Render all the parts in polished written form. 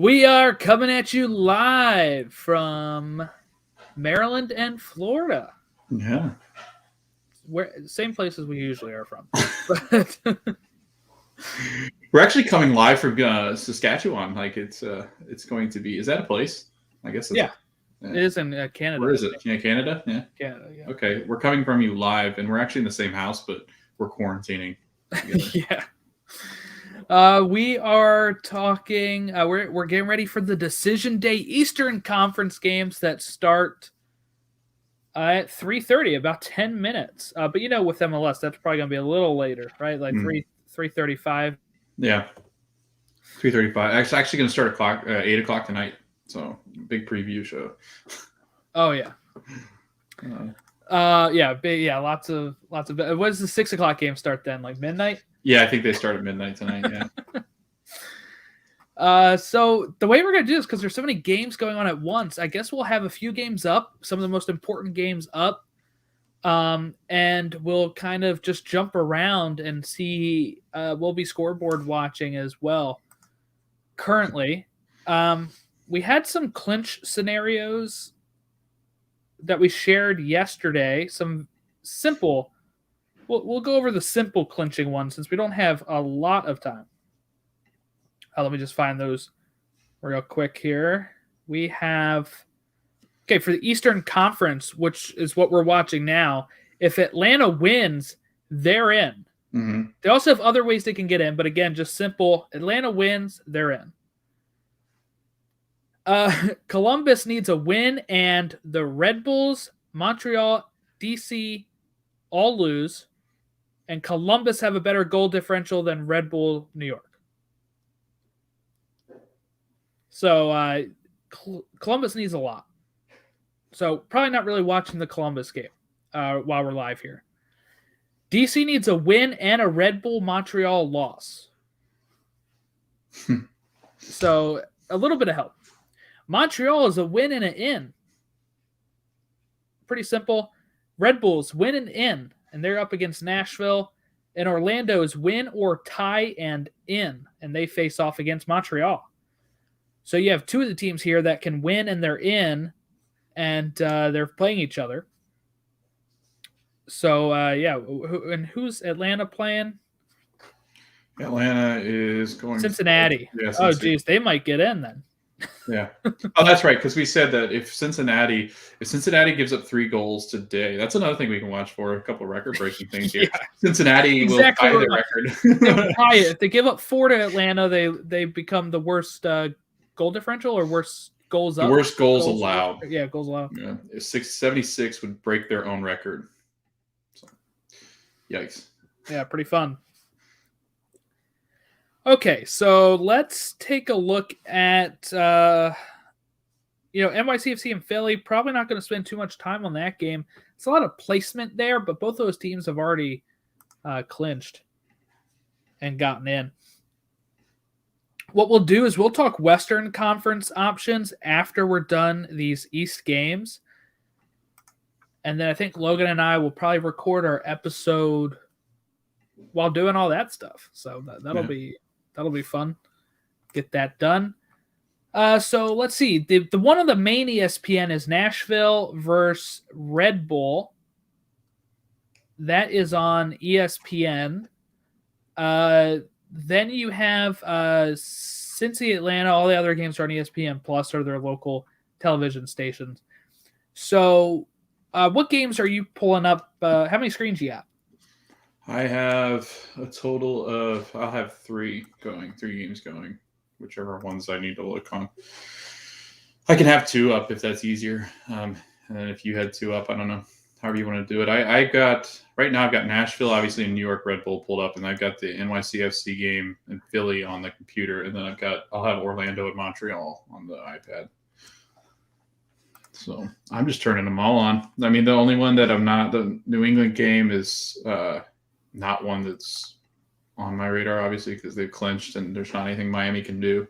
We are coming at you live from Maryland and Florida. Yeah. Same places we usually are from. But We're actually coming live from Saskatchewan. Like it's going to be. Is that a place? I guess. Yeah. It is in Canada. Where is it? Yeah, Canada. Yeah. Canada. Yeah. Okay, we're coming from you live, and we're actually in the same house, but we're quarantining. Yeah. We are talking. We're getting ready for the Decision Day Eastern Conference games that start at 3:30, about 10 minutes. But with MLS, that's probably going to be a little later, right? Like 3:35. Yeah, 3:35. It's actually going to start at 8 o'clock tonight. So big preview show. Oh yeah. Lots of. What does the 6 o'clock game start then? Like midnight? Yeah, I think they start at midnight tonight. Yeah. So the way we're gonna do this, because there's so many games going on at once, I guess we'll have a few games up, some of the most important games up, and we'll kind of just jump around and see. We'll be scoreboard watching as well. Currently, we had some clinch scenarios that we shared yesterday. Some simple. We'll go over the simple clinching one since we don't have a lot of time. Let me just find those real quick here. We have, for the Eastern Conference, which is what we're watching now, if Atlanta wins, they're in. Mm-hmm. They also have other ways they can get in, but again, just simple. Atlanta wins, they're in. Columbus needs a win, and the Red Bulls, Montreal, DC all lose, and Columbus have a better goal differential than Red Bull New York. So Columbus needs a lot. So probably not really watching the Columbus game while we're live here. DC needs a win and a Red Bull Montreal loss. So a little bit of help. Montreal is a win and an in. Pretty simple. Red Bulls win and in, and they're up against Nashville. And Orlando's win or tie and in, and they face off against Montreal. So you have two of the teams here that can win and they're in, and they're playing each other. So, and who's Atlanta playing? Atlanta is going Cincinnati. Yeah, Cincinnati. Oh, geez, they might get in then. Yeah. Oh, that's right, because we said that if Cincinnati gives up 3 goals today, that's another thing we can watch for, a couple of record-breaking things here. Yeah. Cincinnati will tie their record. They will tie it. If they give up 4 to Atlanta, they become the worst goal differential or worst goals up. The worst goals allowed. Yeah, goals allowed. Yeah, 76 would break their own record. So, yikes. Yeah, pretty fun. Okay, so let's take a look at NYCFC and Philly. Probably not going to spend too much time on that game. It's a lot of placement there, but both those teams have already clinched and gotten in. What we'll do is we'll talk Western Conference options after we're done these East games. And then I think Logan and I will probably record our episode while doing all that stuff. So that'll be fun. Get that done. So let's see. The one on the main ESPN is Nashville versus Red Bull. That is on ESPN. Then you have Cincy, Atlanta. All the other games are on ESPN Plus or their local television stations. So what games are you pulling up? How many screens you got? I have a total of, I'll have 3 games going, whichever ones I need to look on. I can have 2 up if that's easier. And then if you had 2 up, I don't know, however you want to do it. Right now I've got Nashville, obviously, and New York Red Bull pulled up, and I've got the NYCFC game and Philly on the computer, and then I'll have Orlando and Montreal on the iPad. So I'm just turning them all on. I mean, the only one that I'm not, the New England game is not one that's on my radar, obviously, because they've clinched and there's not anything Miami can do.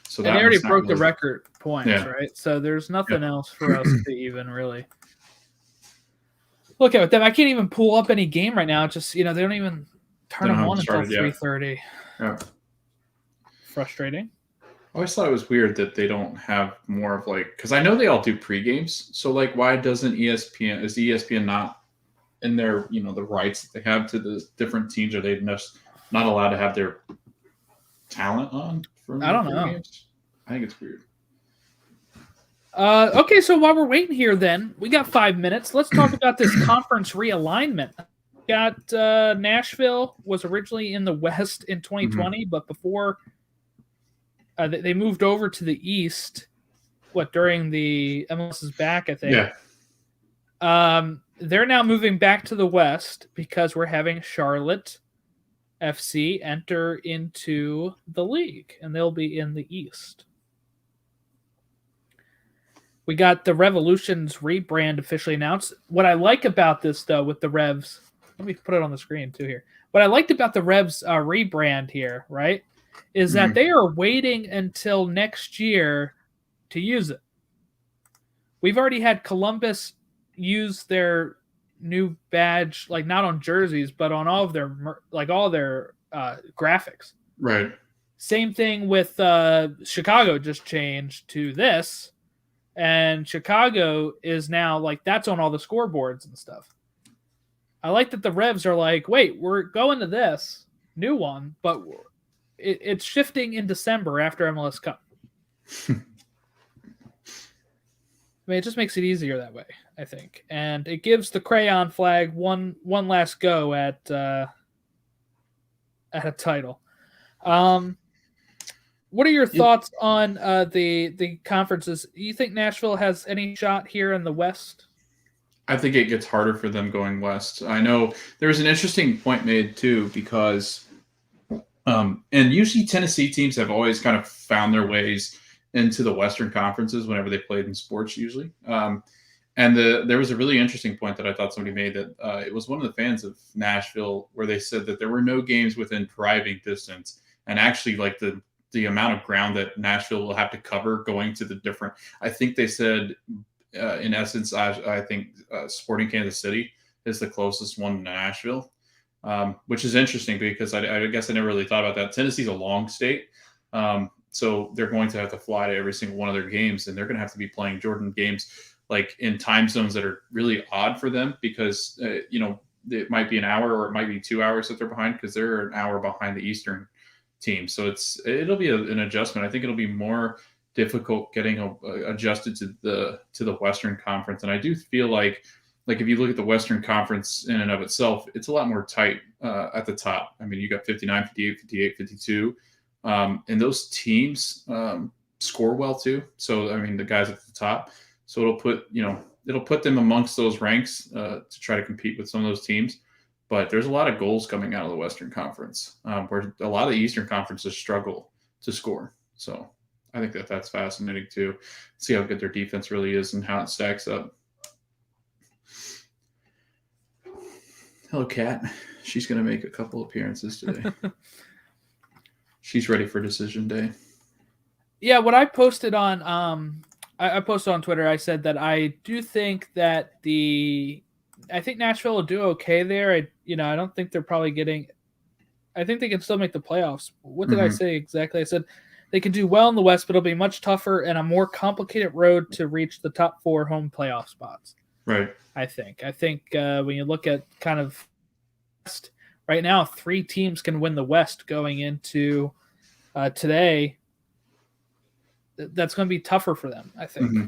So they already broke the record points, right? So there's nothing else for us to even really look at them. I can't even pull up any game right now. It's just, they don't even turn them on until 3:30. Yeah. Frustrating. I always thought it was weird that they don't have more of like, because I know they all do pre-games. So like, why doesn't ESPN? Is ESPN not in their the rights that they have to the different teams? Are they just not allowed to have their talent on from I the don't know. pre-games? I think it's weird. Okay, so while we're waiting here, then we got 5 minutes. Let's talk about this conference realignment. Got Nashville was originally in the West in 2020, but before they moved over to the East, during the MLS is back, I think. Yeah. They're now moving back to the West because we're having Charlotte FC enter into the league, and they'll be in the East. We got the Revolution's rebrand officially announced. What I like about this, though, with the Revs, let me put it on the screen, too, here. What I liked about the Revs rebrand here, right, is that they are waiting until next year to use it. We've already had Columbus use their new badge, like not on jerseys, but on all of their graphics. Right. Same thing with Chicago just changed to this, and Chicago is now like that's on all the scoreboards and stuff. I like that the Revs are like, wait, we're going to this new one, but it's shifting in December after MLS Cup. I mean, it just makes it easier that way, I think, and it gives the Crayon flag one last go at a title. What are your thoughts on the conferences? Do you think Nashville has any shot here in the West? I think it gets harder for them going west. I know there was an interesting point made too, because and usually Tennessee teams have always kind of found their ways into the Western conferences whenever they played in sports usually. And there was a really interesting point that I thought somebody made that it was one of the fans of Nashville where they said that there were no games within driving distance, and actually like the amount of ground that Nashville will have to cover going to the different. I think they said in essence, I think Sporting Kansas City is the closest one to Nashville, which is interesting because I guess I never really thought about that. Tennessee's a long state. So they're going to have to fly to every single one of their games, and they're going to have to be playing Jordan games like in time zones that are really odd for them because, it might be an hour or it might be 2 hours that they're behind because they're an hour behind the Eastern team. So it'll be an adjustment. I think it'll be more difficult getting adjusted to the Western Conference. And I do feel like if you look at the Western Conference in and of itself, it's a lot more tight at the top. I mean, you got 59, 58, 58, 52. And those teams score well too. So, I mean, the guys at the top. So it'll put them amongst those ranks to try to compete with some of those teams. But there's a lot of goals coming out of the Western Conference where a lot of the Eastern Conferences struggle to score. So I think that's fascinating too. See how good their defense really is and how it stacks up. Hello, Kat. She's going to make a couple appearances today. She's ready for decision day. Yeah, what I posted on I posted on Twitter, I said that I do think that I think Nashville will do okay there. I don't think they're probably getting. I think they can still make the playoffs. What did I say exactly? I said they can do well in the West, but it'll be much tougher and a more complicated road to reach the top 4 home playoff spots. Right. I think when you look at kind of right now, 3 teams can win the West going into today. That's going to be tougher for them, I think. Mm-hmm.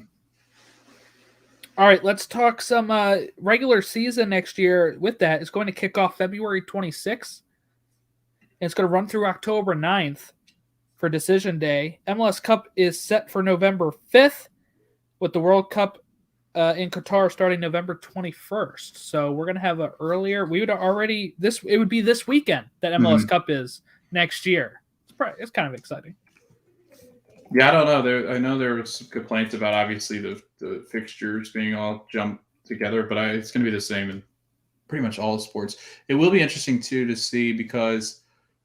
All right, let's talk some regular season next year. With that, it's going to kick off February 26th. And it's going to run through October 9th for Decision Day. MLS Cup is set for November 5th, with the World Cup in Qatar starting November 21st. So we're going to have an earlier. We would already it would be this weekend that MLS Cup is next year. It's kind of exciting. Yeah, I don't know. I know there was some complaints about obviously the fixtures being all jumped together, but it's going to be the same in pretty much all sports. It will be interesting too to see because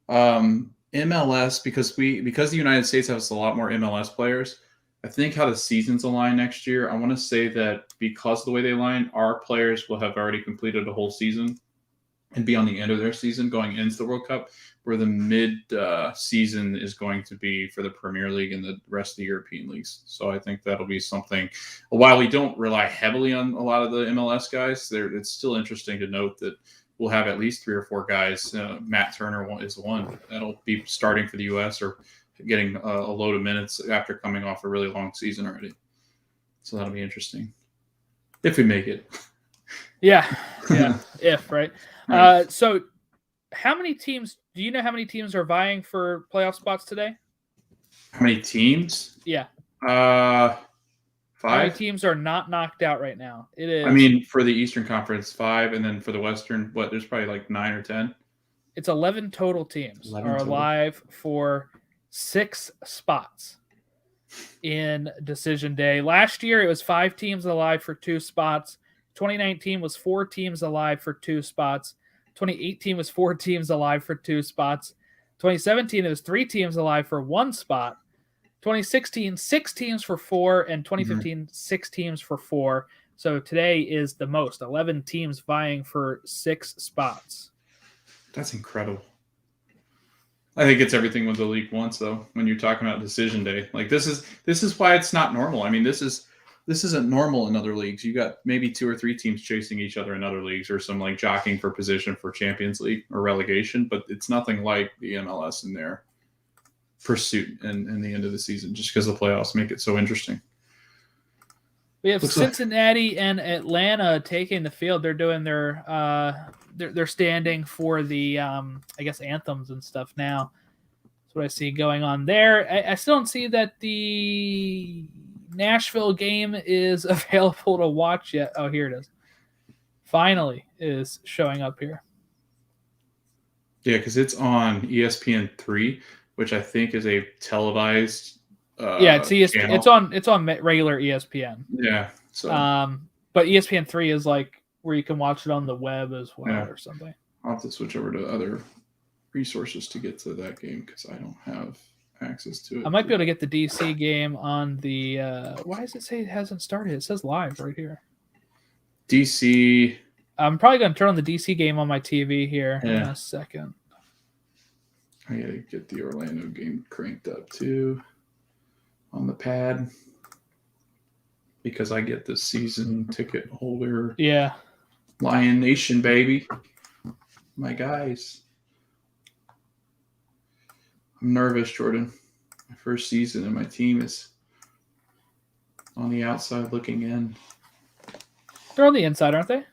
MLS because the United States has a lot more MLS players. I think how the seasons align next year. I want to say that because of the way they align, our players will have already completed a whole season, and be on the end of their season going into the World Cup, where the mid season is going to be for the Premier League and the rest of the European leagues. So I think that'll be something. While we don't rely heavily on a lot of the MLS guys, it's still interesting to note that we'll have at least 3 or 4 guys. Matt Turner is one that'll be starting for the U.S. or getting a load of minutes after coming off a really long season already. So that'll be interesting if we make it. Yeah, if right. So, how many teams? Do you know how many teams are vying for playoff spots today? How many teams? Yeah. 5. How many teams are not knocked out right now? It is. I mean, for the Eastern Conference, 5, and then for the Western, there's probably like 9 or 10. It's 11 total teams 11 are total. alive for 6 spots in Decision Day. Last year, it was 5 teams alive for 2 spots. 2019 was 4 teams alive for 2 spots. 2018 was 4 teams alive for 2 spots. 2017, it was 3 teams alive for 1 spot. 2016, 6 teams for 4, and 2015, 6 teams for 4. So today is the most, 11 teams vying for 6 spots. That's incredible. I think it's everything what the league wants, though. When you're talking about Decision Day, like this is why it's not normal. I mean, this isn't normal in other leagues. You got maybe 2 or 3 teams chasing each other in other leagues, or some like jockeying for position for Champions League or relegation. But it's nothing like the MLS in their pursuit in the end of the season, just because the playoffs make it so interesting. We have Cincinnati and Atlanta taking the field. They're doing their they're standing for the I guess anthems and stuff now. That's what I see going on there. I still don't see that the Nashville game is available to watch yet. Oh, here it is. Finally is showing up here. Yeah, because it's on ESPN3, which I think is a televised. It's ESPN. It's on regular ESPN. Yeah. So. But ESPN3 is like where you can watch it on the web as well or something. I'll have to switch over to other resources to get to that game because I don't have access to it. I might be able to get the DC game on the. Why does it say it hasn't started? It says live right here. DC. I'm probably going to turn on the DC game on my TV here in a second. I got to get the Orlando game cranked up too on the pad because I get the season ticket holder. Yeah. Lion Nation, baby. My guys. I'm nervous, Jordan. My first season and my team is on the outside looking in. They're on the inside, aren't they?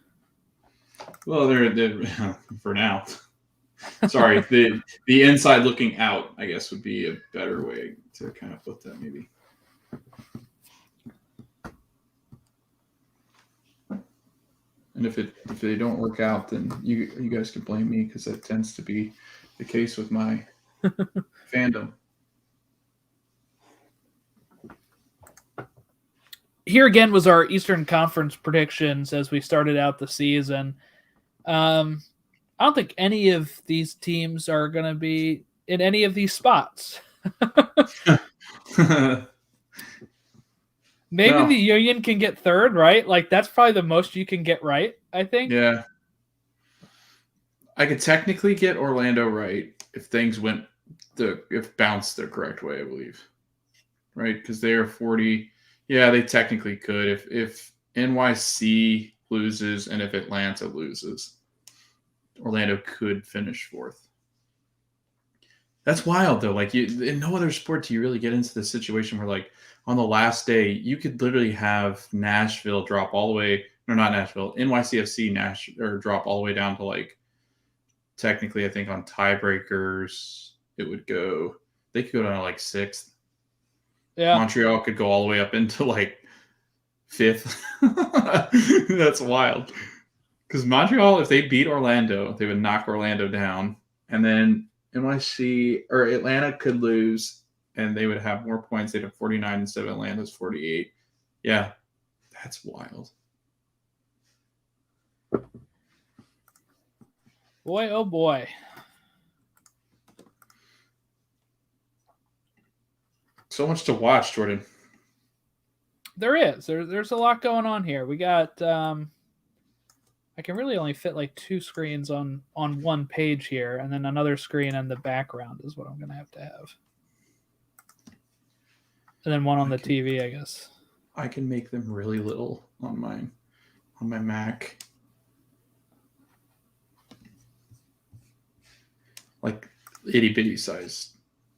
Well, they're for now. Sorry, the inside looking out, I guess, would be a better way to kind of put that, maybe. And if they don't work out, then you guys can blame me because that tends to be the case with my fandom. Here again was our Eastern Conference predictions as we started out the season. I don't think any of these teams are going to be in any of these spots. Maybe the Union can get third, right? Like that's probably the most you can get right, I think. Yeah. I could technically get Orlando right if things went if bounced the correct way, I believe. Right? Because they are 40. Yeah, they technically could. If NYC loses and if Atlanta loses, Orlando could finish fourth. That's wild, though. Like, in no other sport do you really get into the situation where, like, on the last day, you could literally have Nashville drop all the way, or not Nashville, NYCFC drop all the way down to, like, technically, I think on tiebreakers, it would go, they could go down to, like, 6th. Yeah. Montreal could go all the way up into, like, 5th. That's wild. Because Montreal, if they beat Orlando, they would knock Orlando down. And then NYC or Atlanta could lose, and they would have more points. They'd have 49 instead of Atlanta's 48. Yeah, that's wild. Boy, oh boy. So much to watch, Jordan. There is. There's a lot going on here. We got I can really only fit like 2 screens on one page here, and then another screen in the background is what I'm gonna have to have, and then one on the TV, I guess. I can make them really little on my Mac. Like itty bitty size.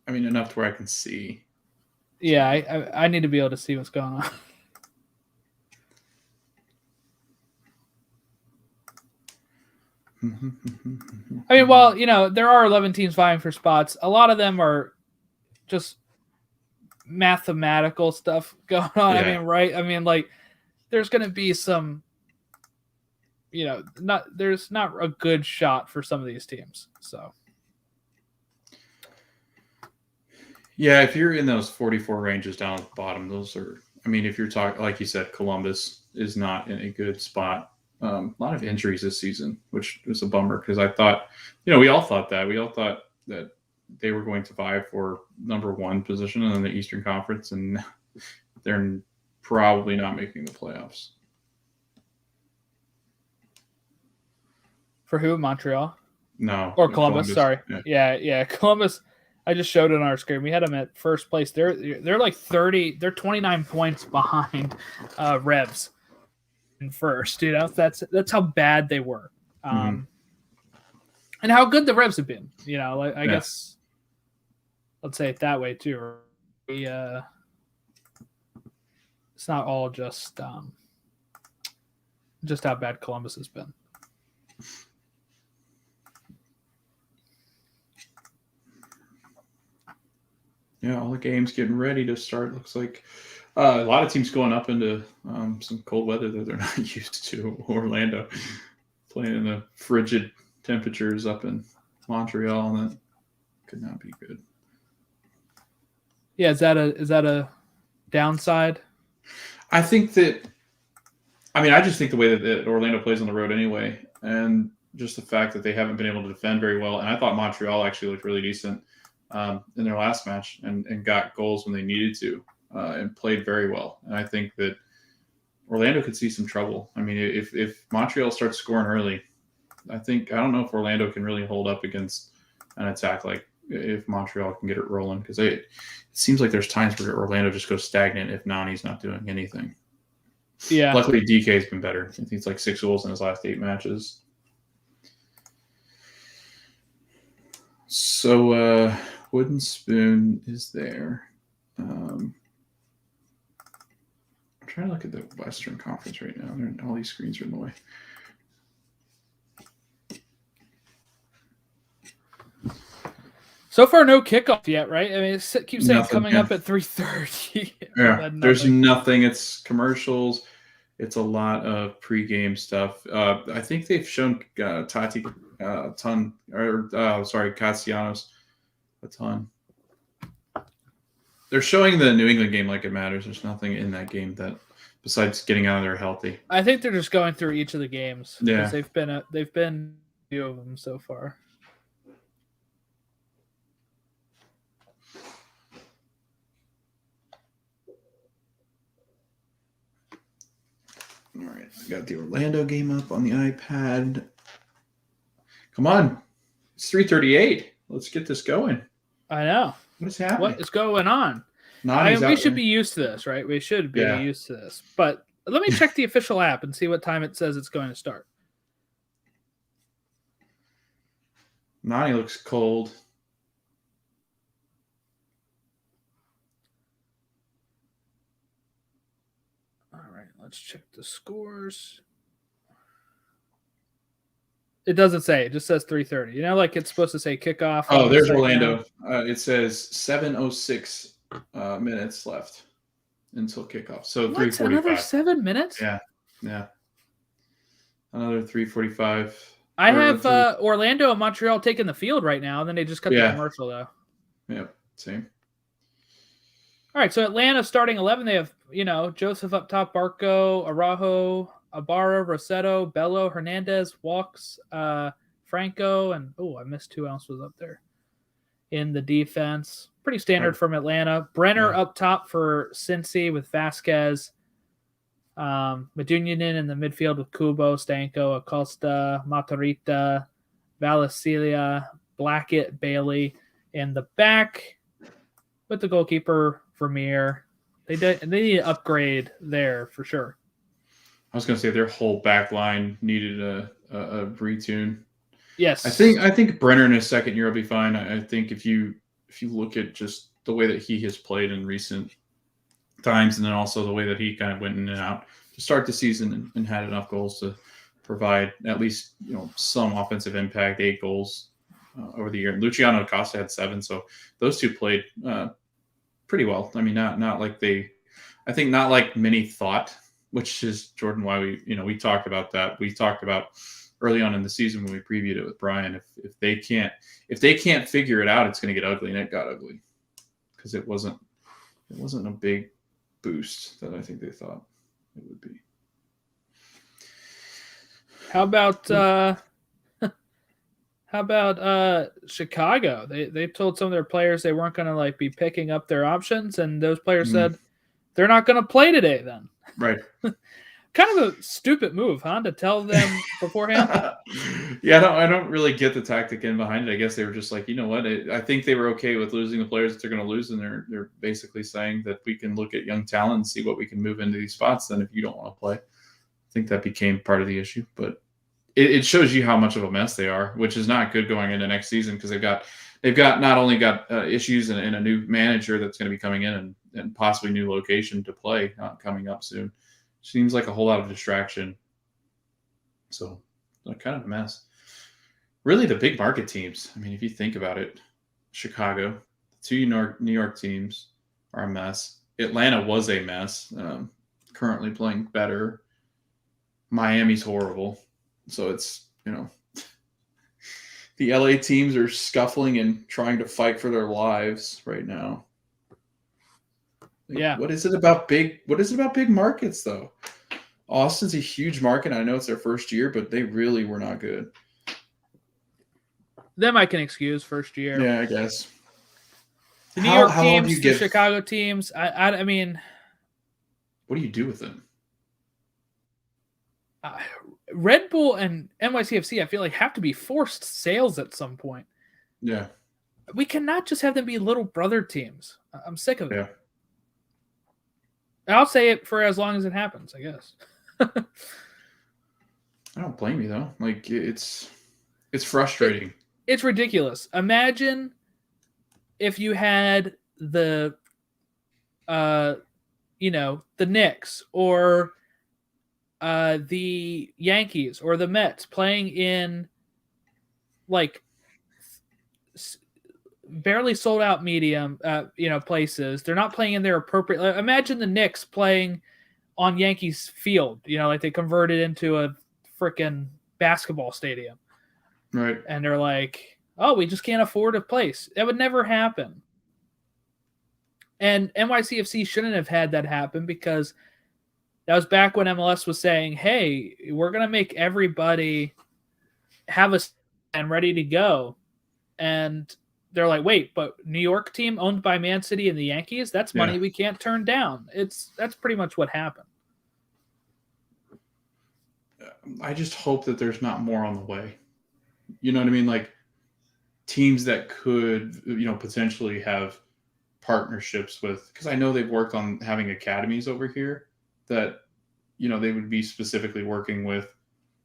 I mean, enough to where I can see. Yeah, I need to be able to see what's going on. I mean, well, there are 11 teams vying for spots. A lot of them are just mathematical stuff going on. Yeah. I mean, right? I mean, like, there's going to be some, there's not a good shot for some of these teams. So, yeah, if you're in those 44 ranges down at the bottom, those are, I mean, if you're talking, like you said, Columbus is not in a good spot. A lot of injuries this season, which was a bummer because I thought, we all thought that. We all thought that they were going to vie for number 1 position in the Eastern Conference, and they're probably not making the playoffs. for who? Montreal? No. Or Columbus, sorry. Yeah. Yeah, Columbus. I just showed it on our screen. We had them at first place. They're like 30. They're 29 points behind Revs in first. That's how bad they were, and how good the Revs have been. I guess let's say it that way too. It's not all just how bad Columbus has been. Yeah, all the games getting ready to start. Looks like a lot of teams going up into some cold weather that they're not used to. Orlando playing in the frigid temperatures up in Montreal, and that could not be good. Yeah, is that a downside? I think that. I mean, I just think the way that Orlando plays on the road anyway, and just the fact that they haven't been able to defend very well. And I thought Montreal actually looked really decent in their last match and got goals when they needed to and played very well. And I think that Orlando could see some trouble. I mean, if Montreal starts scoring early, I don't know if Orlando can really hold up against an attack like if Montreal can get it rolling, because it seems like there's times where Orlando just goes stagnant if Nani's not doing anything. Yeah. Luckily, DK's been better. I think it's like 6 goals in his last 8 matches. So, Wooden Spoon is there. I'm trying to look at the Western Conference right now. All these screens are in the way. So far, no kickoff yet, right? I mean, it keeps saying Nothing, coming up at 3:30. Yeah, there's nothing. It's commercials. It's a lot of pregame stuff. I think they've shown Tati a ton, Castellanos a ton. They're showing the New England game like it matters. There's nothing in that game that, besides getting out of there healthy. I think they're just going through each of the games. Yeah, they've been a few of them so far. All right, I got the Orlando game up on the iPad. Come on, it's 3:38. Let's get this going. I know. What is happening? What is going on? We should be used to this, right? We should be used to this. But let me check the official app and see what time it says it's going to start. Nani looks cold. All right, let's check the scores. It doesn't say. It just says 3:30. Like it's supposed to say kickoff. Oh, there's Orlando. It says 7:06 minutes left until kickoff. So 3:45. Another 7 minutes? Yeah. Another 3:45. I have Orlando and Montreal taking the field right now, and then they just cut the commercial, though. Yep, same. All right, so Atlanta starting 11. They have, Joseph up top, Barco, Araujo, Ibarra, Rossetto, Bello, Hernandez, Walks, Franco, and I missed who else was up there in the defense. Pretty standard from Atlanta. Brenner up top for Cincy with Vasquez, Medunjanin in the midfield with Kubo, Stanko, Acosta, Matarita, Valicilia, Blackett, Bailey. In the back with the goalkeeper, Vermeer. They need to upgrade there for sure. I was going to say their whole back line needed a retune. Yes. I think Brenner in his second year will be fine. I think if you look at just the way that he has played in recent times, and then also the way that he kind of went in and out to start the season and had enough goals to provide at least some offensive impact, 8 goals over the year. And Luciano Acosta had 7, so those two played pretty well. I mean, not like not like many thought, which is, Jordan, why we talked about that. We talked about early on in the season when we previewed it with Brian. If they can't figure it out, it's going to get ugly, and it got ugly because it wasn't a big boost that I think they thought it would be. How about Chicago? They told some of their players they weren't going to be picking up their options, and those players said they're not going to play today. Then, right? Kind of a stupid move, huh? To tell them beforehand. Yeah, I don't really get the tactic in behind it. I guess they were just like, you know what? I think they were okay with losing the players that they're going to lose, and they're basically saying that we can look at young talent and see what we can move into these spots. Then, if you don't want to play, I think that became part of the issue. But it shows you how much of a mess they are, which is not good going into next season because they've got not only got issues and a new manager that's going to be coming in and possibly new location to play coming up soon. Seems like a whole lot of distraction. So, kind of a mess. Really, the big market teams. I mean, if you think about it, Chicago, the 2 New York teams are a mess. Atlanta was a mess. Currently playing better. Miami's horrible. So it's, the LA teams are scuffling and trying to fight for their lives right now. Yeah. What is it about big markets though? Austin's a huge market. I know it's their first year, but they really were not good. Them I can excuse first year. Yeah, I guess. The New York teams, the Chicago teams. I mean, what do you do with them? Red Bull and NYCFC, I feel like have to be forced sales at some point. Yeah. We cannot just have them be little brother teams. I'm sick of it. Yeah. I'll say it for as long as it happens, I guess. I don't blame you though. It's frustrating. It's ridiculous. Imagine if you had the Knicks or the Yankees or the Mets playing in barely sold out medium places. They're not playing in their appropriate. Imagine the Knicks playing on Yankees field, they converted into a freaking basketball stadium. Right. And they're like, oh, we just can't afford a place. That would never happen. And NYCFC shouldn't have had that happen because that was back when MLS was saying, hey, we're going to make everybody have a stand ready to go. And they're like, wait, but New York team owned by Man City and the Yankees, that's money we can't turn down. That's pretty much what happened. I just hope that there's not more on the way. You know what I mean? Teams that could, potentially have partnerships with, because I know they've worked on having academies over here that, they would be specifically working with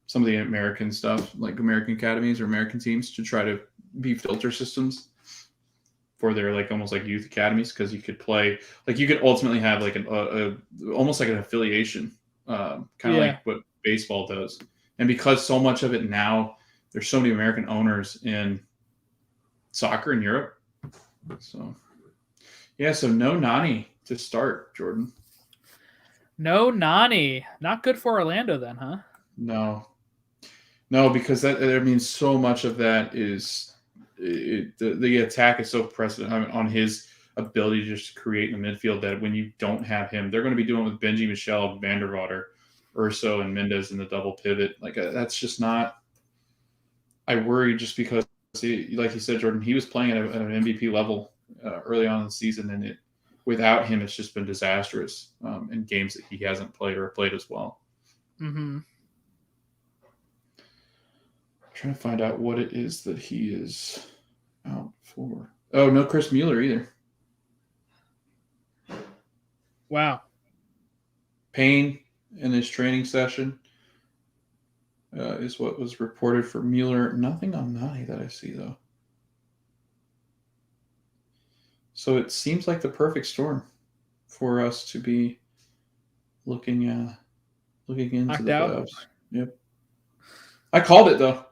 some of the American stuff, like American academies or American teams to try to be filter systems for their almost like youth academies. Cause you could play, you could ultimately have almost like an affiliation, kind of like what baseball does. And because so much of it now, there's so many American owners in soccer in Europe. So, so no Nani to start, Jordan. No Nani. Not good for Orlando then, huh? No, because that means so much of that is the attack is so precedent on his ability to just create in the midfield that when you don't have him, they're going to be doing it with Benji, Michel, Vanderwater, Urso, and Mendez in the double pivot. That's just not. I worry just because, like you said, Jordan, he was playing at an MVP level early on in the season, and without him, it's just been disastrous in games that he hasn't played or played as well. Mm-hmm. Trying to find out what it is that he is out for. Oh, no Chris Mueller either. Wow. Pain in his training session is what was reported for Mueller. Nothing on Nani that I see, though. So it seems like the perfect storm for us to be looking into Knocked the out? playoffs. Yep. I called it, though.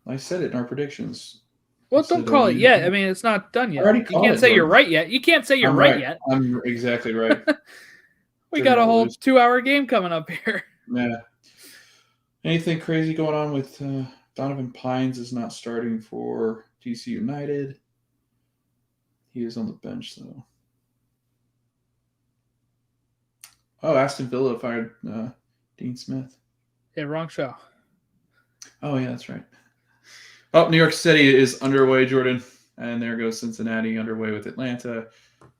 I said it in our predictions. Well, don't call it yet. I mean, it's not done yet. already You called can't it, say you're Jordan. right yet. You can't say you're I'm right yet. I'm exactly right. We They're got a gonna whole lose. 2-hour game coming up here. Yeah. Anything crazy going on with Donovan Pines is not starting for DC United. He is on the bench, though. Oh, Aston Villa fired Dean Smith. Yeah, wrong show. Oh, yeah, that's right. Oh, New York City is underway, Jordan. And there goes Cincinnati underway with Atlanta.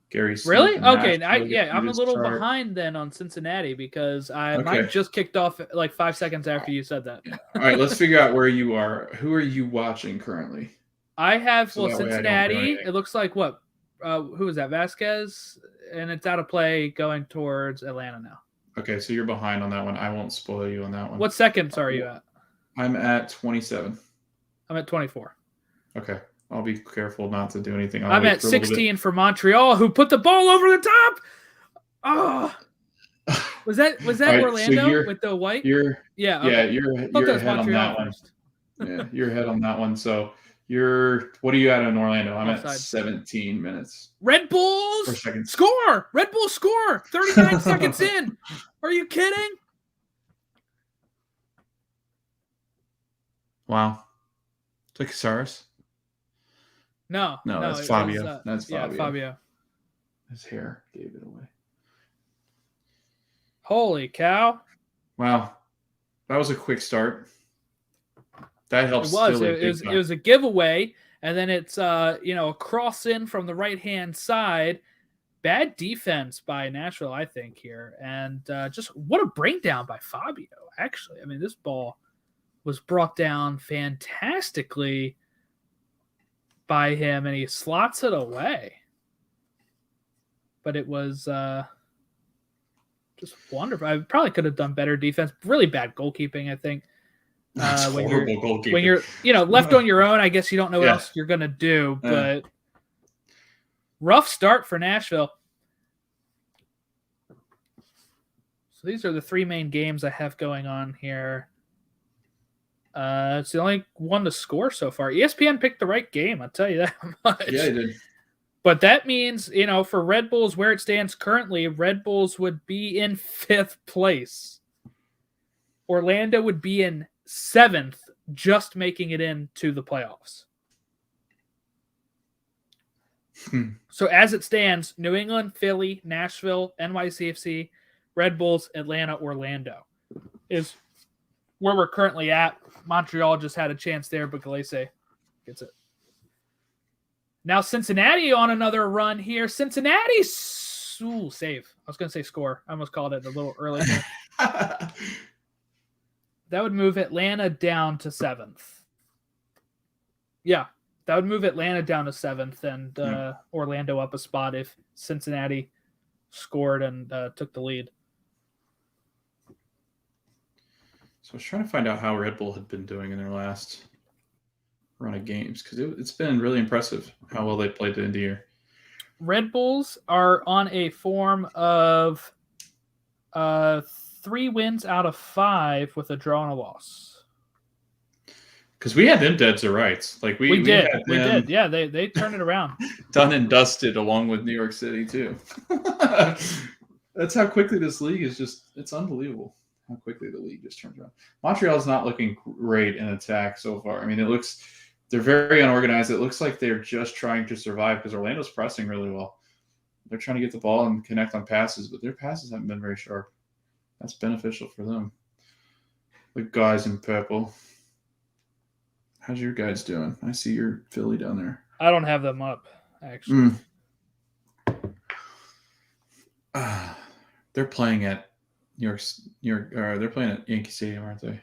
Gary Smith. Really? and Okay. Nashville I'm a his little chart. behind then on Cincinnati because mine Okay. just kicked off like 5 seconds after you said that. All right, let's figure out where you are. Who are you watching currently? I have, So that way I don't Cincinnati. ruin anything. It looks like what? Who is that? Vasquez? And it's out of play going towards Atlanta now. Okay, so you're behind on that one. I won't spoil you on that one. What seconds are you at? I'm at 27. I'm at 24. Okay. I'll be careful not to do anything. I'm at 16 for Montreal, who put the ball over the top. Oh, was that All right, so Orlando with the white? You're Yeah. Okay. you're I thought that was ahead on Montreal that one. first. Yeah, you're ahead on that one. So what are you at in Orlando? I'm Offside. at 17 minutes. Red Per Bulls second. score. Red Bulls score. 39 seconds in. Are you kidding? Wow. Is it Casares? No, that's it Fabio. was, That's Fabio. Yeah, Fabio. His hair gave it away. Holy cow! Wow. That was a quick start. That helps. It was. Philly It big was. time. It was a giveaway, and then it's a cross in from the right hand side. Bad defense by Nashville, I think here, and just what a breakdown by Fabio. Actually, I mean, this ball was brought down fantastically by him, and he slots it away. But it was just wonderful. I probably could have done better defense. Really bad goalkeeping, I think. That's When horrible goalkeeping. when you're left on your own, I guess you don't know what Yeah. else you're gonna do. Yeah. But rough start for Nashville. So these are the 3 main games I have going on here. It's the only one to score so far. ESPN picked the right game, I'll tell you that much. Yeah, he did. But that means, for Red Bulls, where it stands currently, Red Bulls would be in 5th place. Orlando would be in 7th, just making it into the playoffs. So as it stands, New England, Philly, Nashville, NYCFC, Red Bulls, Atlanta, Orlando is where we're currently at. Montreal just had a chance there, but Galese gets it. Now Cincinnati on another run here. Cincinnati, save. I was going to say score. I almost called it a little early here. That would move Atlanta down to 7th. Yeah, that would move Atlanta down to 7th and Orlando up a spot if Cincinnati scored and took the lead. So I was trying to find out how Red Bull had been doing in their last run of games because it's been really impressive how well they played to end the year. Red Bulls are on a form of 3 wins out of 5 with a draw and a loss. Because we had them dead to rights. Like we did. had We them did. Yeah, they turned it around. done and dusted along with New York City too. That's how quickly this league is it's unbelievable how quickly the league just turns around. Montreal's not looking great in attack so far. I mean, they're very unorganized. It looks like they're just trying to survive because Orlando's pressing really well. They're trying to get the ball and connect on passes, but their passes haven't been very sharp. That's beneficial for them. The guys in purple. How's your guys doing? I see your Philly down there. I don't have them up, actually. they're playing at New York. They're playing at Yankee Stadium, aren't they?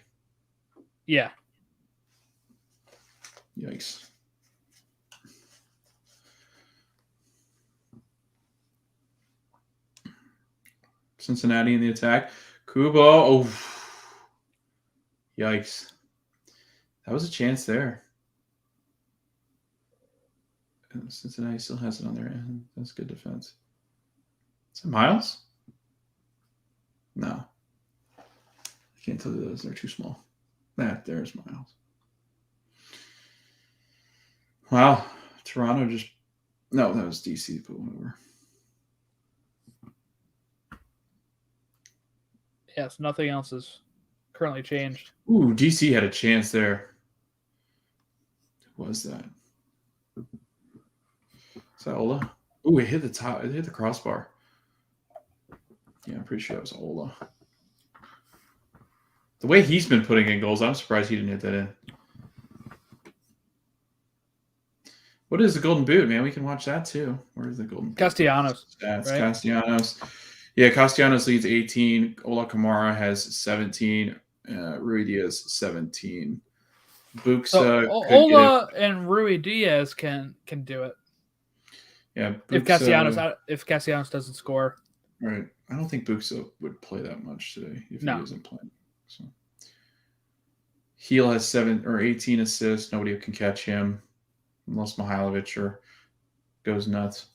Yeah. Yikes. Cincinnati in the attack. Kubo. Oh, yikes. That was a chance there. Cincinnati still has it on their end. That's good defense. Is it Miles? No. I can't tell you those. They're too small. There's Miles. Wow. Toronto just... No, that was DC, but whatever. Yes, nothing else is currently changed. Ooh, DC had a chance there. What was that? Is that Ola? Ooh, it hit the top. It hit the crossbar. Yeah, I'm pretty sure that was Ola. The way he's been putting in goals, I'm surprised he didn't hit that in. What is the Golden Boot, man? We can watch that too. Where is the Golden Boot? Castellanos. Stats. Right? Castellanos. Yeah, Castellanos leads 18. Ola Kamara has 17. Rui Diaz 17. Buxa. So Ola and Rui Diaz can do it. Yeah, Buxa, if Castellanos doesn't score. Right. I don't think Buxa would play that much today if he isn't playing. So Heel has 18 assists. Nobody can catch him unless Mihailovic goes nuts.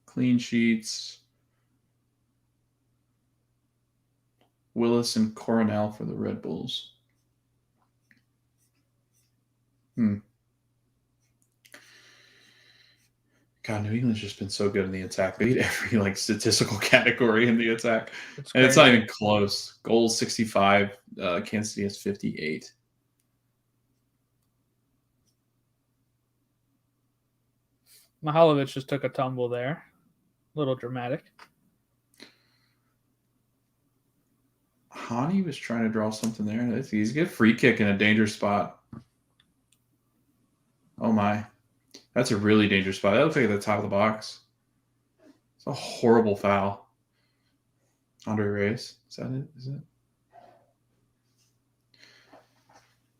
Clean sheets. Willis and Coronel for the Red Bulls. God, New England's just been so good in the attack. They beat every statistical category in the attack. And it's not even close. Goals 65. Kansas City has 58. Mihailovic just took a tumble there. A little dramatic. Hani was trying to draw something there. He's got a free kick in a dangerous spot. Oh, my. That's a really dangerous spot. That looks like at the top of the box. It's a horrible foul. Andre Reyes. Is that it? Is it?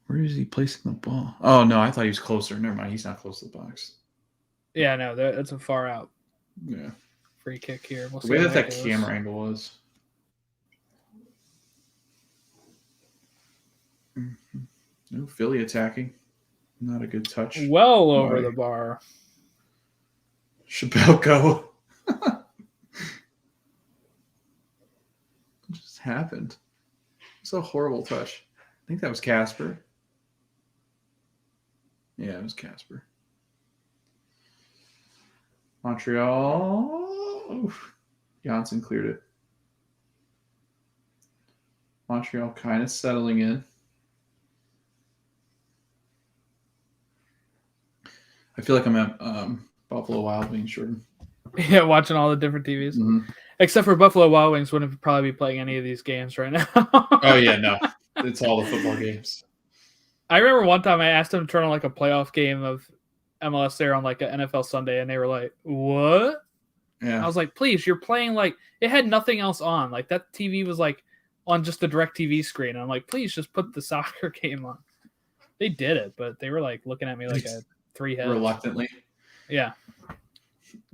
Where is he placing the ball? Oh, no. I thought he was closer. Never mind. He's not close to the box. Yeah, no. That's a far out. Yeah. Free kick here. We'll the way that camera angle was. Mm-hmm. No, Philly attacking. Not a good touch. Well over the bar. Shabelko. What just happened? It's a horrible touch. I think that was Casper. Yeah, it was Casper. Montreal. Oof. Johnson cleared it. Montreal kind of settling in. I feel like I'm at Buffalo Wild Wings, Jordan. Yeah, watching all the different TVs. Mm-hmm. Except for Buffalo Wild Wings wouldn't probably be playing any of these games right now. Oh, yeah, no. It's all the football games. I remember one time I asked them to turn on a playoff game of MLS there on an NFL Sunday, and they were like, what? Yeah. I was like, please, you're playing it had nothing else on. That TV was on just the DirecTV screen. And I'm like, please just put the soccer game on. They did it, but they were looking at me like a 3 heads. Reluctantly. Yeah.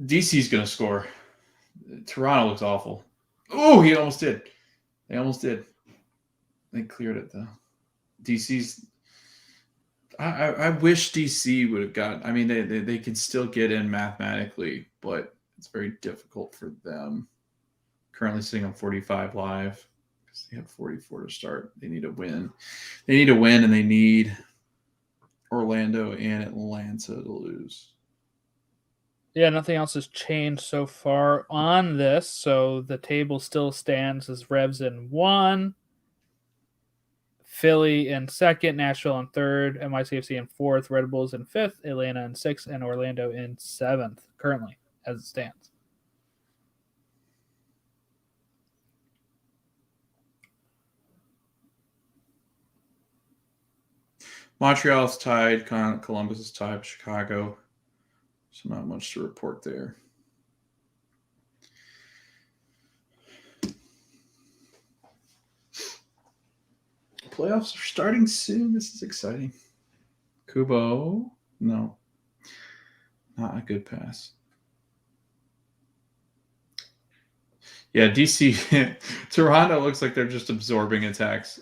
DC's going to score. Toronto looks awful. Oh, he almost did. They almost did. They cleared it, though. DC's... I wish DC would have got... I mean, they can still get in mathematically, but it's very difficult for them. Currently sitting on 45 live because they have 44 to start. They need to win. They need to win, and they need Orlando and Atlanta to lose. Yeah, nothing else has changed so far on this. So the table still stands as Revs in 1, Philly in 2nd, Nashville in 3rd, NYCFC in 4th, Red Bulls in 5th, Atlanta in 6th, and Orlando in 7th currently as it stands. Montreal's tied. Columbus is tied with Chicago. So not much to report there. playoffs are starting soon. This is exciting. Kubo, no, not a good pass. Yeah, DC, Toronto looks like they're just absorbing attacks.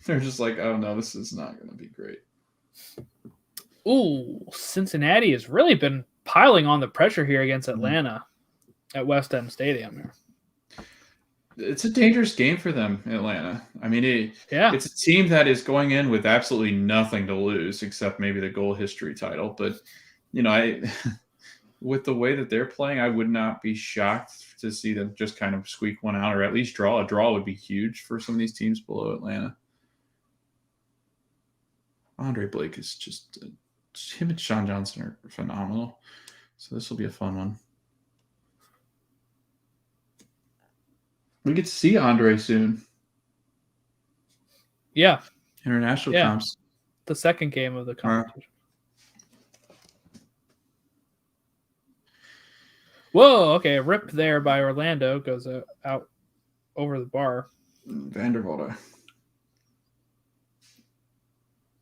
They're just like, oh no, this is not going to be great. Ooh, Cincinnati has really been piling on the pressure here against Atlanta at West End Stadium here. It's a dangerous game for them, Atlanta. I mean, it's a team that is going in with absolutely nothing to lose except maybe the goal history title. But, with the way that they're playing, I would not be shocked to see them just kind of squeak one out or at least draw. A draw would be huge for some of these teams below Atlanta. Andre Blake is just him and Sean Johnson are phenomenal. So this will be a fun one. We get to see Andre soon. Yeah. International comps. The second game of the competition. Whoa, okay. A rip there by Orlando goes out over the bar. Vandervoorde.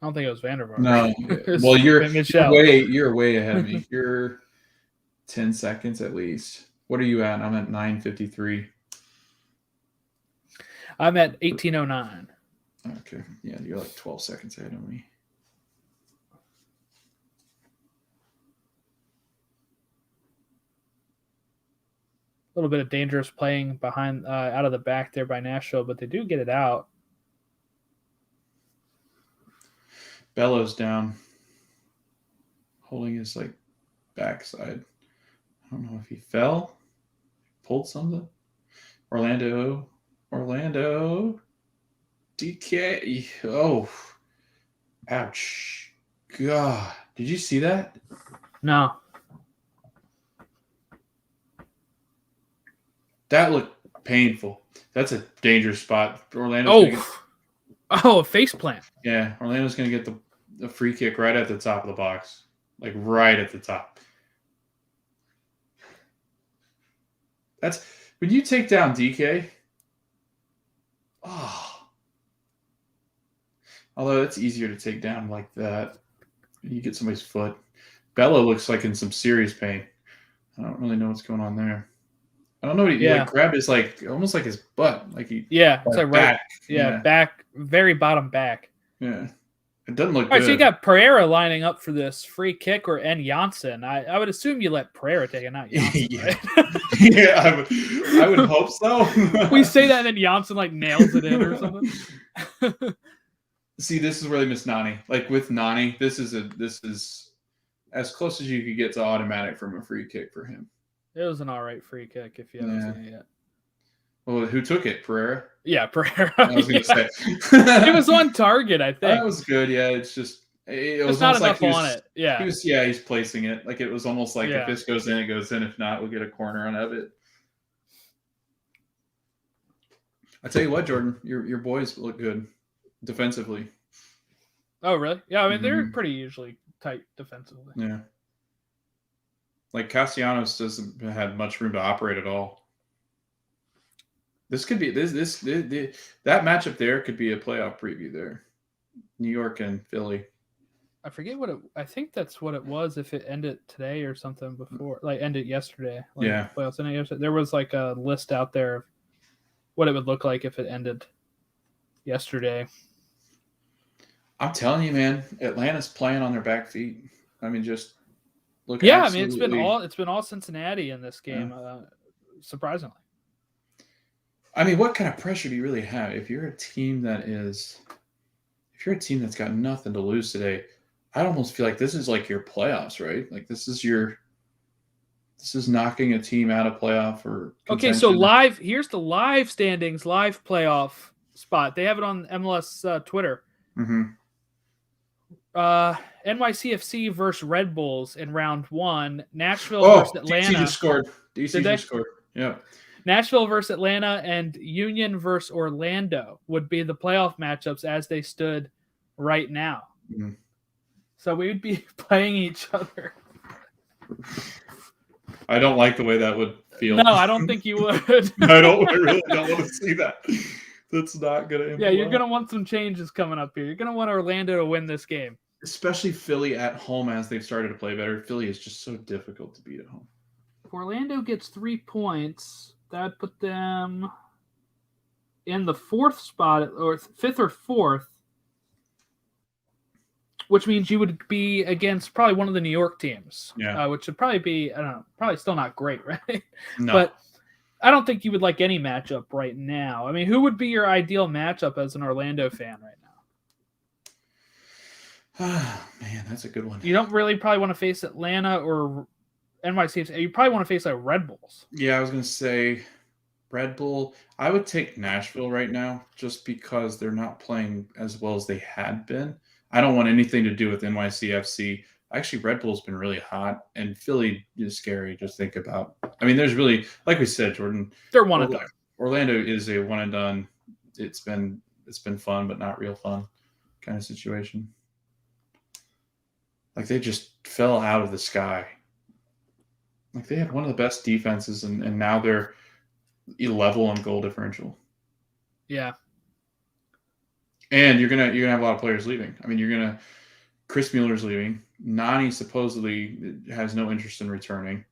I don't think it was Vandervoorde. No. Well, you're way ahead of me. You're 10 seconds at least. What are you at? I'm at 9:53. I'm at 18:09. Okay. Yeah, you're like 12 seconds ahead of me. A little bit of dangerous playing behind out of the back there by Nashville, but they do get it out. Bellows down, holding his backside. I don't know if he fell, pulled something. Orlando, DK. Oh, ouch! God, did you see that? No. That looked painful. That's a dangerous spot. Orlando. A face plant. Yeah, Orlando's going to get the free kick right at the top of the box. Like right at the top. That's when you take down DK. Oh. Although it's easier to take down like that. You get somebody's foot. Bello looks like in some serious pain. I don't really know what's going on there. I don't know what he grabbed his almost like his butt. It's like back. Right. Back, very bottom back. Yeah. It doesn't look good. All right, so you got Pereira lining up for this free kick and Janssen. I would assume you let Pereira take it, not Janssen, right? Yeah, I would hope so. We say that and then Janssen nails it in or something. See, this is where they miss Nani. With Nani, this is as close as you could get to automatic from a free kick for him. It was an all right free kick if you haven't seen it yet. Well, who took it? Pereira? Yeah, Pereira. I was going to say. It was on target, I think. That was good, yeah. It's just... It was not enough on it. Yeah. He's placing it. It was almost like if this goes in, it goes in. If not, we'll get a corner on of it. I tell you what, Jordan, your boys look good defensively. Oh, really? Yeah, I mean, they're pretty usually tight defensively. Yeah. Castellanos doesn't have much room to operate at all. This could be that matchup there could be a playoff preview there. New York and Philly. I forget I think that's what it was if it ended today or something before, ended yesterday. Playoffs ended yesterday. There was a list out there of what it would look like if it ended yesterday. I'm telling you, man, Atlanta's playing on their back feet. I mean, just look. Yeah, I mean, it's been all Cincinnati in this game, surprisingly. I mean, what kind of pressure do you really have if you're a team that's got nothing to lose today? I almost feel like this is your playoffs, right? This is knocking a team out of playoff or contention. Okay, so here's the live standings, live playoff spot. They have it on MLS Twitter. Mm-hmm. NYCFC versus Red Bulls in round 1. Nashville versus Atlanta. DC just scored. DC just scored. Yeah. Nashville versus Atlanta and Union versus Orlando would be the playoff matchups as they stood right now. Mm-hmm. So we would be playing each other. I don't like the way that would feel. No, I don't think you would. I really don't want to see that. That's not gonna end Yeah, you're well. gonna want some changes coming up here. You're gonna want Orlando to win this game. Especially Philly at home as they've started to play better. Philly is just so difficult to beat at home. If Orlando gets 3 points, that would put them in the 4th spot, or 5th or 4th, which means you would be against probably one of the New York teams, Yeah. which would probably be, I don't know, probably still not great, right? No. But I don't think you would like any matchup right now. I mean, who would be your ideal matchup as an Orlando fan right now? Man, that's a good one. You don't really probably want to face Atlanta or NYCFC. You probably want to face like Red Bulls. Yeah, I was gonna say Red Bull. I would take Nashville right now just because they're not playing as well as they had been. I don't want anything to do with NYCFC. Actually, Red Bull's been really hot, and Philly is scary. Just think about. I mean, there's really, like we said, Jordan. They're one and done. Orlando is a one and done. It's been fun, but not real fun kind of situation. Like they just fell out of the sky. Like they had one of the best defenses, and now they're level on goal differential. Yeah. And you're gonna have a lot of players leaving. I mean, Chris Mueller's leaving. Nani supposedly has no interest in returning.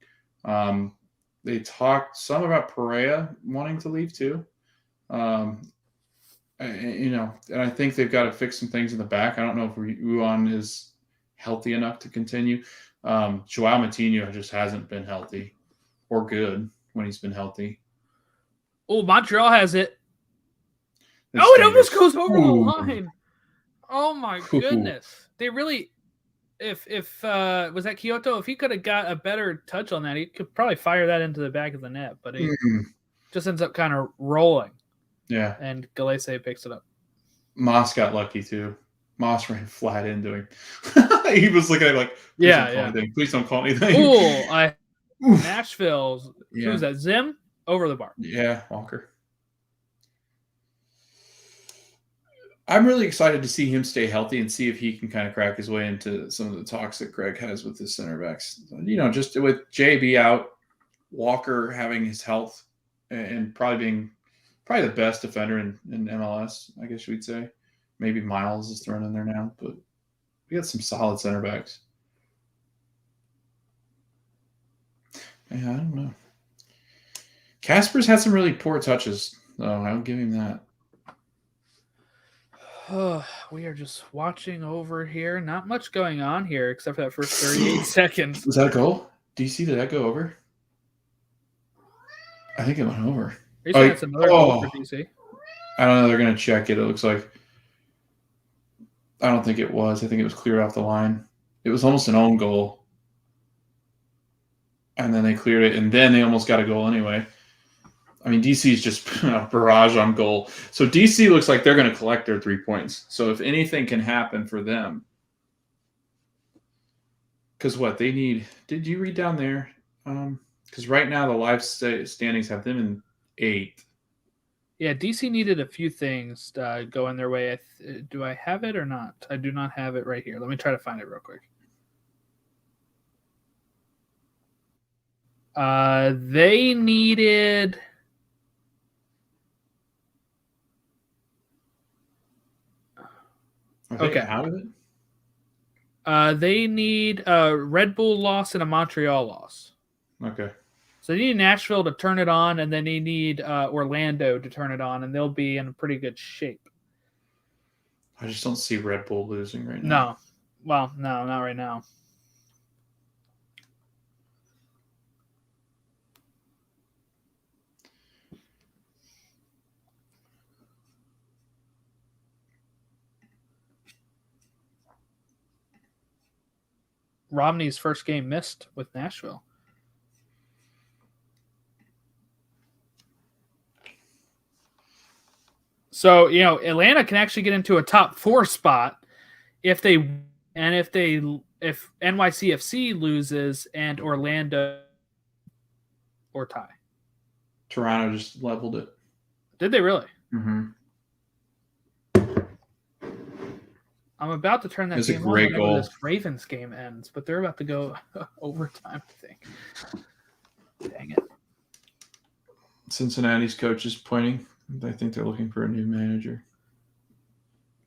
They talked some about Perea wanting to leave too. And I think they've got to fix some things in the back. I don't know if Ruan is healthy enough to continue. Joao Matinho just hasn't been healthy or good when he's been healthy. Oh, Montreal has it. It almost goes over the line. Oh my goodness. They really, if was that Kyoto? If he could have got a better touch on that, he could probably fire that into the back of the net, but he just ends up kind of rolling. Yeah. And Galese picks it up. Moss got lucky too. Moss ran flat into him. He was looking at him like, please don't call anything. Oh, Nashville's. Yeah. Who's that? Zim over the bar. Yeah, Walker. I'm really excited to see him stay healthy and see if he can kind of crack his way into some of the talks that Greg has with his center backs. Just with JB out, Walker having his health, and probably being the best defender in MLS, I guess we'd say. Maybe Miles is thrown in there now, but we got some solid center backs. Yeah, I don't know. Casper's had some really poor touches, though. I'll give him that. We are just watching over here. Not much going on here except for that first 38 seconds. Was that a goal? DC, did that go over? I think it went over. Are you saying that's another goal for DC? I don't know. They're going to check it. It looks like. I don't think it was. I think it was cleared off the line. It was almost an own goal. And then they cleared it, and then they almost got a goal anyway. I mean, DC's just a barrage on goal. So DC looks like they're going to collect their 3 points. So if anything can happen for them, because what they need, did you read down there? Because right now the live standings have them in 8th. Yeah, DC needed a few things go in their way. Do I have it or not? I do not have it right here. Let me try to find it real quick. They needed... Okay. Out of it? They need a Red Bull loss and a Montreal loss. Okay. So they need Nashville to turn it on, and then they need Orlando to turn it on, and they'll be in pretty good shape. I just don't see Red Bull losing right now. No. Well, no, not right now. Romney's first game missed with Nashville. So, Atlanta can actually get into a top 4 spot if NYCFC loses and Orlando or tie. Toronto just leveled it. Did they really? Mm-hmm. I'm about to turn that game on whenever this Ravens game ends, but they're about to go overtime, I think. Dang it. Cincinnati's coach is pointing. I think they're looking for a new manager.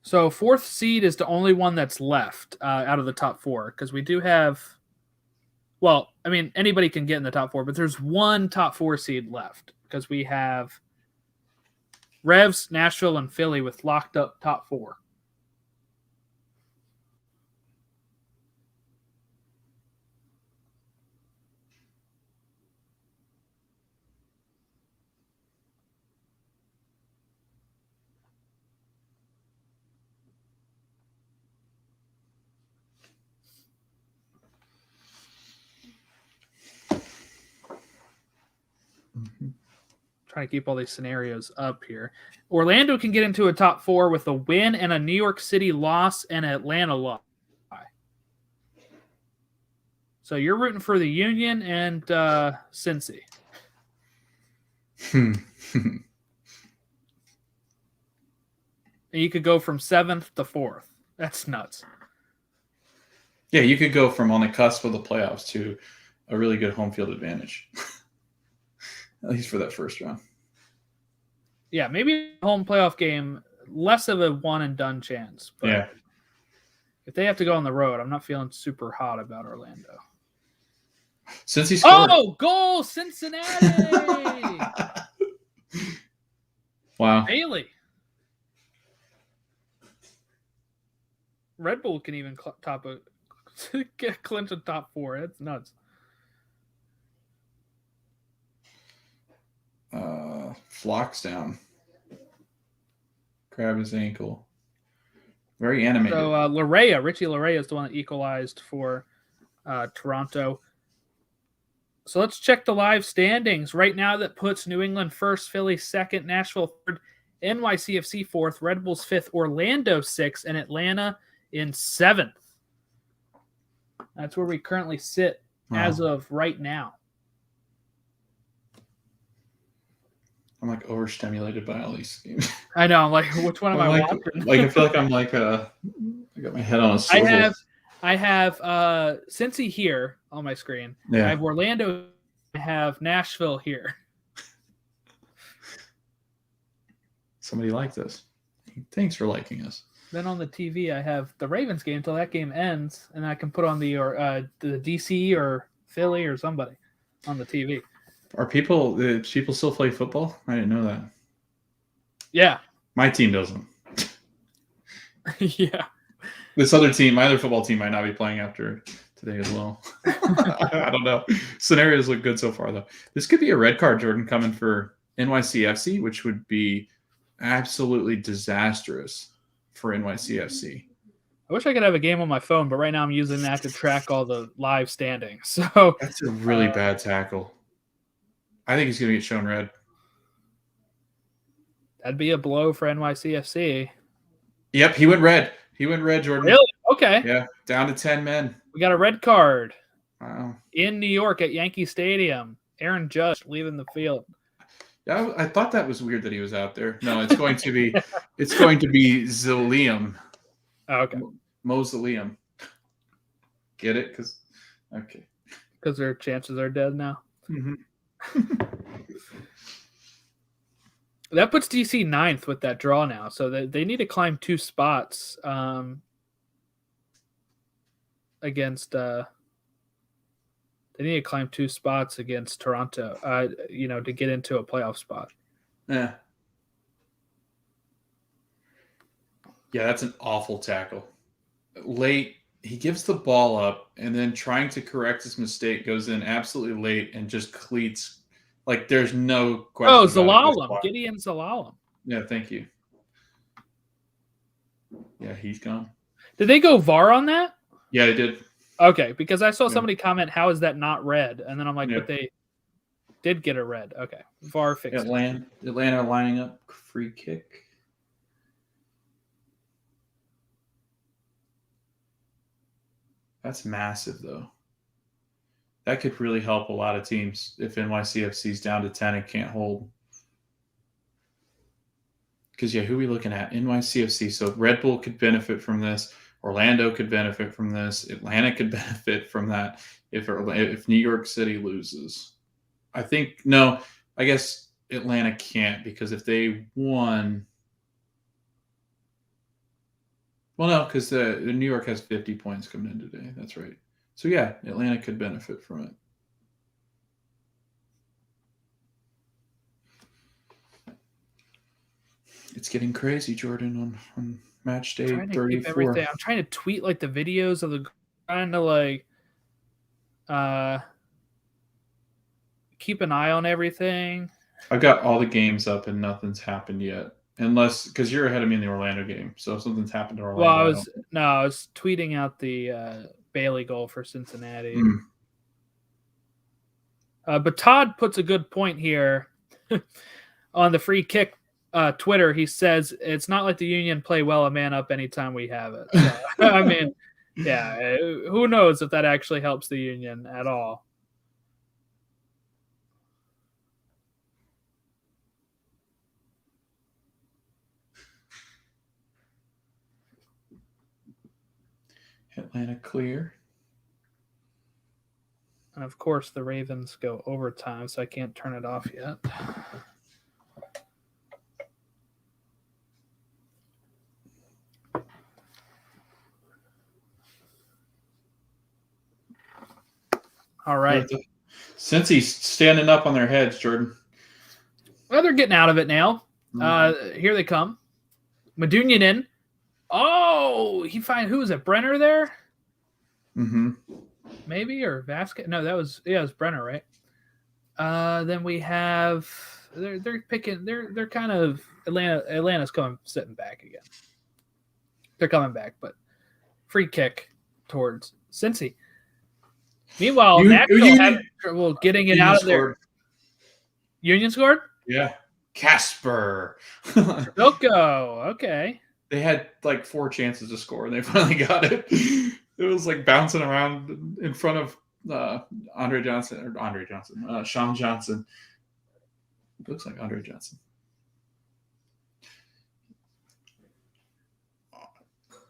So 4th seed is the only one that's left out of the top 4 because we do have. Well, I mean, anybody can get in the top 4, but there's one top 4 seed left because we have Revs, Nashville, and Philly with locked up top 4. Trying to keep all these scenarios up here. Orlando can get into a top 4 with a win and a New York City loss and an Atlanta loss. So you're rooting for the Union and Cincy. And you could go from 7th to 4th. That's nuts. Yeah, you could go from on the cusp of the playoffs to a really good home field advantage. At least for that first round. Yeah, maybe a home playoff game, less of a one and done chance. But yeah. If they have to go on the road, I'm not feeling super hot about Orlando. Since he scored. Oh, goal, Cincinnati! Wow. Bailey. Red Bull can even get Clinton top 4. That's nuts. Flock's down. Grab his ankle. Very animated. So Richie Larea is the one that equalized for Toronto. So let's check the live standings. Right now that puts New England first, Philly second, Nashville third, NYCFC fourth, Red Bulls fifth, Orlando sixth, and Atlanta in seventh. That's where we currently sit as of right now. I'm like overstimulated by all these games. I know. I'm like, which one am I watching? I feel like I'm like I got my head on a swivel. I have Cincy here on my screen. Yeah. I have Orlando. I have Nashville here. Somebody liked us. Thanks for liking us. Then on the TV, I have the Ravens game until that game ends, and I can put on the DC or Philly or somebody on the TV. Are people still play football? I didn't know that. Yeah. My team doesn't. Yeah. This other team, my other football team, might not be playing after today as well. I don't know. Scenarios look good so far, though. This could be a red card, Jordan, coming for NYCFC, which would be absolutely disastrous for NYCFC. I wish I could have a game on my phone, but right now I'm using that to track all the live standings. So that's a really bad tackle. I think he's going to get shown red. That'd be a blow for NYCFC. Yep, he went red. He went red, Jordan. Really? Okay. Yeah, down to 10 men. We got a red card. Wow. In New York at Yankee Stadium. Aaron Judge leaving the field. Yeah, I thought that was weird that he was out there. No, it's going to be Zilium. Oh, okay. Mausoleum. Get it? Because their chances are dead now. Mm-hmm. That puts DC 9th with that draw now, so they need to climb 2 spots against. They need to climb 2 spots against Toronto, to get into a playoff spot. Yeah. Yeah, that's an awful tackle. Late, he gives the ball up, and then trying to correct his mistake goes in absolutely late and just cleats. Like, there's no question. Oh, Zalalem. Gideon Zalalem. Yeah, thank you. Yeah, he's gone. Did they go VAR on that? Yeah, they did. Okay, because I saw somebody comment, how is that not red? And then I'm like, but they did get a red. Okay, VAR fixed it. Atlanta lining up. Free kick. That's massive, though. That could really help a lot of teams if NYCFC's down to 10 and can't hold. Because, who are we looking at? NYCFC. So Red Bull could benefit from this. Orlando could benefit from this. Atlanta could benefit from that if New York City loses. I guess Atlanta can't, because if they won, well, no, because the New York has 50 points coming in today. That's right. So yeah, Atlanta could benefit from it. It's getting crazy, Jordan, on match day Trying to keep 34. everything. I'm trying to tweet like the videos of the trying to like keep an eye on everything. I've got all the games up and nothing's happened yet. Unless, because you're ahead of me in the Orlando game. So if something's happened to Orlando. Well, I was tweeting out the Bailey goal for Cincinnati. But Todd puts a good point here on the free kick Twitter. He says it's not like the Union play well a man up anytime we have it. So, I mean, yeah, who knows if that actually helps the Union at all. Atlanta clear. And of course, the Ravens go overtime, so I can't turn it off yet. All right. Since he's standing up on their heads, Jordan. Well, they're getting out of it now. Here they come. Madunian in. Oh, he find who was it? Brenner there? Mm-hmm. Maybe, or Vasquez? No, it was Brenner, right? Then we have they're picking. They're kind of Atlanta's sitting back again. They're coming back, but free kick towards Cincy. Meanwhile, Nashville had trouble getting it out of there. Union scored? Yeah. Casper. Bilko. Okay. They had like 4 chances to score, and they finally got it. It was like bouncing around in front of Sean Johnson. It looks like Andre Johnson.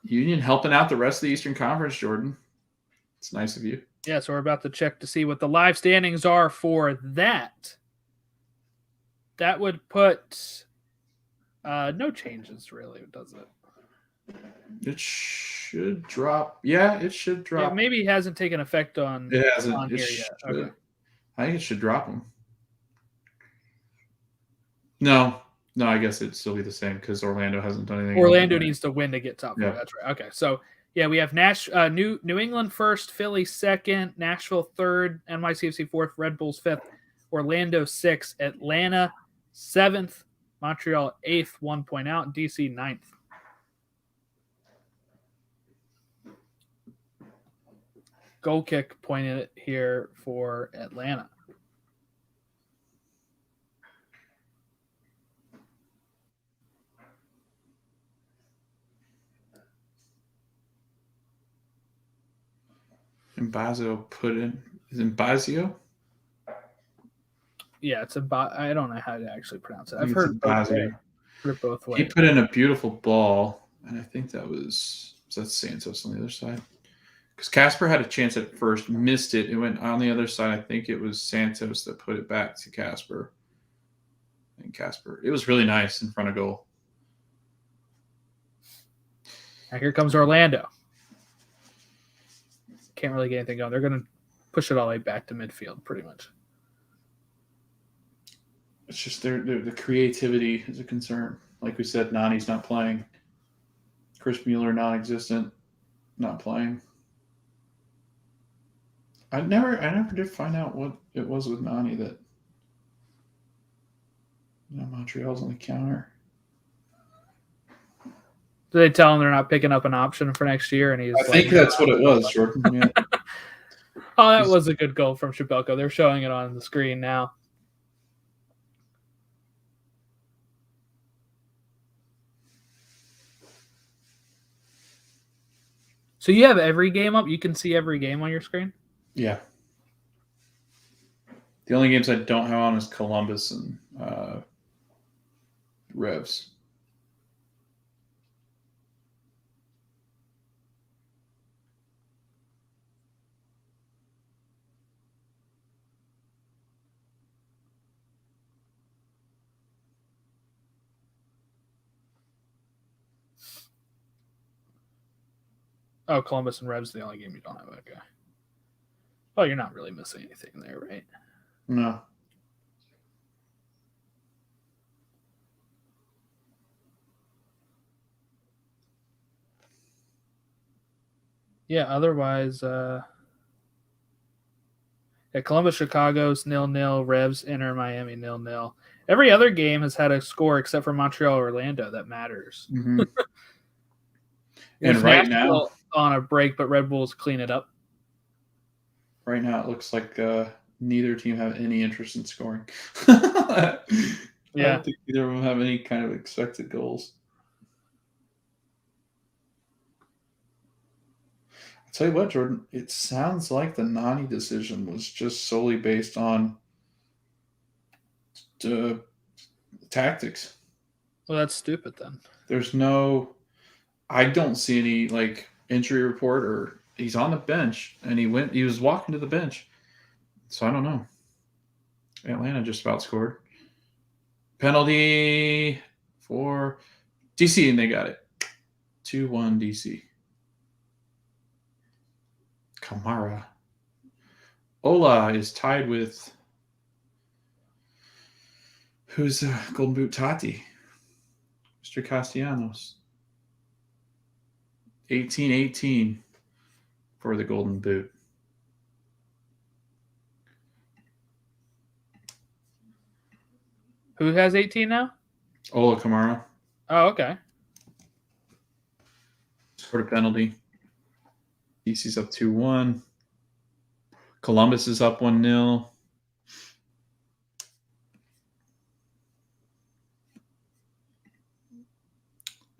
Union helping out the rest of the Eastern Conference, Jordan. It's nice of you. Yeah, so we're about to check to see what the live standings are for that. That would put no changes, really, does it? It should drop. Yeah, it should drop. Yeah, maybe it hasn't taken effect on. It hasn't. On here yet. Okay. I think it should drop them. No, I guess it'd still be the same because Orlando hasn't done anything. Orlando needs to win to get top 4. Yeah. That's right. Okay, so yeah, we have New England first, Philly second, Nashville third, NYCFC fourth, Red Bulls fifth, Orlando sixth, Atlanta 7th, Montreal 8th, 1 point out, DC 9th. Goal kick pointed here for Atlanta. Mbazio put in. Is it Mbazio? Yeah, it's I don't know how to actually pronounce it. I've heard both ways. He put in a beautiful ball, and I think that's Santos on the other side. Because Casper had a chance at first, missed it. It went on the other side. I think it was Santos that put it back to Casper. And Casper, it was really nice in front of goal. Now here comes Orlando. Can't really get anything going. They're going to push it all the way back to midfield, pretty much. It's just the creativity is a concern. Like we said, Nani's not playing. Chris Mueller, non-existent, not playing. I never did find out what it was with Nani that Montreal's on the counter. Do they tell him they're not picking up an option for next year? And I think that's what it was, Jordan. Yeah. Oh, that was a good goal from Shabelko. They're showing it on the screen now. So you have every game up? You can see every game on your screen? Yeah. The only games I don't have on is Columbus and Revs. Oh, Columbus and Revs the only game you don't have. Okay. Well, you're not really missing anything there, right? No. Yeah, otherwise, Columbus, Chicago's 0-0, Revs, Inter, Miami 0-0. Every other game has had a score except for Montreal, Orlando that matters. Mm-hmm. And right now, on a break, but Red Bulls clean it up. Right now, it looks like neither team have any interest in scoring. I don't think either of them have any kind of expected goals. I'll tell you what, Jordan, it sounds like the Nani decision was just solely based on tactics. Well, that's stupid then. I don't see any like injury report or he's on the bench and he was walking to the bench. So I don't know. Atlanta just about scored. Penalty for DC and they got it. 2-1 DC. Kamara. Ola is tied with who's Golden Boot Tati? Mr. Castellanos. 18-18 for the Golden Boot. Who has 18 now? Ola Kamara. Oh, okay. Scored a penalty. DC's up 2-1. Columbus is up 1-0.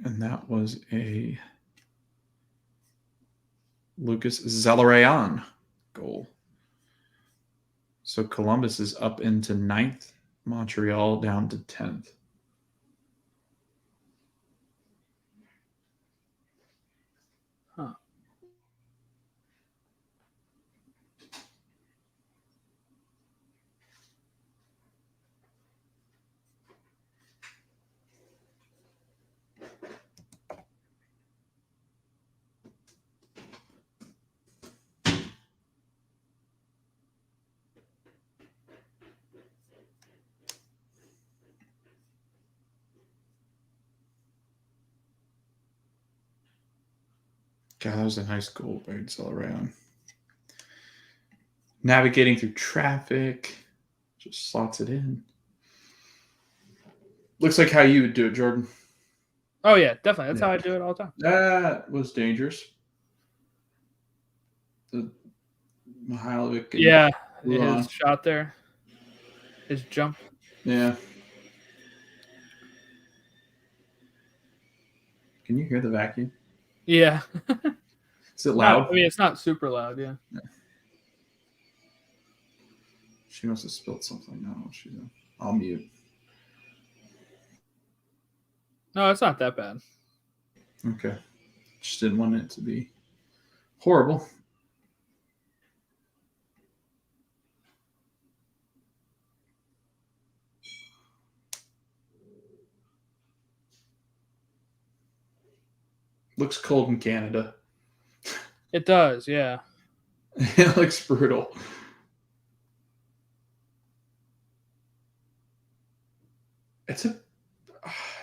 And that was a Lucas Zelarayan goal. So Columbus is up into 9th. Montreal down to 10th. Huh. God, that was a nice goal by Zelarayan. Navigating through traffic. Just slots it in. Looks like how you would do it, Jordan. Oh, yeah, definitely. That's how I do it all the time. That was dangerous. The Mihailovic. Yeah, his shot there. His jump. Yeah. Can you hear the vacuum? Yeah. Is it loud? I mean, it's not super loud, yeah. She must have spilled something. No, I'll mute. No, it's not that bad. Okay. Just didn't want it to be horrible. Looks cold in Canada. It does, yeah. It looks brutal.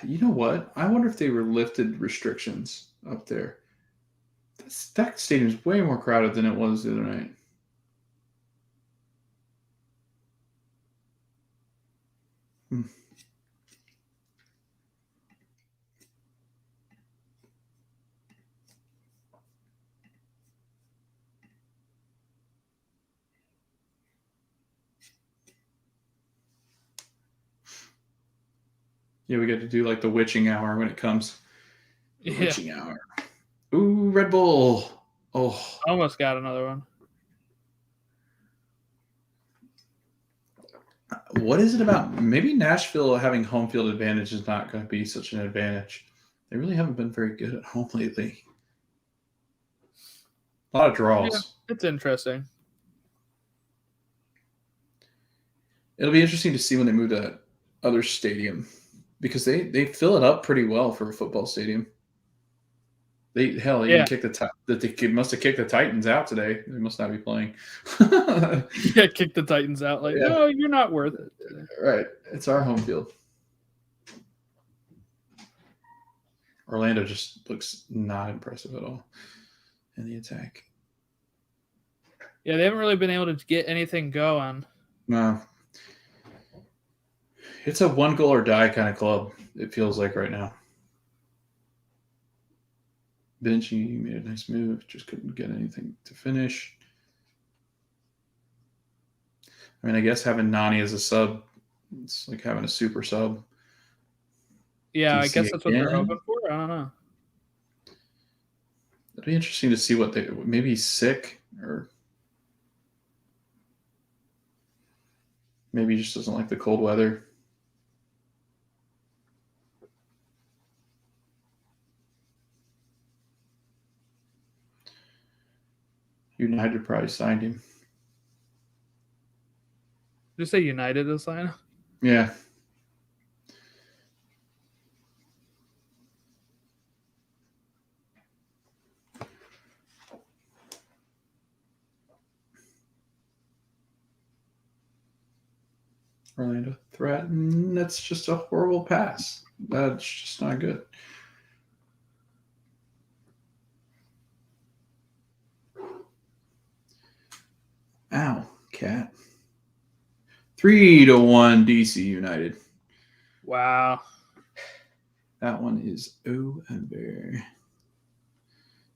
You know what? I wonder if they were lifted restrictions up there. That stadium's way more crowded than it was the other night. Yeah, we get to do like the witching hour when it comes. Yeah. Witching hour. Ooh, Red Bull. Oh. Almost got another one. What is it about? Maybe Nashville having home field advantage is not going to be such an advantage. They really haven't been very good at home lately. A lot of draws. Yeah, it's interesting. It'll be interesting to see when they move to that other stadium because they fill it up pretty well for a football stadium. They even Yeah. kicked they must have kicked the Titans out today. They must not be playing. Yeah, kick the Titans out. Like, Yeah. no, you're not worth it today. Right. It's our home field. Orlando just looks not impressive at all in the attack. Yeah, they haven't really been able to get anything going. No. It's a one goal or die kind of club, it feels like right now. Benji made a nice move, just couldn't get anything to finish. I mean, I guess having Nani as a sub, it's like having a super sub. Yeah, I DC guess that's what they're again? hoping for. I don't know. It'd be interesting to see what maybe he's sick or maybe he just doesn't like the cold weather. United probably signed him. Did you say United is signing? Yeah. Orlando threaten. That's just a horrible pass. That's just not good. Ow, cat. 3-1 DC United. Wow. That one is over.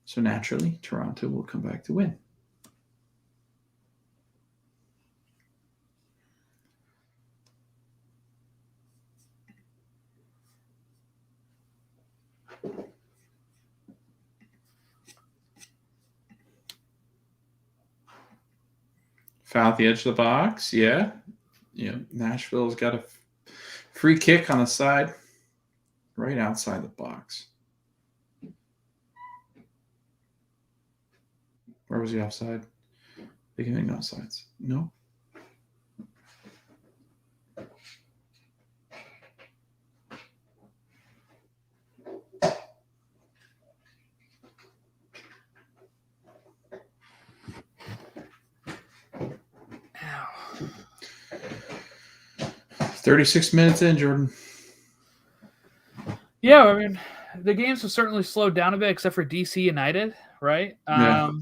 So naturally, Toronto will come back to win. Foul at the edge of the box. Yeah. Nashville's got a free kick on the side, right outside the box. Where was he offside? They can make no offsides. No. Ow. 36 minutes in, Jordan. Yeah, I mean, the games have certainly slowed down a bit, except for DC United, right? Yeah.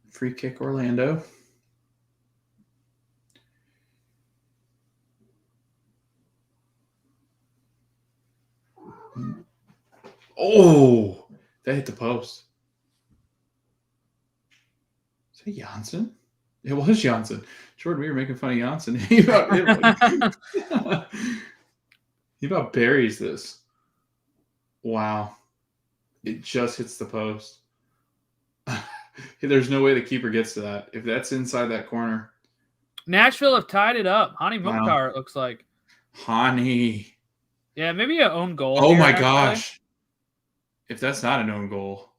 Free kick, Orlando. Oh, that hit the post. Is that Janssen? It was Janssen. Jordan, we were making fun of Janssen. he about buries this. Wow. It just hits the post. There's no way the keeper gets to that. If that's inside that corner. Nashville have tied it up. Hani Mukhtar, it looks like. Hani. Yeah, maybe an own goal. Oh here, my actually. gosh. If that's not an own goal,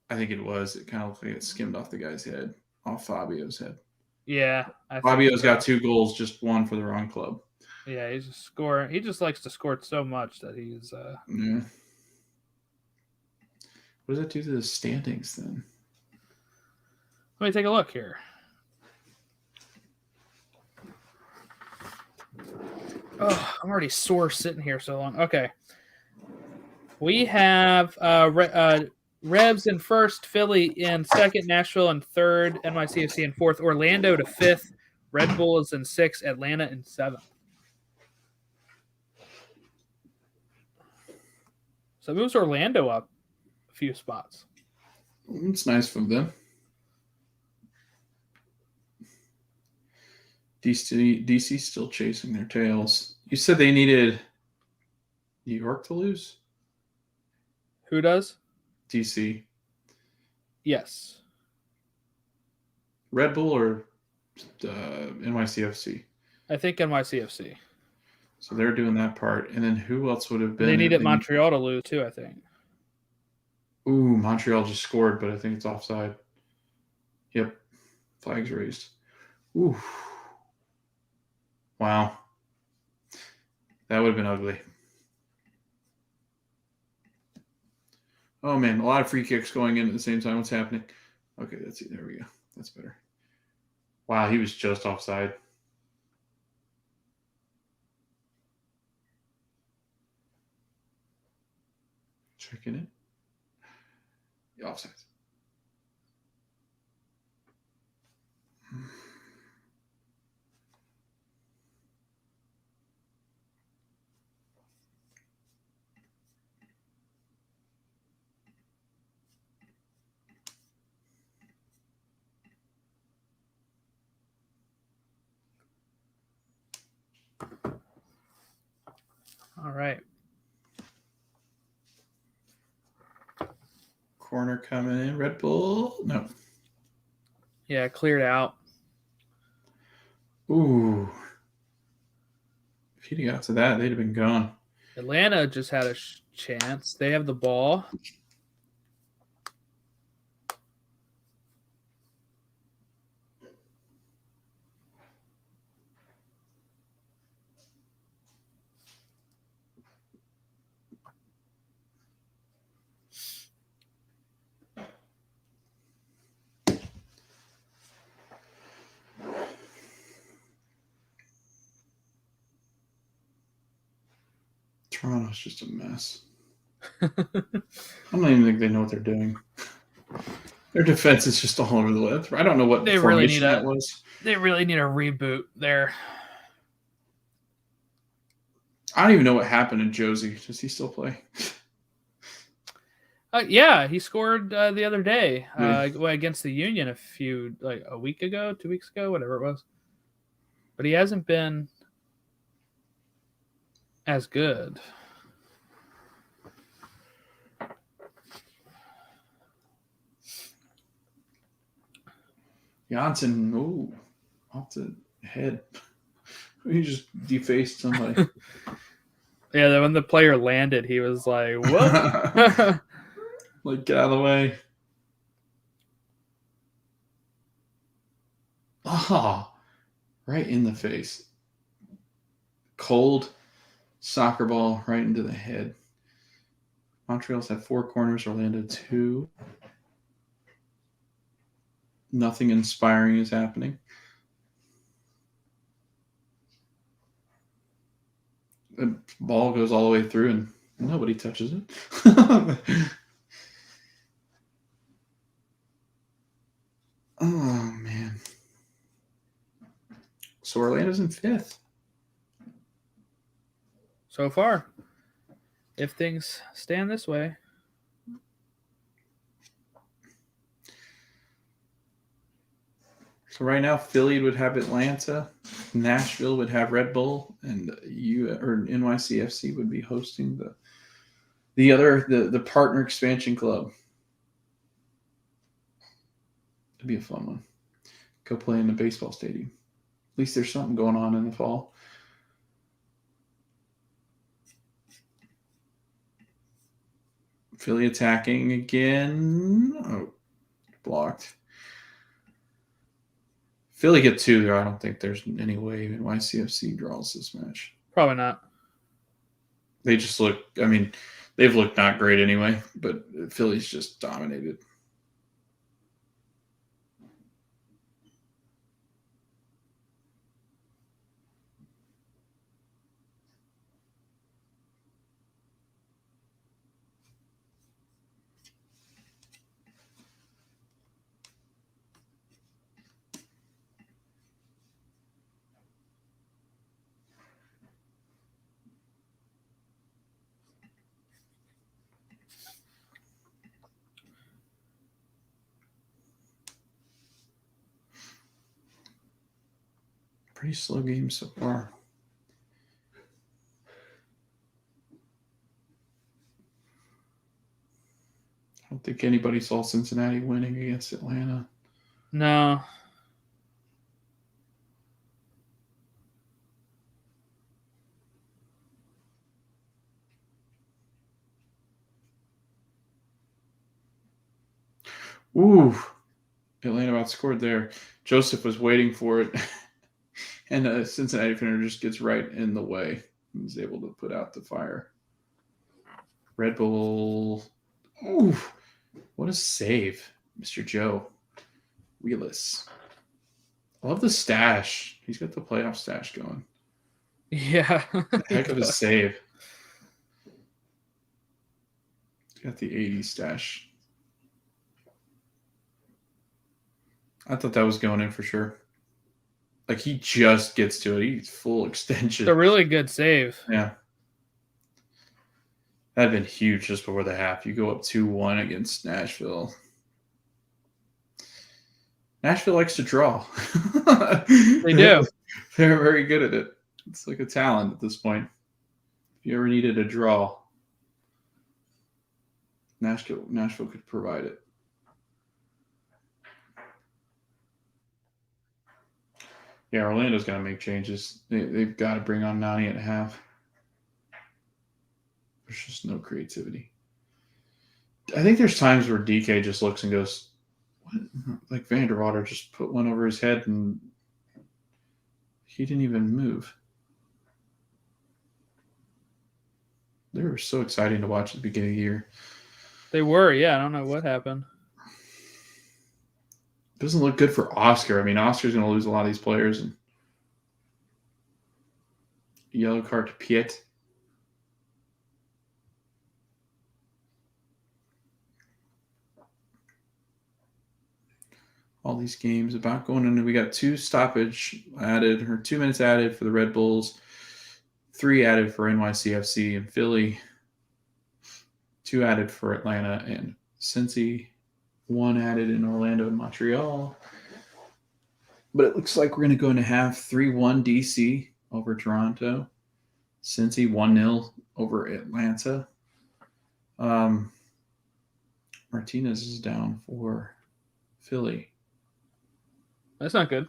I think it was. It kind of looked like it skimmed off the guy's head, off Fabio's head. Yeah. Fabio's got 2 goals, just one for the wrong club. Yeah, he's just scoring. He just likes to score so much that he's. Yeah. What does that do to the standings then? Let me take a look here. Oh, I'm already sore sitting here so long. Okay. We have Rebs in first, Philly in second, Nashville in third, NYCFC in fourth, Orlando to fifth, Red Bull is in sixth, Atlanta in seventh. So it moves Orlando up a few spots. It's nice from them. DC still chasing their tails. You said they needed New York to lose? Who does? DC. Yes. Red Bull or NYCFC? I think NYCFC. So they're doing that part. And then who else would have been? They needed Montreal to lose too, I think. Ooh, Montreal just scored, but I think it's offside. Yep, flags raised. Ooh, wow, that would have been ugly. Oh man, a lot of free kicks going in at the same time. What's happening? Okay, that's it. There we go. That's better. Wow, he was just offside. Checking it. The offside. All right. Corner coming in. Red Bull. No. Yeah, cleared out. Ooh. If he'd got to that, they'd have been gone. Atlanta just had a chance. They have the ball. Toronto's just a mess. I don't even think they know what they're doing. Their defense is just all over the place. I don't know what They really formation that was. They really need a reboot there. I don't even know what happened to Josie. Does he still play? Yeah, he scored the other day Yeah. against the Union a week ago, 2 weeks ago, whatever it was. But he hasn't been as good. Janssen, ooh, off the head. He just defaced somebody. Yeah, when the player landed, he was like, "What?" Like, get out of the way. Oh, right in the face. Cold soccer ball right into the head. Montreal's had 4 corners, Orlando 2. Nothing inspiring is happening. The ball goes all the way through and nobody touches it. Oh, man. So Orlando's in 5th. So far, if things stand this way. So right now, Philly would have Atlanta, Nashville would have Red Bull, and NYCFC would be hosting the partner expansion club. It'd be a fun one. Go play in the baseball stadium. At least there's something going on in the fall. Philly attacking again. Oh, blocked. Philly get 2 there. I don't think there's any way NYCFC draws this match. Probably not. They just look, I mean, they've looked not great anyway, but Philly's just dominated. Pretty slow game so far. I don't think anybody saw Cincinnati winning against Atlanta. No. Ooh, Atlanta outscored there. Joseph was waiting for it, and Cincinnati defender just gets right in the way. He's able to put out the fire. Red Bull. Ooh, what a save, Mr. Joe Wheelis. I love the stash. He's got the playoff stash going. Yeah. Heck of a save. He's got the 80 stash. I thought that was going in for sure. Like, he just gets to it. He's full extension. It's a really good save. Yeah. That'd been huge just before the half. You go up 2-1 against Nashville. Nashville likes to draw. They do. They're very good at it. It's like a talent at this point. If you ever needed a draw, Nashville could provide it. Yeah, Orlando's got to make changes. They've got to bring on Nani at half. There's just no creativity. I think there's times where DK just looks and goes, "What?" Like Vanderwater just put one over his head and he didn't even move. They were so exciting to watch at the beginning of the year. They were, yeah. I don't know what happened. Doesn't look good for Oscar. I mean, Oscar's going to lose a lot of these players. And yellow card to Piet. All these games about going into. We got 2 stoppage added, or 2 minutes added for the Red Bulls, 3 added for NYCFC and Philly, 2 added for Atlanta and Cincy, 1 added in Orlando and Montreal. But it looks like we're going to go into half 3-1 DC over Toronto. Cincy 1-0 over Atlanta. Martinez is down for Philly. That's not good.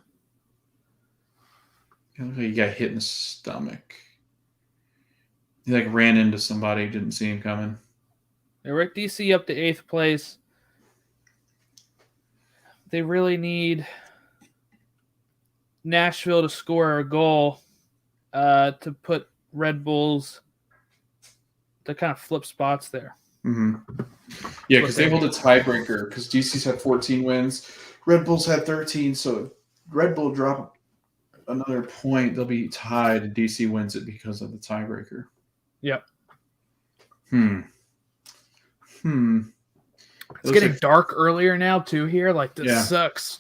It looks like he got hit in the stomach. He like ran into somebody, didn't see him coming. Rick DC up to 8th place. They really need Nashville to score a goal to put Red Bulls to kind of flip spots there. Mm-hmm. Yeah, because they hold a tiebreaker because DC's had 14 wins. Red Bulls had 13, so if Red Bull drop another point, they'll be tied, and DC wins it because of the tiebreaker. Yep. It's getting dark earlier now, too, here. Like, this sucks.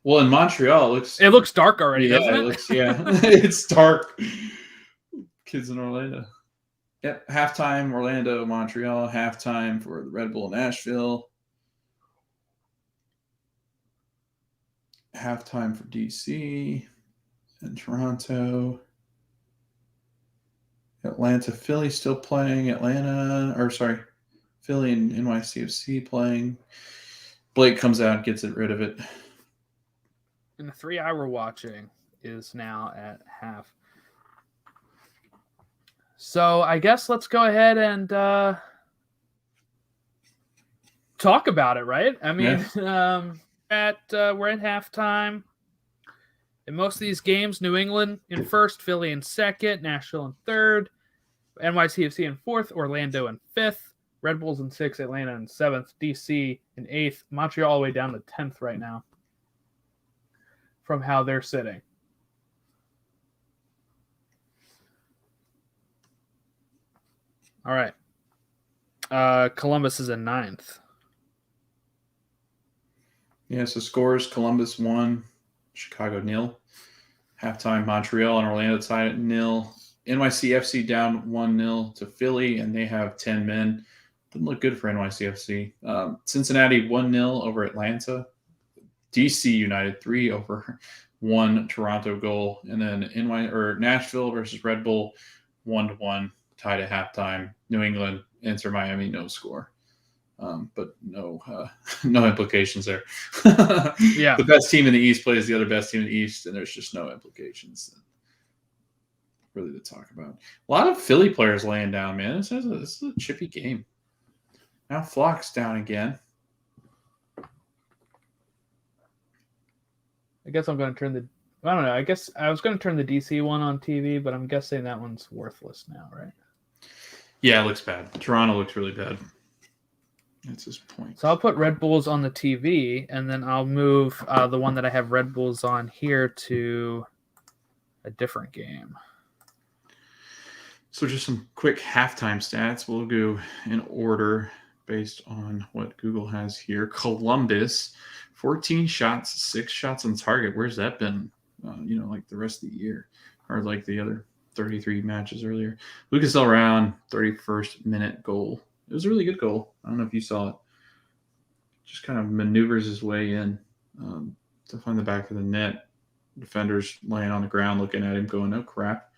Well, in Montreal, it looks dark already, doesn't it? It's dark. Kids in Orlando. Yep, halftime, Orlando, Montreal. Halftime for the Red Bull, Nashville. Halftime for DC and Toronto. Atlanta, Philly still playing. Philly and NYCFC playing. Blake comes out, gets rid of it. And the 3-hour watching is now at half. So I guess let's go ahead and talk about it, right? I mean, we're at halftime. In most of these games, New England in first, Philly in second, Nashville in third, NYCFC in fourth, Orlando in fifth, Red Bulls in sixth, Atlanta in seventh, DC in eighth, Montreal all the way down to 10th right now from how they're sitting. All right. Columbus is in ninth. Yeah, so scores: Columbus 1, Chicago 0. Halftime, Montreal and Orlando tied at 0. NYCFC down 1-0 to Philly, and they have 10 men. Didn't look good for NYCFC. Cincinnati 1-0 over Atlanta. DC United 3-1 Toronto goal, and then Nashville versus Red Bull 1-1 tied at halftime. New England, Inter Miami, no score. But no implications there. Yeah. The best team in the East plays the other best team in the East, and there's just no implications really to talk about. A lot of Philly players laying down, man. This is a chippy game. Now Flock's down again. I guess I'm going to turn the. I don't know. I guess I was going to turn the DC one on TV, but I'm guessing that one's worthless now, right? Yeah, it looks bad. Toronto looks really bad. That's his point. So I'll put Red Bulls on the TV, and then I'll move the one that I have Red Bulls on here to a different game. So just some quick halftime stats. We'll go in order based on what Google has here. Columbus, 14 shots, 6 shots on target. Where's that been? Like the rest of the year, or like the other 33 matches earlier. Lucas Elround, 31st minute goal. It was a really good goal. I don't know if you saw it. Just kind of maneuvers his way in to find the back of the net. Defenders laying on the ground looking at him going, oh, crap.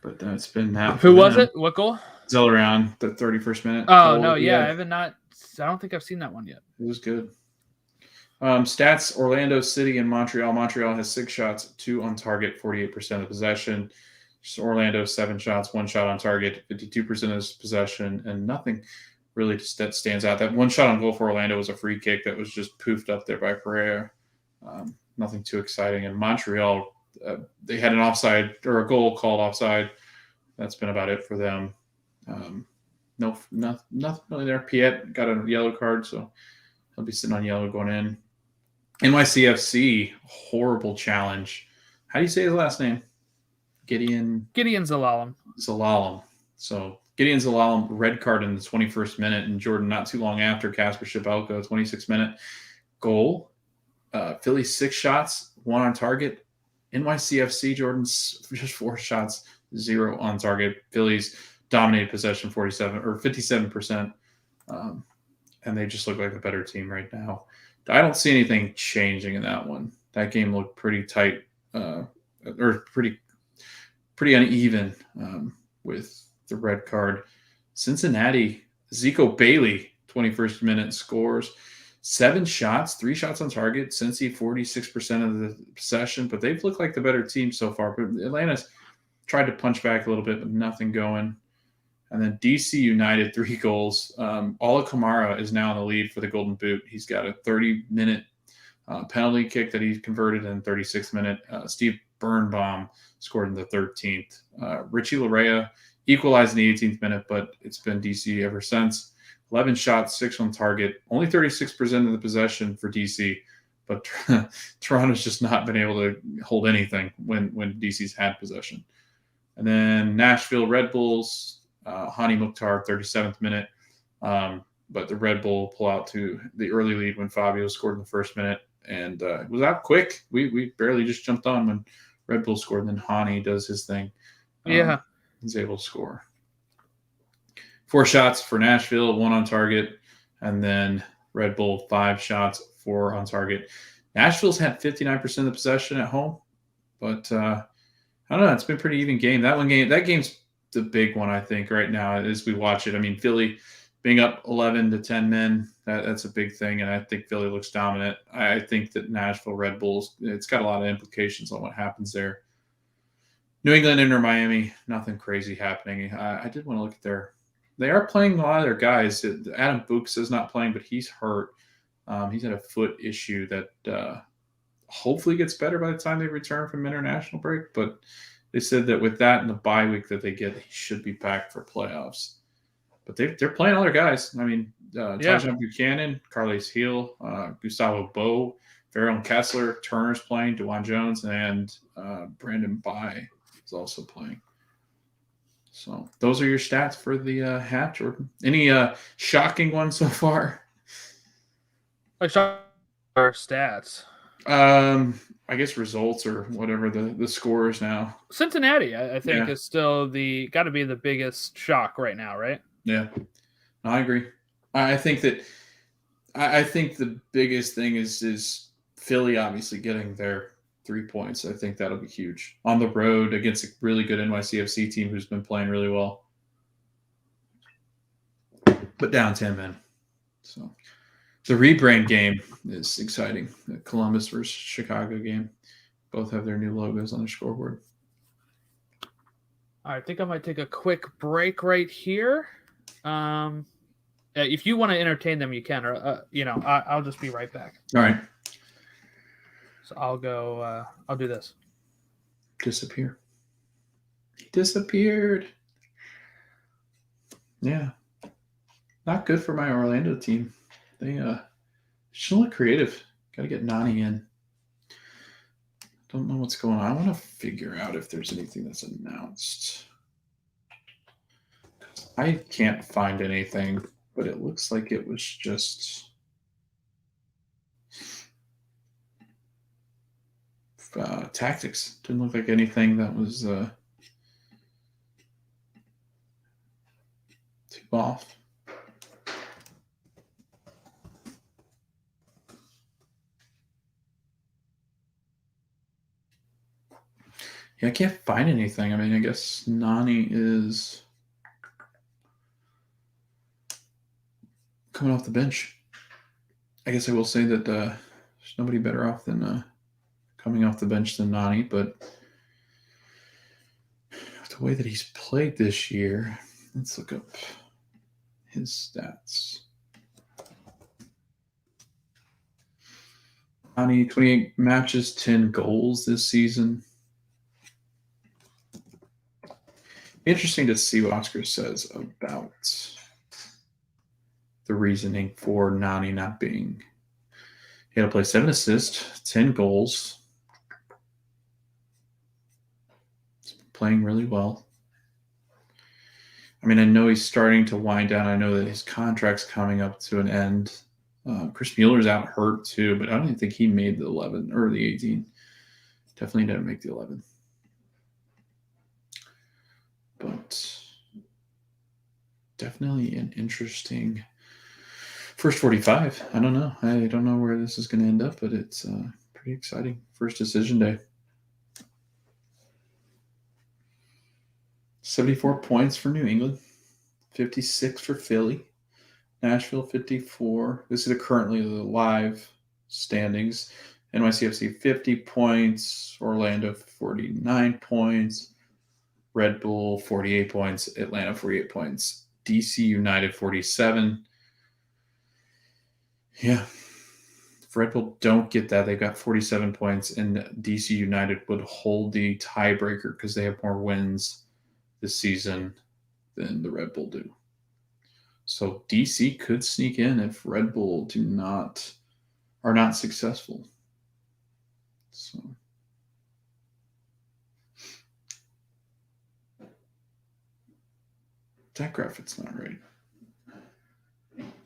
But that's been that. Who was it? What goal? Zelleraund, the 31st minute. Oh, no, yeah. I don't think I've seen that one yet. It was good. Stats, Orlando City and Montreal. Montreal has 6 shots, 2 on target, 48% of the possession. Just Orlando, 7 shots, 1 shot on target, 52% of his possession, and nothing really that stands out. That 1 shot on goal for Orlando was a free kick that was just poofed up there by Pereira. Nothing too exciting. And Montreal, they had an offside or a goal called offside. That's been about it for them. Nothing really there. Piet got a yellow card, so he'll be sitting on yellow going in. NYCFC, horrible challenge. How do you say his last name? Gideon Zelalem. So Gideon Zelalem, red card in the 21st minute, and Jordan not too long after. Kasper Schipelko, 26th minute goal. Philly 6 shots, 1 on target. NYCFC, Jordan's just 4 shots, 0 on target. Phillies dominated possession 57%. And they just look like a better team right now. I don't see anything changing in that one. That game looked pretty tight, or pretty uneven with the red card. Cincinnati, Zico Bailey, 21st minute scores. 7 shots, 3 shots on target. Cincy, 46% of the possession, but they've looked like the better team so far. But Atlanta's tried to punch back a little bit, but nothing going. And then DC United, 3 goals. Ola Kamara is now in the lead for the Golden Boot. He's got a 30-minute penalty kick that he converted in 36th minute. Steve Birnbaum scored in the 13th. Richie Larea equalized in the 18th minute, but it's been DC ever since. 11 shots, 6 on target. Only 36% of the possession for DC, but Toronto's just not been able to hold anything when DC's had possession. And then Nashville Red Bulls, Hani Mukhtar, 37th minute. But the Red Bull pull out to the early lead when Fabio scored in the first minute. And it was out quick. We barely just jumped on when Red Bull scored. And then Hani does his thing. He's able to score. 4 shots for Nashville, 1 on target. And then Red Bull, 5 shots, 4 on target. Nashville's had 59% of the possession at home. But I don't know. It's been a pretty even game. That game's the big one, I think, right now as we watch it. I mean, Philly being up 11 to 10 men, that's a big thing, and I think Philly looks dominant. I think that Nashville Red Bulls, it's got a lot of implications on what happens there. New England Inter Miami, nothing crazy happening. I did want to look at they are playing a lot of their guys. Adam Books is not playing, but he's hurt. He's had a foot issue that hopefully gets better by the time they return from international break, but they said that with that and the bye week that they get, he should be back for playoffs. But they're playing all their guys. I mean, Tajon Buchanan, Carles Hill, Gustavo Bo, Farrell Kessler, Turner's playing, DeJuan Jones, and Brandon Bye is also playing. So those are your stats for the hat, Jordan. Any shocking ones so far? Like our stats. I guess results or whatever the score is now. Cincinnati, I think, is still got to be the biggest shock right now, right? Yeah, I agree. I think that the biggest thing is Philly obviously getting their 3 points. I think that'll be huge on the road against a really good NYCFC team who's been playing really well, but down 10 men. So the rebrand game is exciting. The Columbus versus Chicago game. Both have their new logos on their scoreboard. All right, I think I might take a quick break right here. If you want to entertain them, you can, or I'll just be right back. All right. So I'll go. I'll do this. Disappear. He disappeared. Yeah. Not good for my Orlando team. They should look creative. Got to get Nani in. Don't know what's going on. I want to figure out if there's anything that's announced. I can't find anything, but it looks like it was just tactics. Didn't look like anything that was too off. Yeah, I can't find anything. I mean, I guess Nani is coming off the bench. I guess I will say that there's nobody better off than coming off the bench than Nani, but the way that he's played this year, let's look up his stats. Nani, 28 matches, 10 goals this season. Interesting to see what Oscar says about the reasoning for Nani not being. He had to play 7 assists, 10 goals. He's playing really well. I mean, I know he's starting to wind down. I know that his contract's coming up to an end. Chris Mueller's out hurt too, but I don't even think he made the 11 or the 18. Definitely didn't make the 11. But definitely an interesting first 45. I don't know. I don't know where this is going to end up, but it's pretty exciting. First decision day. 74 points for New England, 56 for Philly, Nashville 54. This is currently the live standings. NYCFC 50 points, Orlando 49 points, Red Bull 48 points, Atlanta 48 points, DC United 47. Yeah. If Red Bull don't get that, they've got 47 points, and DC United would hold the tiebreaker because they have more wins this season than the Red Bull do. So DC could sneak in if Red Bull are not successful. So that graphic's not right.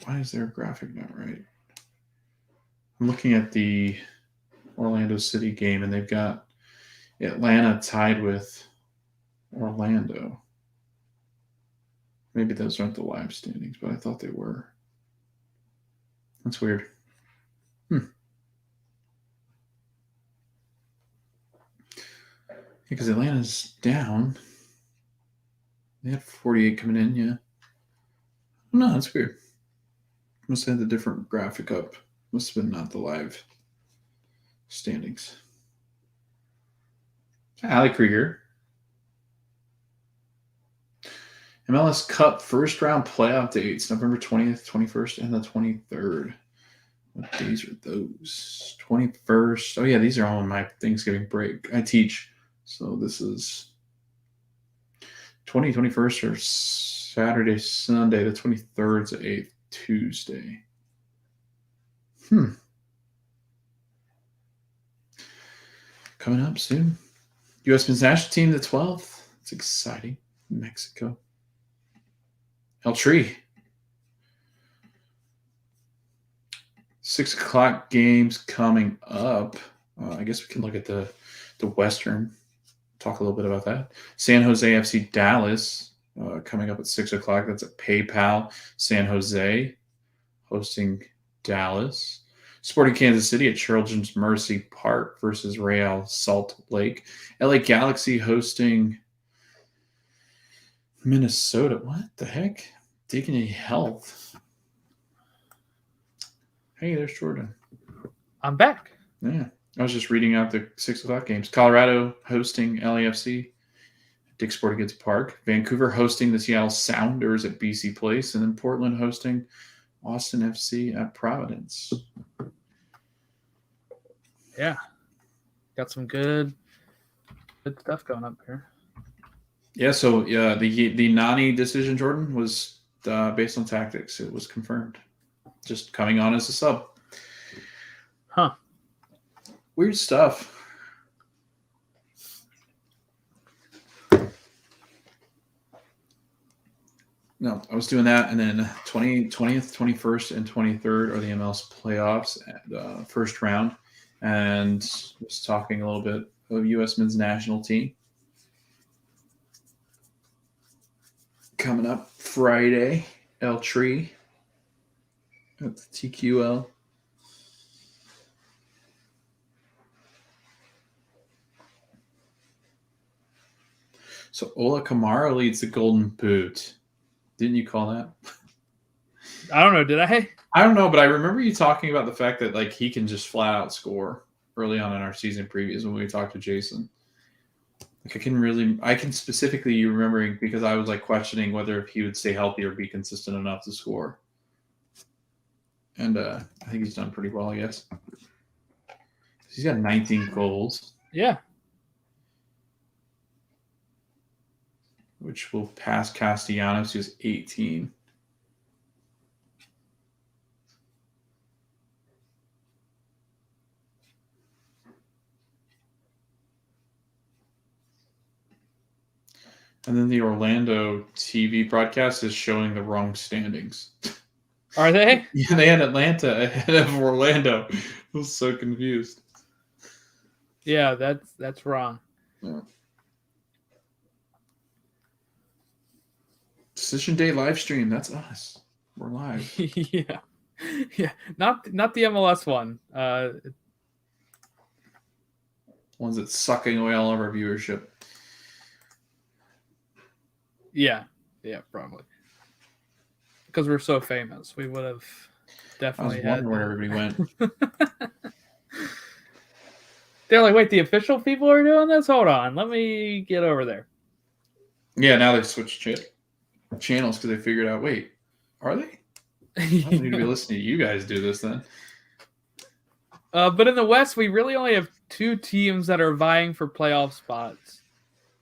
Why is their graphic not right? I'm looking at the Orlando City game, and they've got Atlanta tied with Orlando. Maybe those aren't the live standings, but I thought they were. That's weird. Because Atlanta's down. They had 48 coming in, yeah. No, that's weird. Must have had the different graphic up. Must have been not the live standings. Ali Krieger. MLS Cup first round playoff dates, November 20th, 21st, and the 23rd. What days are those? 21st. Oh, yeah, these are all on my Thanksgiving break. I teach. So this is 21st or Saturday, Sunday. The 23rd is 8th, Tuesday. Coming up soon. U.S. men's national team, the 12th. It's exciting. Mexico. El Tri. 6 o'clock games coming up. I guess we can look at the Western. Talk a little bit about that. San Jose FC Dallas coming up at 6 o'clock. That's at PayPal. San Jose hosting Dallas. Sporting Kansas City at Children's Mercy Park versus Real Salt Lake. LA Galaxy hosting Minnesota. What the heck? Dignity Health. Hey, there's Jordan. I'm back. Yeah. I was just reading out the 6 o'clock games. Colorado hosting LAFC at Dick's Sporting Goods Park. Vancouver hosting the Seattle Sounders at BC Place. And then Portland hosting Austin FC at Providence. Yeah. Got some good stuff going up here. Yeah, so the Nani decision, Jordan, was based on tactics. It was confirmed. Just coming on as a sub. Huh. Weird stuff. No, I was doing that, and then 20th, 21st, and 23rd are the MLS playoffs, first round, and was talking a little bit of U.S. men's national team. Coming up Friday, El Tree at the TQL. So Ola Kamara leads the Golden Boot. Didn't you call that? I don't know. Did I? I don't know, but I remember you talking about the fact that like he can just flat out score early on in our season previews when we talked to Jason. Like I can specifically remembering because I was like questioning whether if he would stay healthy or be consistent enough to score. And I think he's done pretty well, I guess. He's got 19 goals. Yeah. Which will pass Castellanos, who's 18. And then the Orlando TV broadcast is showing the wrong standings. Are they? Yeah, they had Atlanta ahead of Orlando. I was so confused. Yeah, that's wrong. Yeah. Decision Day live stream. That's us. We're live. Yeah. Not the MLS one. Ones that's sucking away all of our viewership. Yeah, probably. Because we're so famous, we would have definitely I was wondering where everybody went. They're like, wait, the official people are doing this? Hold on, let me get over there. Yeah, now they switched channels because they figured out, wait, are they? I don't need to be listening to you guys do this then. But in the West, we really only have two teams that are vying for playoff spots.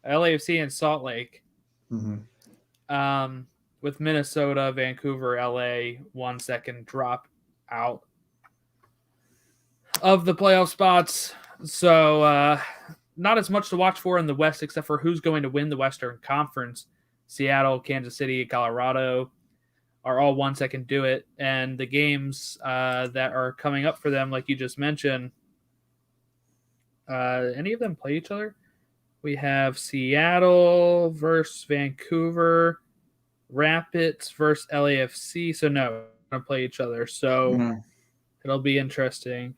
LAFC and Salt Lake. Mm-hmm. With Minnesota, Vancouver, LA, 1 second drop out of the playoff spots. So not as much to watch for in the West except for who's going to win the Western Conference. Seattle, Kansas City, Colorado are all 1 second do it. And the games that are coming up for them, like you just mentioned, any of them play each other? We have Seattle versus Vancouver, Rapids versus LAFC. So no, they're going to play each other. So it'll be interesting.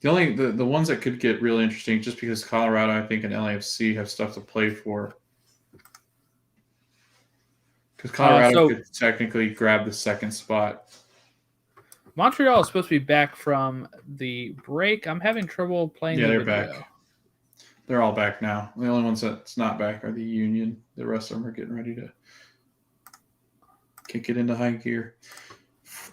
The ones that could get really interesting, just because Colorado, I think, and LAFC have stuff to play for. Because Colorado could technically grab the second spot. Montreal is supposed to be back from the break. I'm having trouble playing. Yeah, they're back. They're all back now. The only ones that's not back are the Union. The rest of them are getting ready to kick it into high gear.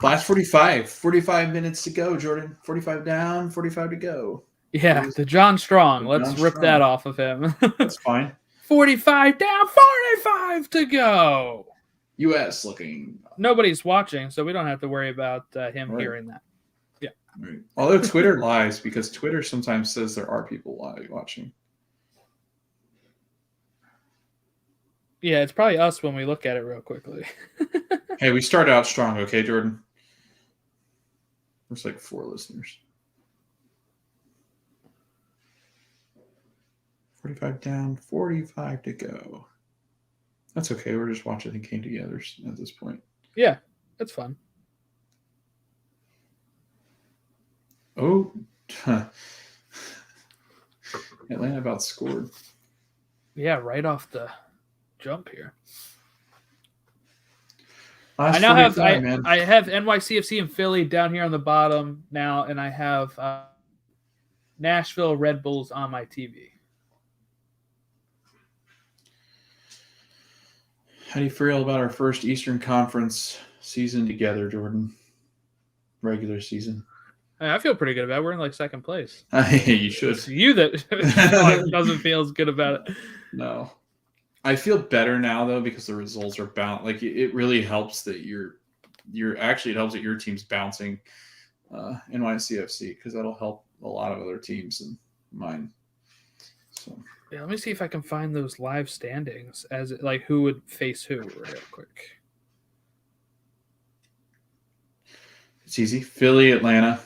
Last 45 minutes to go, Jordan. 45 down, 45 to go. Yeah, the John Strong. Let's rip that off of him. That's fine. 45 down, 45 to go. U.S. looking. Nobody's watching, so we don't have to worry about him hearing that. Yeah. Right. Although Twitter lies, because Twitter sometimes says there are people watching. Yeah, it's probably us when we look at it real quickly. Hey, we started out strong, okay, Jordan? There's like 4 listeners. 45 down, 45 to go. That's okay. We're just watching the game together at this point. Yeah, that's fun. Oh, Atlanta about scored. Yeah, right off the jump here. Last I now have man. I have NYCFC and Philly down here on the bottom now, and I have Nashville Red Bulls on my TV. How do you feel about our first Eastern Conference season together, Jordan? Regular season. I feel pretty good about it. We're in like second place. You should. It's you that doesn't feel as good about it. No. I feel better now though because the results are bound. Like it really helps that it helps that your team's bouncing NYCFC because that'll help a lot of other teams and mine. So Yeah, let me see if I can find those live standings as like who would face who real quick. it's easy. Philly, Atlanta,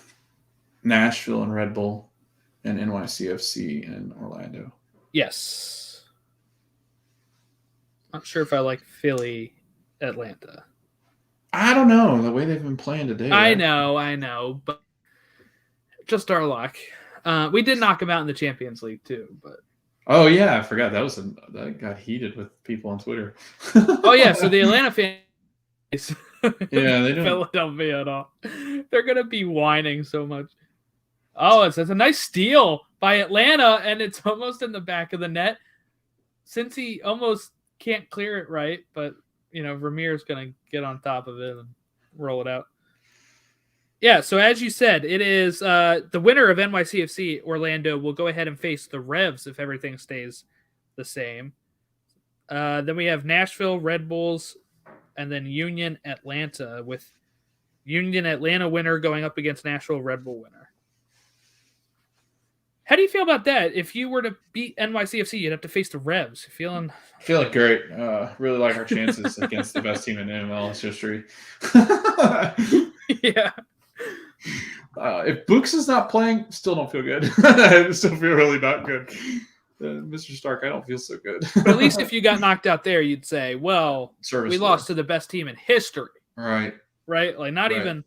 Nashville, and Red Bull, and NYCFC and Orlando. Yes. Not sure if I like Philly, Atlanta. I don't know the way they've been playing today. I know, but just our luck. We did knock them out in the Champions League too, but Oh yeah, I forgot that got heated with people on Twitter. oh yeah, so the Atlanta fans, Yeah, they don't. Philadelphia at all. They're gonna be whining so much. Oh, it's a nice steal by Atlanta, and it's almost in the back of the net. Since he almost can't clear it right, but Ramir's gonna get on top of it and roll it out. Yeah, so as you said, it is the winner of NYCFC Orlando will go ahead and face the Revs if everything stays the same. Then we have Nashville Red Bulls, and then Union Atlanta, with Union Atlanta winner going up against Nashville Red Bull winner. How do you feel about that? If you were to beat NYCFC, you'd have to face the Revs. Feeling? I feel like great. Really like our chances against the best team in MLS history. Yeah. If Books is not playing, still don't feel good. I still feel really not good. Mr. Stark, I don't feel so good. But at least if you got knocked out there, you'd say, well, we lost to the best team in history. Right. Right? Like not even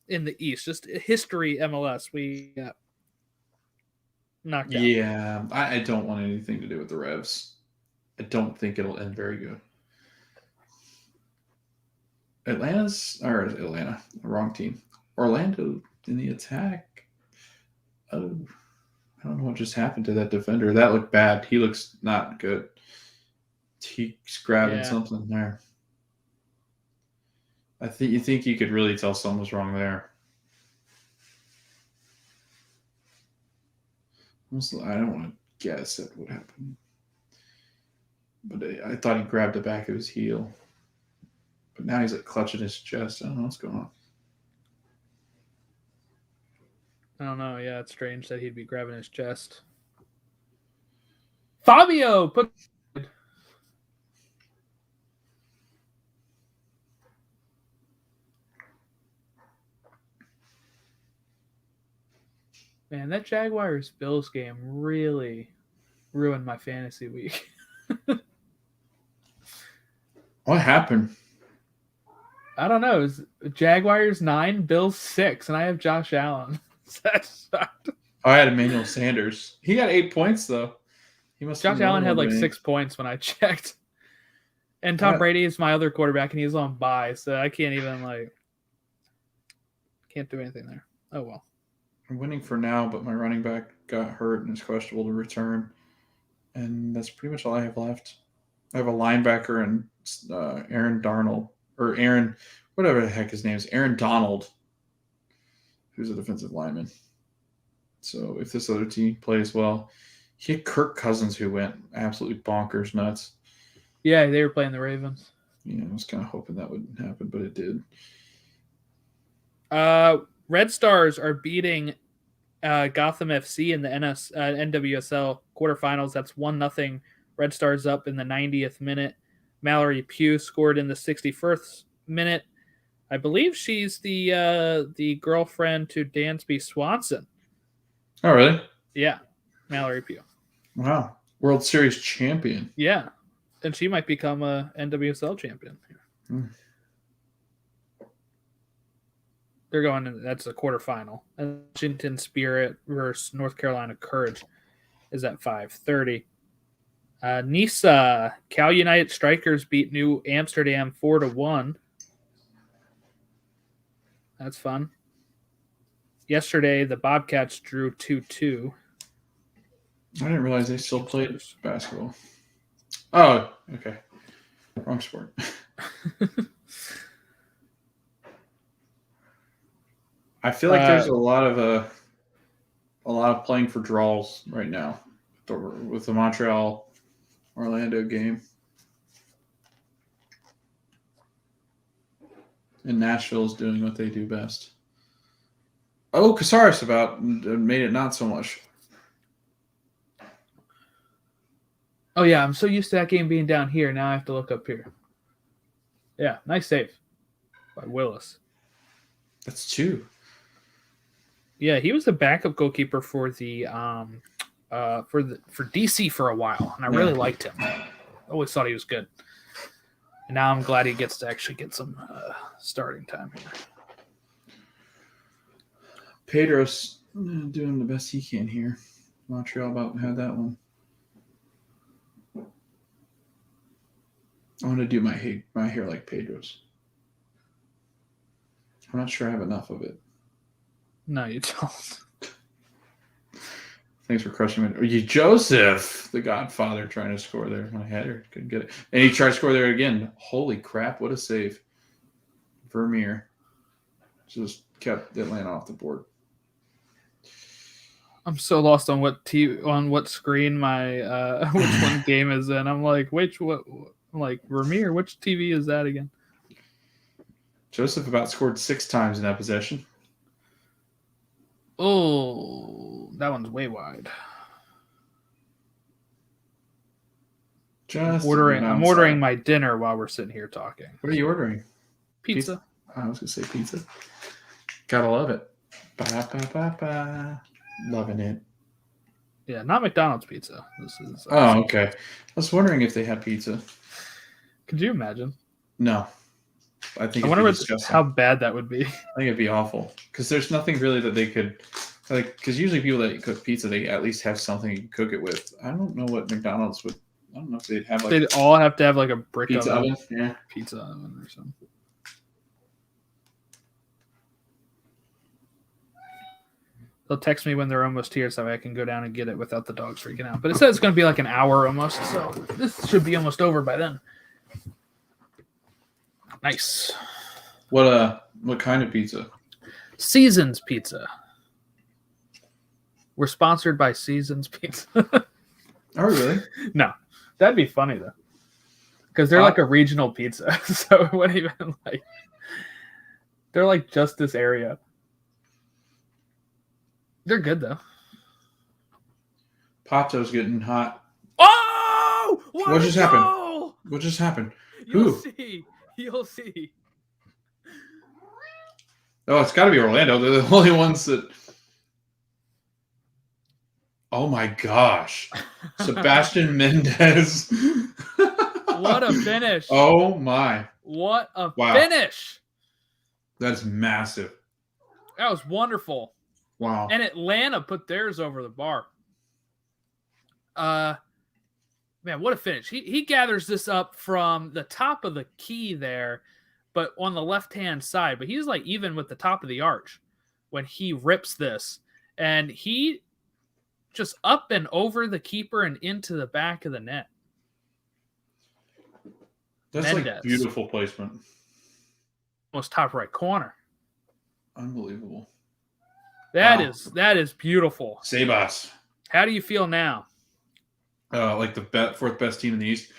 in the East, just history MLS. We got knocked out. Yeah, I don't want anything to do with the Revs. I don't think it'll end very good. Atlanta, wrong team. Orlando in the attack. Oh, I don't know what just happened to that defender. That looked bad. He looks not good. He's grabbing something there. You think you could really tell something was wrong there. I don't want to guess at what happened. But I thought he grabbed the back of his heel. But now he's like clutching his chest. I don't know what's going on. I don't know. Yeah, it's strange that he'd be grabbing his chest. Fabio put. Man, that Jaguars Bills game really ruined my fantasy week. What happened? I don't know. It was Jaguars 9, Bills 6, and I have Josh Allen. That sucked. I had Emmanuel Sanders. He got 8 points though. Josh Allen had like 6 points when I checked. And Tom Brady is my other quarterback, and he's on bye, so I can't even can't do anything there. Oh well. I'm winning for now, but my running back got hurt and is questionable to return. And that's pretty much all I have left. I have a linebacker and Aaron Darnold, or Aaron, whatever the heck his name is, Aaron Donald, who's a defensive lineman. So if this other team plays well, he had Kirk Cousins, who went absolutely bonkers nuts. Yeah, they were playing the Ravens. Yeah, I was kind of hoping that wouldn't happen, but it did. Red Stars are beating Gotham FC in the NWSL quarterfinals. That's 1-0. Red Stars up in the 90th minute. Mallory Pugh scored in the 61st minute. I believe she's the girlfriend to Dansby Swanson. Oh, really? Yeah, Mallory Pugh. Wow. World Series champion. Yeah, and she might become a NWSL champion. They're going. That's a quarterfinal. Washington Spirit versus North Carolina Courage is at 5:30. Nisa Cal United Strikers beat New Amsterdam 4-1. That's fun. Yesterday, the Bobcats drew 2-2. I didn't realize they still played basketball. Oh, okay. Wrong sport. I feel like there's a lot of playing for draws right now with the Montreal Orlando game. And Nashville's doing what they do best. Oh, Casares about made it not so much. Oh, yeah, I'm so used to that game being down here. Now I have to look up here. Yeah, nice save by Willis. That's 2. Yeah, he was the backup goalkeeper for the for DC for a while, and I really liked him. Always thought he was good. And now I'm glad he gets to actually get some starting time here. Pedro's doing the best he can here. Montreal about had that one. I want to do my hair like Pedro's. I'm not sure I have enough of it. No, you don't. Thanks for crushing it. You, Joseph, the Godfather, trying to score there. My header couldn't get it, and he tried to score there again. Holy crap! What a save! Vermeer just kept Atlanta off the board. I'm so lost on what screen my which one game is in. I'm like, I'm like, Vermeer, which TV is that again? Joseph about scored 6 times in that possession. Oh, that one's way wide. I'm ordering my dinner while we're sitting here talking. What are you ordering? Pizza. I was gonna say pizza. Gotta love it. Ba-ba-ba-ba. Loving it. Yeah, not McDonald's pizza. This is. Oh, okay. I was wondering if they had pizza. Could you imagine? No. I wonder how bad that would be. I think it'd be awful because there's nothing really that they could because usually people that cook pizza, they at least have something you can cook it with. I don't know what McDonald's would. I don't know if they'd have like. They'd all have to have like a brick pizza oven. Yeah. Pizza oven or something. They'll text me when they're almost here so I can go down and get it without the dogs freaking out. But it says it's going to be like an hour almost, so this should be almost over by then. Nice. What kind of pizza? Seasons Pizza. We're sponsored by Seasons Pizza. Oh, really? No. That'd be funny, though. Because they're like a regional pizza. So it wouldn't even like... They're like just this area. They're good, though. Pato's getting hot. Oh! What just happened? What just happened? You'll see. You'll see. Oh, it's got to be Orlando. They're the only ones that... Oh, my gosh. Sebastian Mendez. What a finish. Oh, my. What a finish. That's massive. That was wonderful. Wow. And Atlanta put theirs over the bar. Man, what a finish. He gathers this up from the top of the key there, but on the left-hand side. But he's like even with the top of the arch when he rips this. And he just up and over the keeper and into the back of the net. That's Mendez. Like beautiful placement. Almost top right corner. Unbelievable. That is beautiful. Sebas. How do you feel now? Like the fourth best team in the East.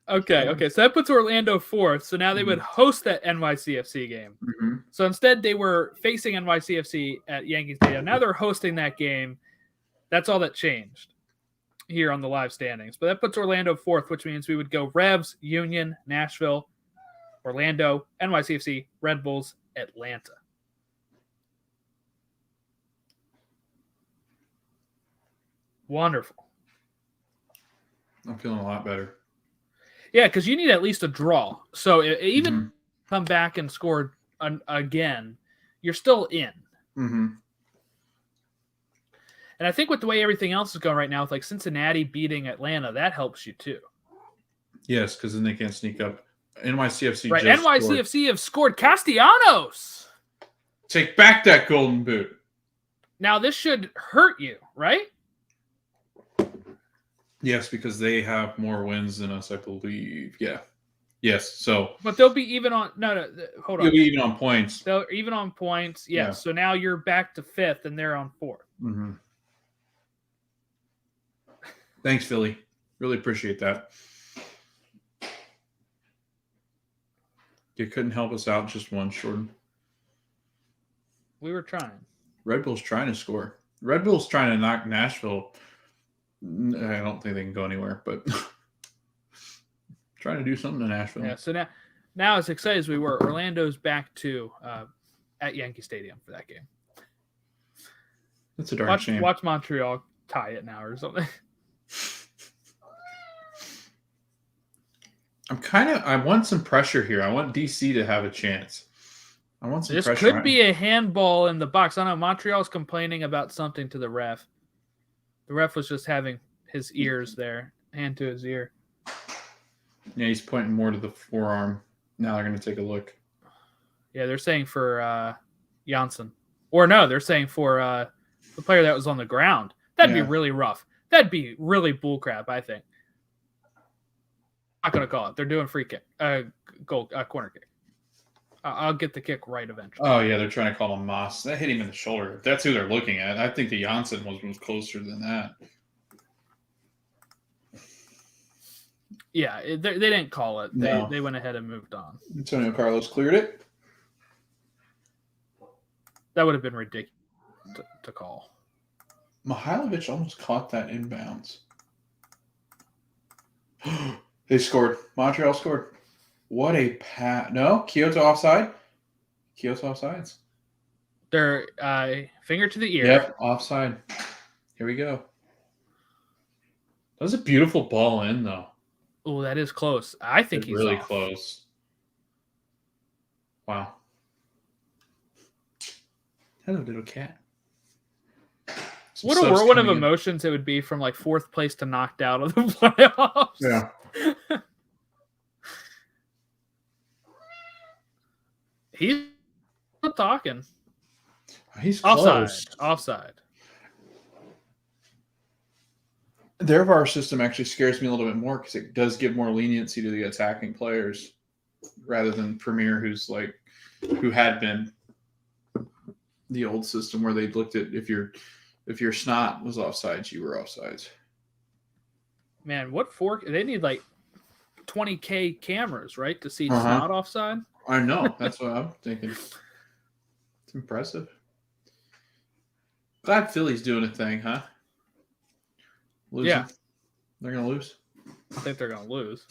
Okay. So that puts Orlando fourth. So now they would host that NYCFC game. Mm-hmm. So instead they were facing NYCFC at Yankee Stadium. Now they're hosting that game. That's all that changed here on the live standings. But that puts Orlando fourth, which means we would go Revs, Union, Nashville, Orlando, NYCFC, Red Bulls, Atlanta. Wonderful. I'm feeling a lot better. Yeah, because you need at least a draw. So even come back and score again, you're still in. Mm-hmm. And I think with the way everything else is going right now, with like Cincinnati beating Atlanta, that helps you too. Yes, because then they can't sneak up. NYCFC right. NYCFC have scored Castellanos. Take back that golden boot. Now this should hurt you, right? Yes, because they have more wins than us, I believe. Yeah. Yes. So But they'll be even on. No, hold you'll on. be even on points. They're even on points. Yes. Yeah. So now you're back to 5th, and they're on 4th. Mm-hmm. Thanks, Philly. Really appreciate that. You couldn't help us out just once, Jordan. We were trying. Red Bull's trying to score. Red Bull's trying to knock Nashville. I don't think they can go anywhere, but trying to do something to Nashville. Yeah. So now as excited as we were, Orlando's back to at Yankee Stadium for that game. That's a darn shame. Watch Montreal tie it now or something. I want some pressure here. I want DC to have a chance. I want some This pressure. could be a handball in the box. I don't know. Montreal's complaining about something to the ref. The ref was just having his ears there, hand to his ear. Yeah, he's pointing more to the forearm. Now they're going to take a look. Yeah, they're saying for Janssen. Or no, they're saying for the player that was on the ground. That'd be really rough. That'd be really bullcrap, I think. Not going to call it. They're doing free kick. Corner kick. I'll get the kick right eventually. Oh, yeah, they're trying to call him Moss. That hit him in the shoulder. If that's who they're looking at. I think the Janssen was closer than that. Yeah, they didn't call it. No. They went ahead and moved on. Antonio Carlos cleared it. That would have been ridiculous to call. Mihailovic almost caught that inbounds. They scored. Montreal scored. What a pass. No, Kyoto offside. Kyoto offsides. They're finger to the ear. Yep, offside. Here we go. That was a beautiful ball in, though. Oh, that is close. I think he's really off. Close. Wow. Hello, little cat. What a whirlwind of emotions it would be from like 4th place to knocked out of the playoffs. Yeah. He's not talking. He's close. Offside. Their VAR system actually scares me a little bit more because it does give more leniency to the attacking players rather than Premier, who had been the old system where they looked at if your snot was offsides, you were offsides. Man, they need like 20K cameras, right, to see snot offside? I know. That's what I'm thinking. It's impressive. Glad Philly's doing a thing, huh? Losing. Yeah. They're going to lose. I think they're going to lose.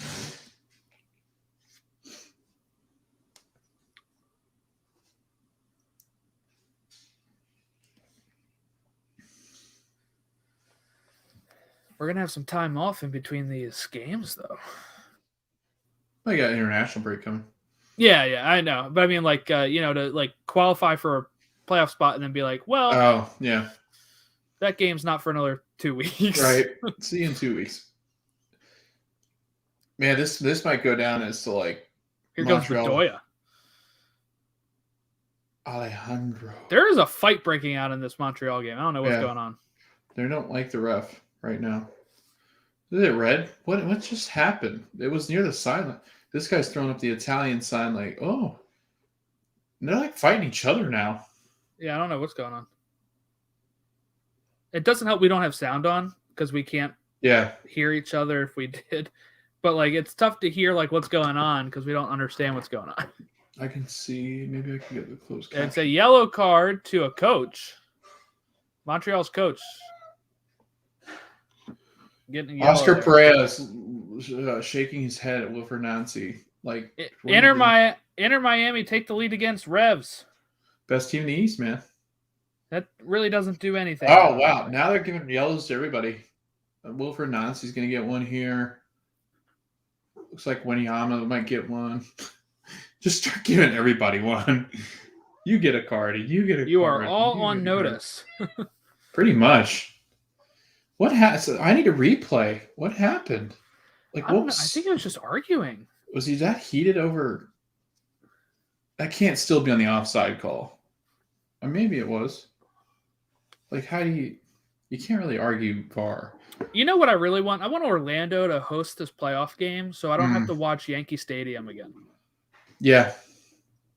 We're going to have some time off in between these games, though. I got international break coming. Yeah, I know. But I mean, like, to like qualify for a playoff spot and then be like, well, oh, yeah. That game's not for another 2 weeks. Right. See you in 2 weeks. Man, this might go down as to like Here Montreal. Goes Bedoya. Alejandro. There is a fight breaking out in this Montreal game. I don't know what's going on. They don't like the ref right now. Is it red? What just happened? It was near the sideline. This guy's throwing up the Italian sign like, oh. And they're like fighting each other now. Yeah, I don't know what's going on. It doesn't help we don't have sound on because we can't hear each other if we did. But like it's tough to hear like what's going on because we don't understand what's going on. I can see. Maybe I can get the closed caption. It's a yellow card to a coach. Montreal's coach. Getting Oscar Perez shaking his head at Wilfred Nancy. Like Inter Miami take the lead against Revs. Best team in the East, man. That really doesn't do anything. Oh, wow. Now they're giving yellows to everybody. Wilfred Nancy's going to get one here. Looks like Wanyama might get one. Just start giving everybody one. You get a card. You get a card. You are all on notice. Pretty much. What happened? I need a replay. What happened? Like, I think it was just arguing. Was he that heated over? That can't still be on the offside call. Or maybe it was. Like, how do you you can't really argue VAR. You know what I really want? I want Orlando to host this playoff game so I don't have Mm. to watch Yankee Stadium again. Yeah.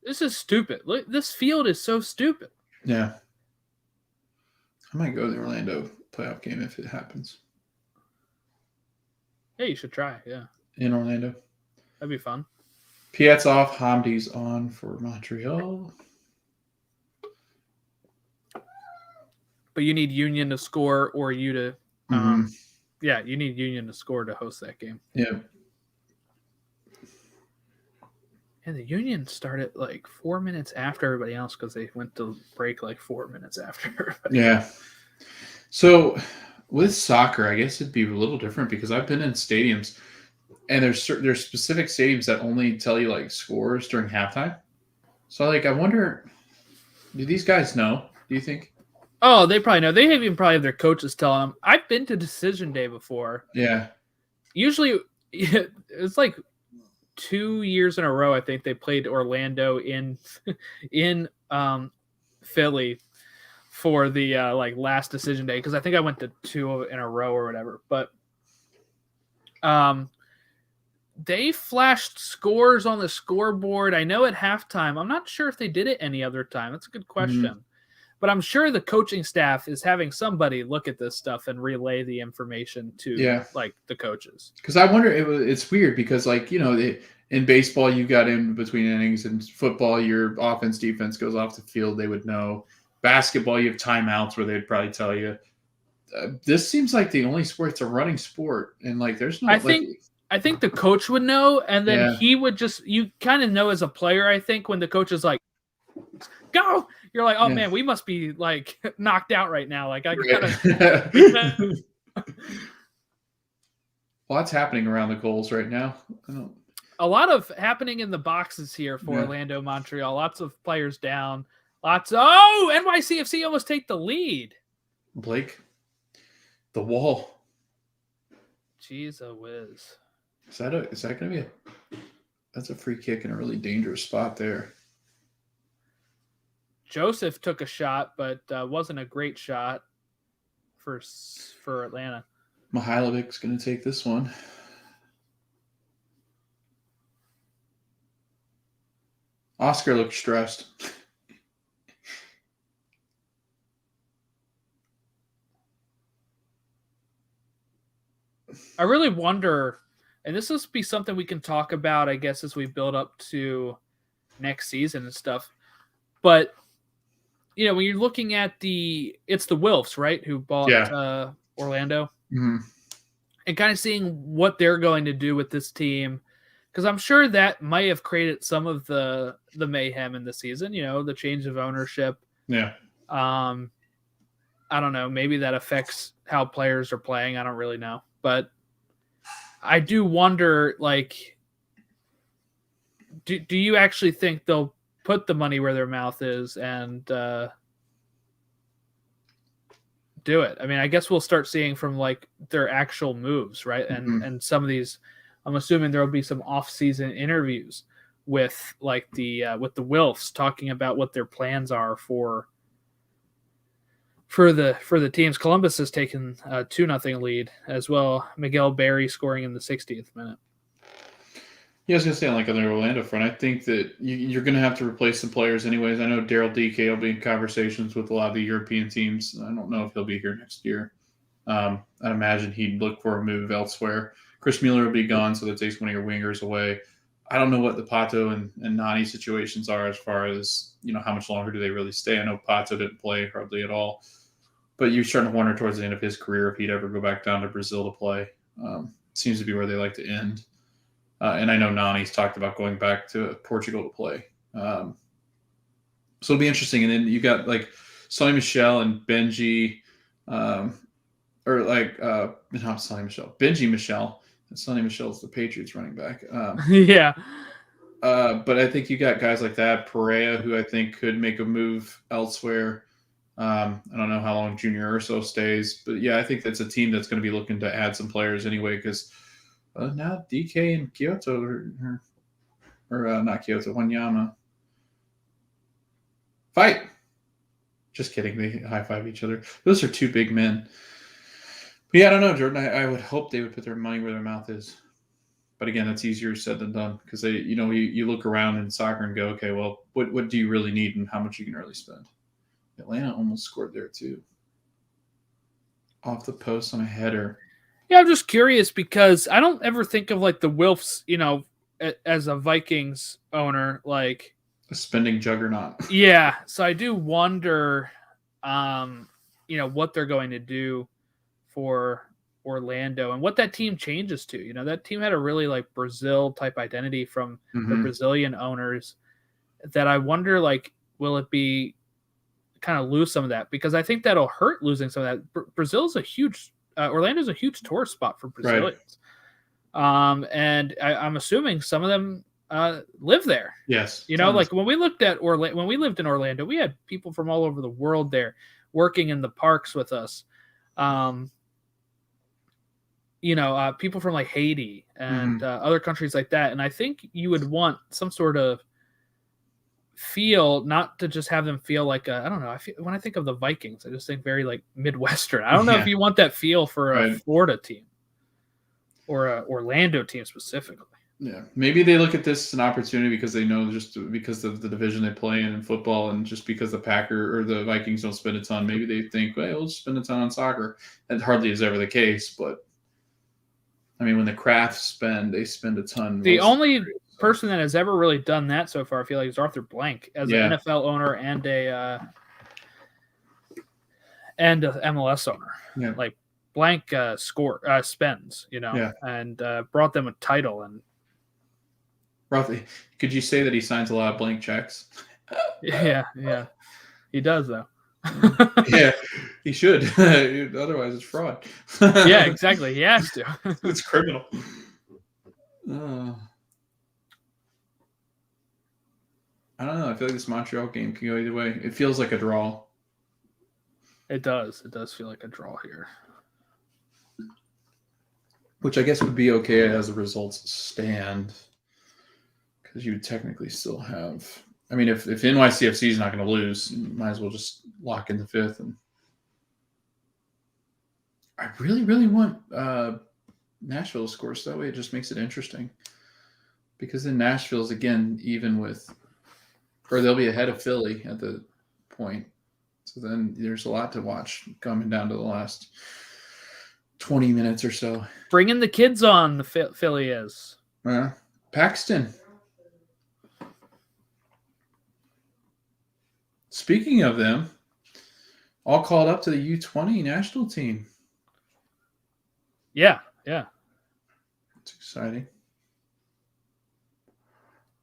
This is stupid. Look, this field is so stupid. Yeah. I might go to the Orlando playoff game if it happens. Yeah, you should try. Yeah, In Orlando. that'd be fun. Piet's off. Hamdi's on for Montreal. But you need Union to score or you to yeah, you need Union to score to host that game. Yeah. And the Union started like 4 minutes after everybody else because they went to break like 4 minutes after everybody. Yeah. So with soccer, I guess it'd be a little different because I've been in stadiums and there's specific stadiums that only tell you like scores during halftime. So like I wonder, do these guys know? Do you think? Oh, they probably know. They even probably have their coaches telling them. I've been to decision day before. Yeah. Usually it's like 2 years in a row. I think they played Orlando in Philly for the like last decision day because I think I went to 2 in a row or whatever. But they flashed scores on the scoreboard. I know at halftime. I'm not sure if they did it any other time. That's a good question. Mm-hmm. But I'm sure the coaching staff is having somebody look at this stuff and relay the information to like the coaches. Because I wonder, it's weird because like, you know, in baseball, you got in between innings, and football, your offense, defense goes off the field. They would know. Basketball, you have timeouts where they'd probably tell you. This seems like the only sport. It's a running sport. And like, there's no, I think the coach would know. And then he would you kind of know as a player, I think, when the coach is like, go, you're like, oh man, we must be like knocked out right now. Like I gotta. Lots happening around the goals right now. A lot of happening in the boxes here for Orlando, Montreal. Lots of players down. NYCFC almost take the lead. Blake, the wall. Jeez, a whiz. Is that going to be that's a free kick in a really dangerous spot there. Joseph took a shot, but wasn't a great shot for Atlanta. Mihailovic's going to take this one. Oscar looked stressed. I really wonder, and this will be something we can talk about, I guess, as we build up to next season and stuff. But you know, when you're looking at it's the Wilfs, right, who bought Orlando, and kind of seeing what they're going to do with this team, because I'm sure that might have created some of the mayhem in the season. You know, the change of ownership. Yeah. I don't know. Maybe that affects how players are playing. I don't really know, but I do wonder. Like, do you actually think they'll put the money where their mouth is and do it? I mean, I guess we'll start seeing from like their actual moves, right? And some of these, I'm assuming there will be some off-season interviews with like the Wilfs talking about what their plans are for the teams. Columbus has taken a 2-0 lead as well. Miguel Berry scoring in the 60th minute. Yeah, I was going to say, like on the Orlando front, I think that you're going to have to replace some players anyways. I know Daryl DK will be in conversations with a lot of the European teams. I don't know if he'll be here next year. I'd imagine he'd look for a move elsewhere. Chris Mueller will be gone, so that takes one of your wingers away. I don't know what the Pato and Nani situations are as far as, you know, how much longer do they really stay. I know Pato didn't play hardly at all. But you're starting to wonder towards the end of his career if he'd ever go back down to Brazil to play. Seems to be where they like to end. And I know Nani's talked about going back to Portugal to play. So it'll be interesting. And then you got like Sonny Michel and Benji, not Sonny Michel, Benji Michel. And Sonny Michel's the Patriots running back. Yeah. But I think you got guys like that, Perea, who I think could make a move elsewhere. I don't know how long Junior Urso stays, but yeah, I think that's a team that's going to be looking to add some players anyway, because now DK and Kyoto or not Kyoto, Wanyama. Fight. Just kidding. They high five each other. Those are two big men. But yeah, I don't know, Jordan. I would hope they would put their money where their mouth is. But again, that's easier said than done because you look around in soccer and go, okay, well, what do you really need and how much you can really spend? Atlanta almost scored there too, off the post on a header. Yeah, I'm just curious because I don't ever think of like the Wilfs, as a Vikings owner, like a spending juggernaut. Yeah, so I do wonder, what they're going to do for Orlando and what that team changes to. That team had a really like Brazil type identity from the Brazilian owners that I wonder, like, will it be kind of lose some of that? Because I think that'll hurt losing some of that. Brazil's a huge, Orlando's a huge tourist spot for Brazilians. Right. And I'm assuming some of them live there. Yes. Like when we lived in Orlando, we had people from all over the world there working in the parks with us. People from like Haiti and other countries like that. And I think you would want some sort of feel, not to just have them feel like, I don't know. When I think of the Vikings, I just think very like Midwestern. I don't know if you want that feel for a Florida team or a Orlando team specifically. Yeah, maybe they look at this as an opportunity because they know just because of the division they play in football, and just because the the Vikings don't spend a ton, maybe they think, well, we'll just spend a ton on soccer. That hardly is ever the case, but I mean, when the Crafts spend, they spend a ton. The only person that has ever really done that so far, I feel like, is Arthur Blank as an NFL owner and a MLS owner. Yeah. Like Blank spends, and brought them a title. And roughly, could you say that he signs a lot of blank checks? Yeah, he does though. Yeah, he should. Otherwise, it's fraud. Yeah, exactly. He has to. It's criminal. I don't know. I feel like this Montreal game can go either way. It feels like a draw. It does. It does feel like a draw here. Which I guess would be okay as the results stand. Because you would technically still have... I mean, if NYCFC is not going to lose, you might as well just lock in the fifth. And I really, really want Nashville to score, so that way it just makes it interesting. Because then Nashville's, again, even with... Or they'll be ahead of Philly at the point. So then there's a lot to watch coming down to the last 20 minutes or so. Bringing the kids on, the Philly is. Paxton. Speaking of them, all called up to the U20 national team. Yeah. It's exciting.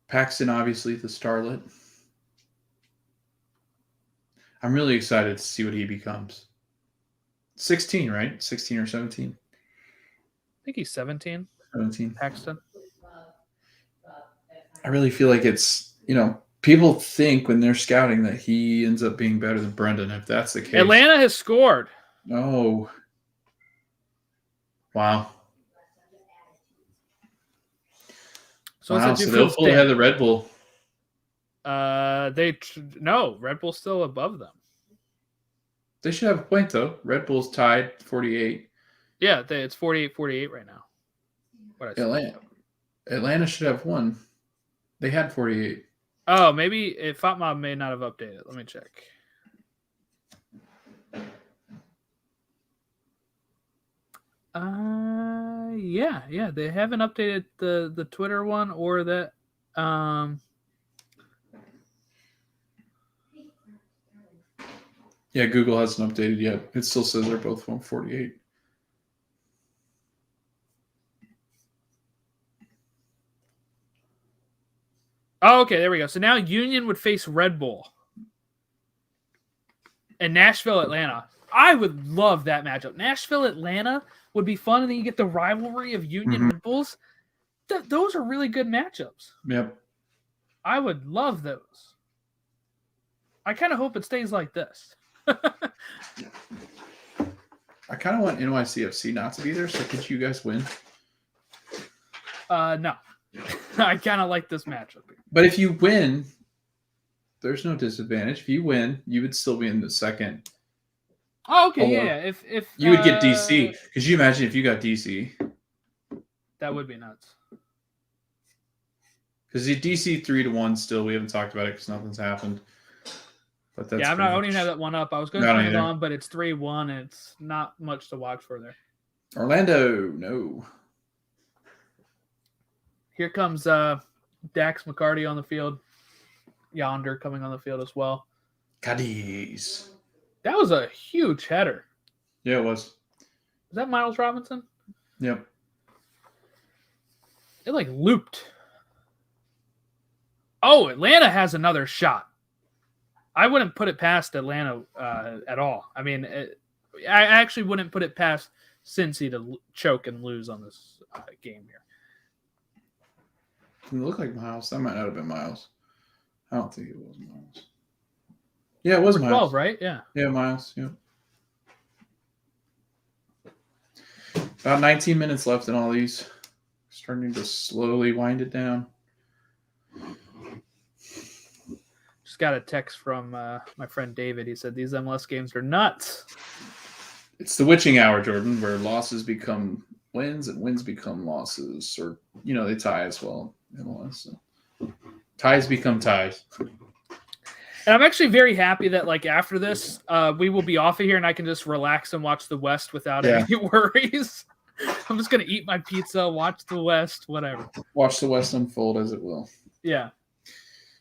Paxton, obviously, the starlet. I'm really excited to see what he becomes. 16, right? 16 or 17? I think he's 17. 17. Paxton. I really feel like it's, people think when they're scouting that he ends up being better than Brendan, if that's the case. Atlanta has scored. Oh. Wow. So they'll pull ahead of the Red Bull. No, Red Bull's still above them. They should have a point, though. Red Bull's tied 48. Yeah, it's 48-48 right now. Atlanta should have one. They had 48. Oh, maybe Fatma may not have updated. Let me check. Yeah. They haven't updated the Twitter one or that. Yeah, Google hasn't updated yet. It still says they're both 148. Oh, okay, there we go. So now Union would face Red Bull. And Nashville, Atlanta. I would love that matchup. Nashville, Atlanta would be fun, and then you get the rivalry of Union Red Bulls. Those are really good matchups. Yep. I would love those. I kind of hope it stays like this. I kind of want NYCFC not to be there, so could you guys win? No. I kind of like this matchup. But if you win, There's no disadvantage. If you win, you would still be in the second. Oh, okay, Although, yeah. If you would get DC. Could you imagine if you got DC? That would be nuts. Because the DC 3-1 still, we haven't talked about it because nothing's happened. But that's I don't even have that one up. I was going to turn it on, but it's 3-1, and it's not much to watch for there. Orlando, no. Here comes Dax McCarty on the field. Yonder coming on the field as well. Cadiz. That was a huge header. Yeah, it was. Was that Miles Robinson? Yep. It looped. Oh, Atlanta has another shot. I wouldn't put it past Atlanta at all. I mean, I actually wouldn't put it past Cincy to choke and lose on this game here. It looked like Miles. That might not have been Miles. I don't think it was Miles. Yeah, it was Miles. 12, right? Yeah. Yeah, Miles. Yeah. About 19 minutes left in all these. Starting to slowly wind it down. Just got a text from my friend David. He said, these MLS games are nuts. It's the witching hour, Jordan, where losses become wins and wins become losses. Or, they tie as well. MLS. So. Ties become ties. And I'm actually very happy that, after this, we will be off of here and I can just relax and watch the West without any worries. I'm just going to eat my pizza, watch the West, whatever. Watch the West unfold as it will. Yeah.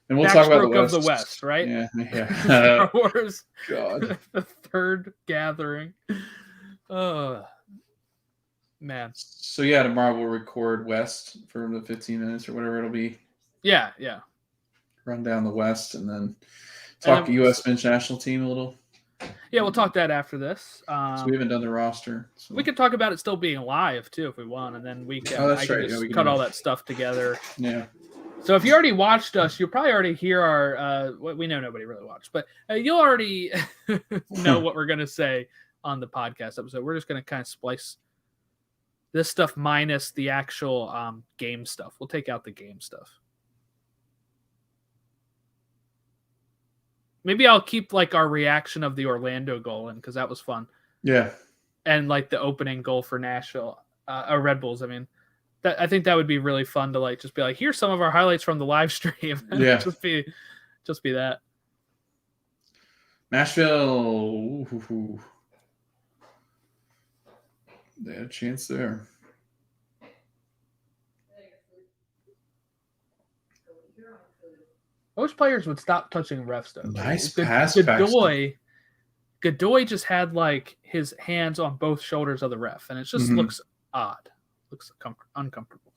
And we'll talk about the West. Of the West, right? Yeah. Star Wars. God. The third gathering. Oh, man. So, tomorrow we'll record West for the 15 minutes or whatever it'll be. Yeah. Run down the West and then talk U.S. men's national team a little. Yeah, we'll talk that after this. So we haven't done the roster. So. We could talk about it still being live, too, if we want, and then we can, that's right. Just cut all that stuff together. Yeah. So if you already watched us, you'll probably already hear our we know nobody really watched, but you'll already know what we're going to say on the podcast episode. We're just going to kind of splice this stuff minus the actual game stuff. We'll take out the game stuff. Maybe I'll keep our reaction of the Orlando goal in because that was fun. Yeah. And the opening goal for Nashville, or Red Bulls. I mean, I think that would be really fun to just be here's some of our highlights from the live stream. Yeah. just be that. Nashville. Ooh. They had a chance there. Most players would stop touching refs, though. Nice pass. Godoy just had his hands on both shoulders of the ref, and it just looks odd. Looks uncomfortable.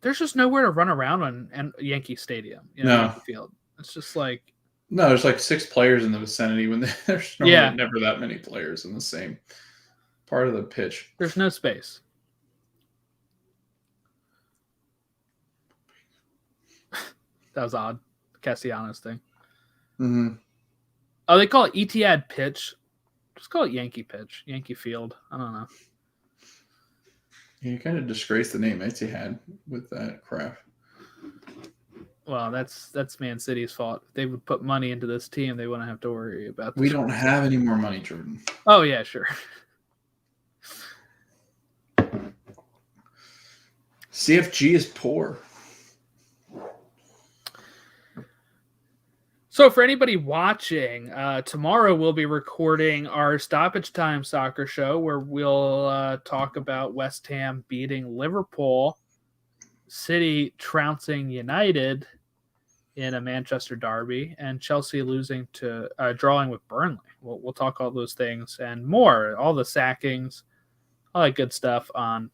There's just nowhere to run around on Yankee Stadium. No. Field. It's just no. There's 6 players in the vicinity when there's normally never that many players in the same part of the pitch. There's no space. That was odd. Castellanos thing. Mm-hmm. Oh, they call it Etihad pitch. Just call it Yankee pitch. Yankee Field. I don't know. You kind of disgraced the name Etihad with that crap. Well, that's Man City's fault. If they would put money into this team, they wouldn't have to worry about this. We don't have any more money, Jordan. Oh, yeah, sure. CFG is poor. So for anybody watching, tomorrow we'll be recording our Stoppage Time Soccer Show where we'll talk about West Ham beating Liverpool, City trouncing United in a Manchester derby, and Chelsea losing to drawing with Burnley. We'll talk all those things and more, all the sackings, all that good stuff on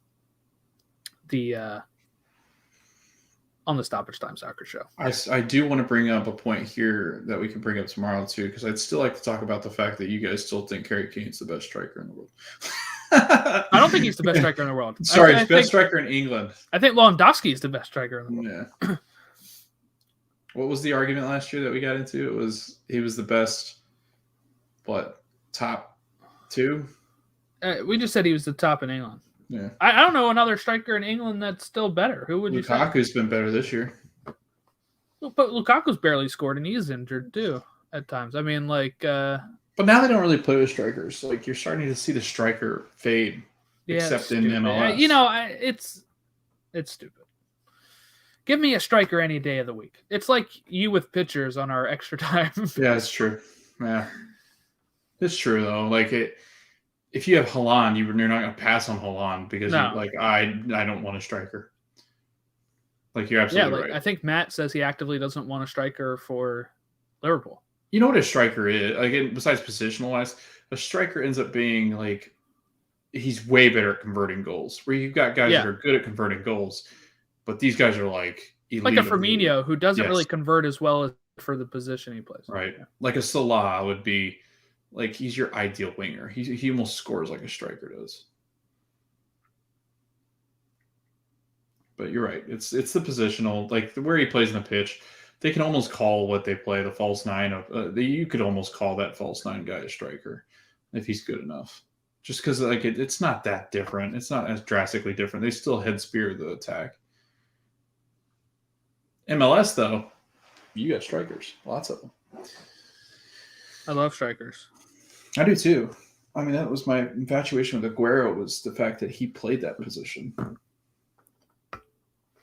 the Stoppage Time Soccer Show. I do want to bring up a point here that we can bring up tomorrow too, because I'd still like to talk about the fact that you guys still think Harry Kane's the best striker in the world. I don't think he's the best striker in the world. Sorry, he's best striker in England. I think Lewandowski is the best striker in the world. Yeah. What was the argument last year that we got into? He was the best, top 2? We just said he was the top in England. Yeah. I don't know another striker in England that's still better. Who would you say? Lukaku's been better this year. But Lukaku's barely scored, and he's injured too at times. I mean, like, But now they don't really play with strikers. Like you're starting to see the striker fade, yeah, except in stupid. MLS. It's stupid. Give me a striker any day of the week. It's like you with pitchers on our extra time. Yeah, it's true. Yeah, it's true though. Like if you have Haaland, you're not going to pass on Haaland because No. I don't want a striker. Like you're absolutely right. I think Matt says he actively doesn't want a striker for Liverpool. You know what a striker is? Again, besides positional wise, a striker ends up being like he's way better at converting goals. Where you've got guys that are good at converting goals, but these guys are like elite. Like a Firmino who doesn't really convert as well as for the position he plays. Right. Yeah. Like a Salah would be like he's your ideal winger. He almost scores like a striker does. But you're right. It's the positional, like where he plays in the pitch. They can almost call what they play the false nine of. You could almost call that false nine guy a striker if he's good enough. Just because like it's not that different. It's not as drastically different. They still head spear the attack. MLS though, you got strikers, lots of them. I love strikers. I do too. I mean, that was my infatuation with Aguero was the fact that he played that position.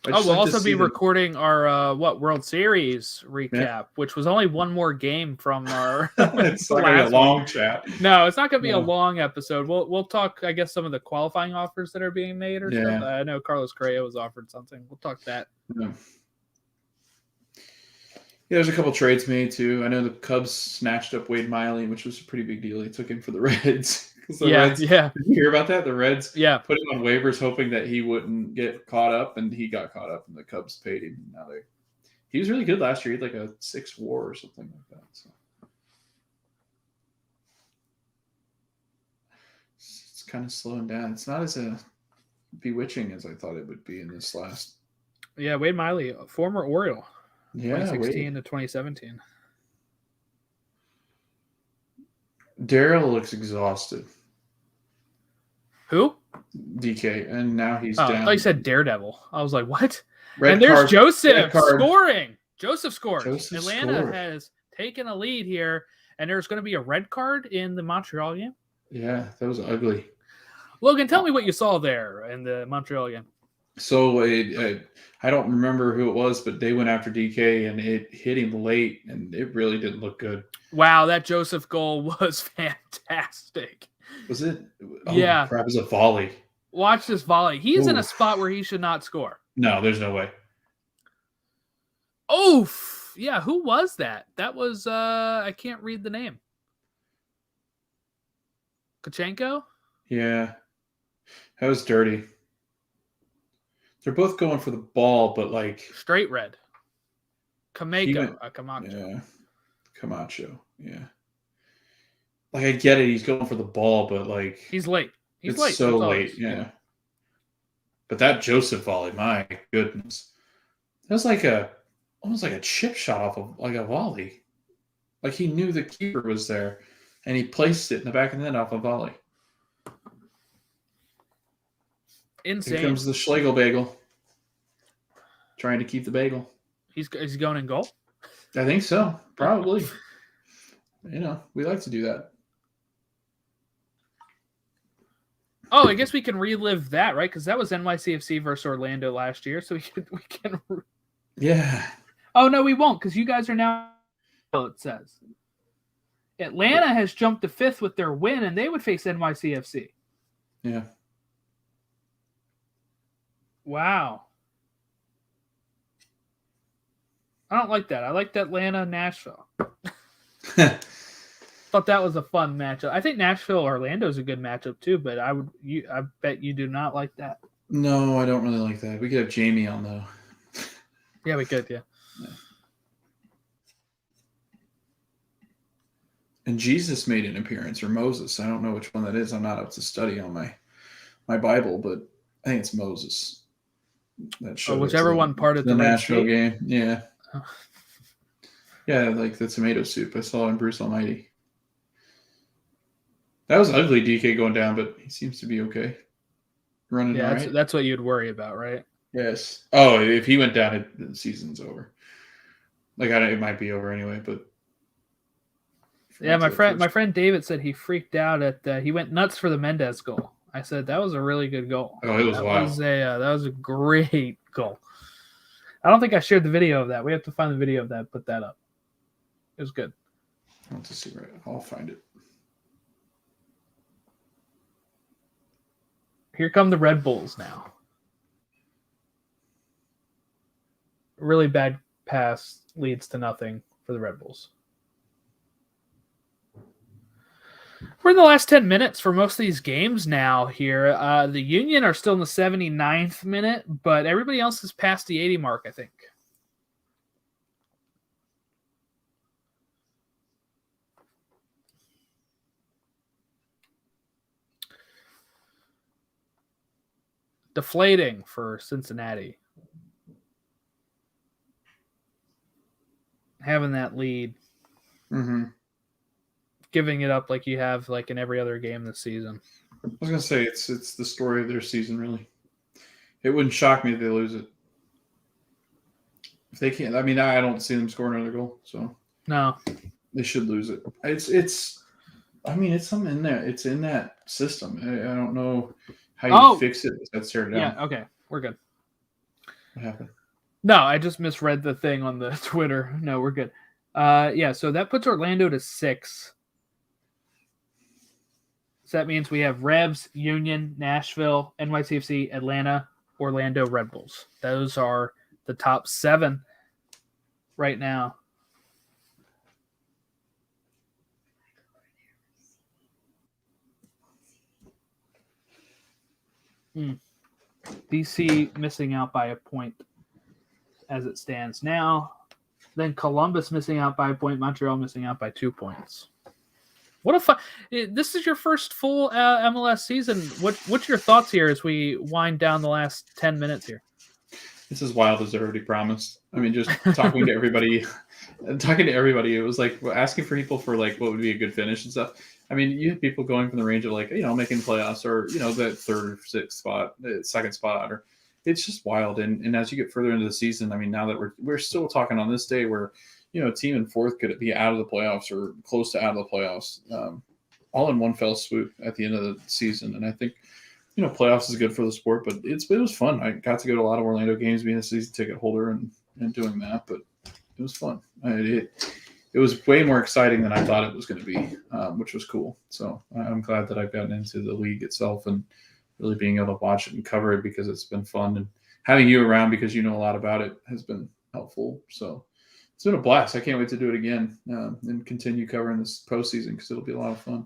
We'll also be recording our World Series recap, which was only one more game from our. It's not gonna be a long chat. No, it's not going to be a long episode. We'll talk, I guess, some of the qualifying offers that are being made or something. I know Carlos Correa was offered something. We'll talk that. Yeah, there's a couple trades made too. I know the Cubs snatched up Wade Miley, which was a pretty big deal. They took him for the Reds. Reds, did you hear about that? The Reds put him on waivers hoping that he wouldn't get caught up, and he got caught up, and the Cubs paid him. Now he was really good last year. He had like a 6 WAR or something like that. So it's kind of slowing down. It's not as bewitching as I thought it would be in this last. Yeah, Wade Miley, a former Oriole. 2016 to 2017. Daryl looks exhausted. Who? DK, and now he's down. I thought you said Daredevil. I was like, what? And there's Joseph scoring. Joseph scores. Atlanta has taken a lead here, and there's going to be a red card in the Montreal game. Yeah, that was ugly. Logan, tell me what you saw there in the Montreal game. So I don't remember who it was, but they went after DK, and it hit him late, and it really didn't look good. Wow, that Joseph goal was fantastic. Was it? Oh, yeah. Crap, it was a volley. Watch this volley. He's in a spot where he should not score. No, there's no way. Oof. Yeah, who was that? That was, I can't read the name. Kachenko? Yeah. That was dirty. They're both going for the ball, but like... Straight red. Camacho. Yeah. Camacho. Yeah. Like, I get it. He's going for the ball, but like... He's late. It's so late. Yeah. But that Joseph volley, my goodness. That was like almost like a chip shot off of like a volley. Like he knew the keeper was there, and he placed it in the back of the net off a volley. Insane. Here comes the Schlegel bagel. Trying to keep the bagel. Is he going in goal? I think so. Probably. We like to do that. Oh, I guess we can relive that, right? Because that was NYCFC versus Orlando last year, so we can. Yeah. Oh no, we won't, because you guys are now. It says Atlanta has jumped to 5th with their win, and they would face NYCFC. Yeah. Wow. I don't like that. I liked Atlanta, Nashville. Thought that was a fun matchup. I think Nashville Orlando is a good matchup too, but I bet you do not like that. No, I don't really like that. We could have Jamie on though. Yeah, we could. Yeah. And Jesus made an appearance, or Moses. I don't know which one that is. I'm not up to study on my Bible, but I think it's Moses. That showed whichever one part of the Nashville game. Yeah. Oh. Yeah, like the tomato soup I saw in Bruce Almighty. That was ugly, DK going down, but he seems to be okay. Running yeah, that's what you'd worry about, right? Yes. Oh, if he went down, the season's over. Like it might be over anyway, but yeah, my friend David said he freaked out at he went nuts for the Mendez goal. I said that was a really good goal. Oh, it was wild. That was a great goal. I don't think I shared the video of that. We have to find the video of that. Put that up. It was good. I want to see right. I'll find it. Here come the Red Bulls now. Really bad pass leads to nothing for the Red Bulls. We're in the last 10 minutes for most of these games now here. The Union are still in the 79th minute, but everybody else is past the 80 mark, I think. Deflating for Cincinnati. Having that lead. Mm-hmm. Giving it up like you have like in every other game this season. I was gonna say it's the story of their season, really. It wouldn't shock me if they lose it. If they can't, I mean, I don't see them scoring another goal, so no, they should lose it. It's I mean, it's something in there. It's in that system. I don't know how you fix it. That's tear it down. Yeah, okay, we're good. What happened? No, I just misread the thing on the Twitter. No, we're good. Yeah, so that puts Orlando to 6. So that means we have Revs, Union, Nashville, NYCFC, Atlanta, Orlando, Red Bulls. Those are the top 7 right now. DC missing out by a point as it stands now. Then Columbus missing out by a point. Montreal missing out by 2 points. What a fun! This is your first full MLS season. What's your thoughts here as we wind down the last 10 minutes here? It's as wild as already promised. I mean, just talking to everybody, it was like asking for people for like what would be a good finish and stuff. I mean, you had people going from the range of like making the playoffs or that 3rd or 6th spot, 2nd spot, or it's just wild. And as you get further into the season, I mean, now that we're still talking on this day where a team in 4th could be out of the playoffs or close to out of the playoffs, all in one fell swoop at the end of the season. And I think, playoffs is good for the sport, but it was fun. I got to go to a lot of Orlando games being a season ticket holder and doing that, but it was fun. It was way more exciting than I thought it was going to be, which was cool. So I'm glad that I've gotten into the league itself and really being able to watch it and cover it because it's been fun. And having you around because you know a lot about it has been helpful. So it's been a blast. I can't wait to do it again and continue covering this postseason because it'll be a lot of fun.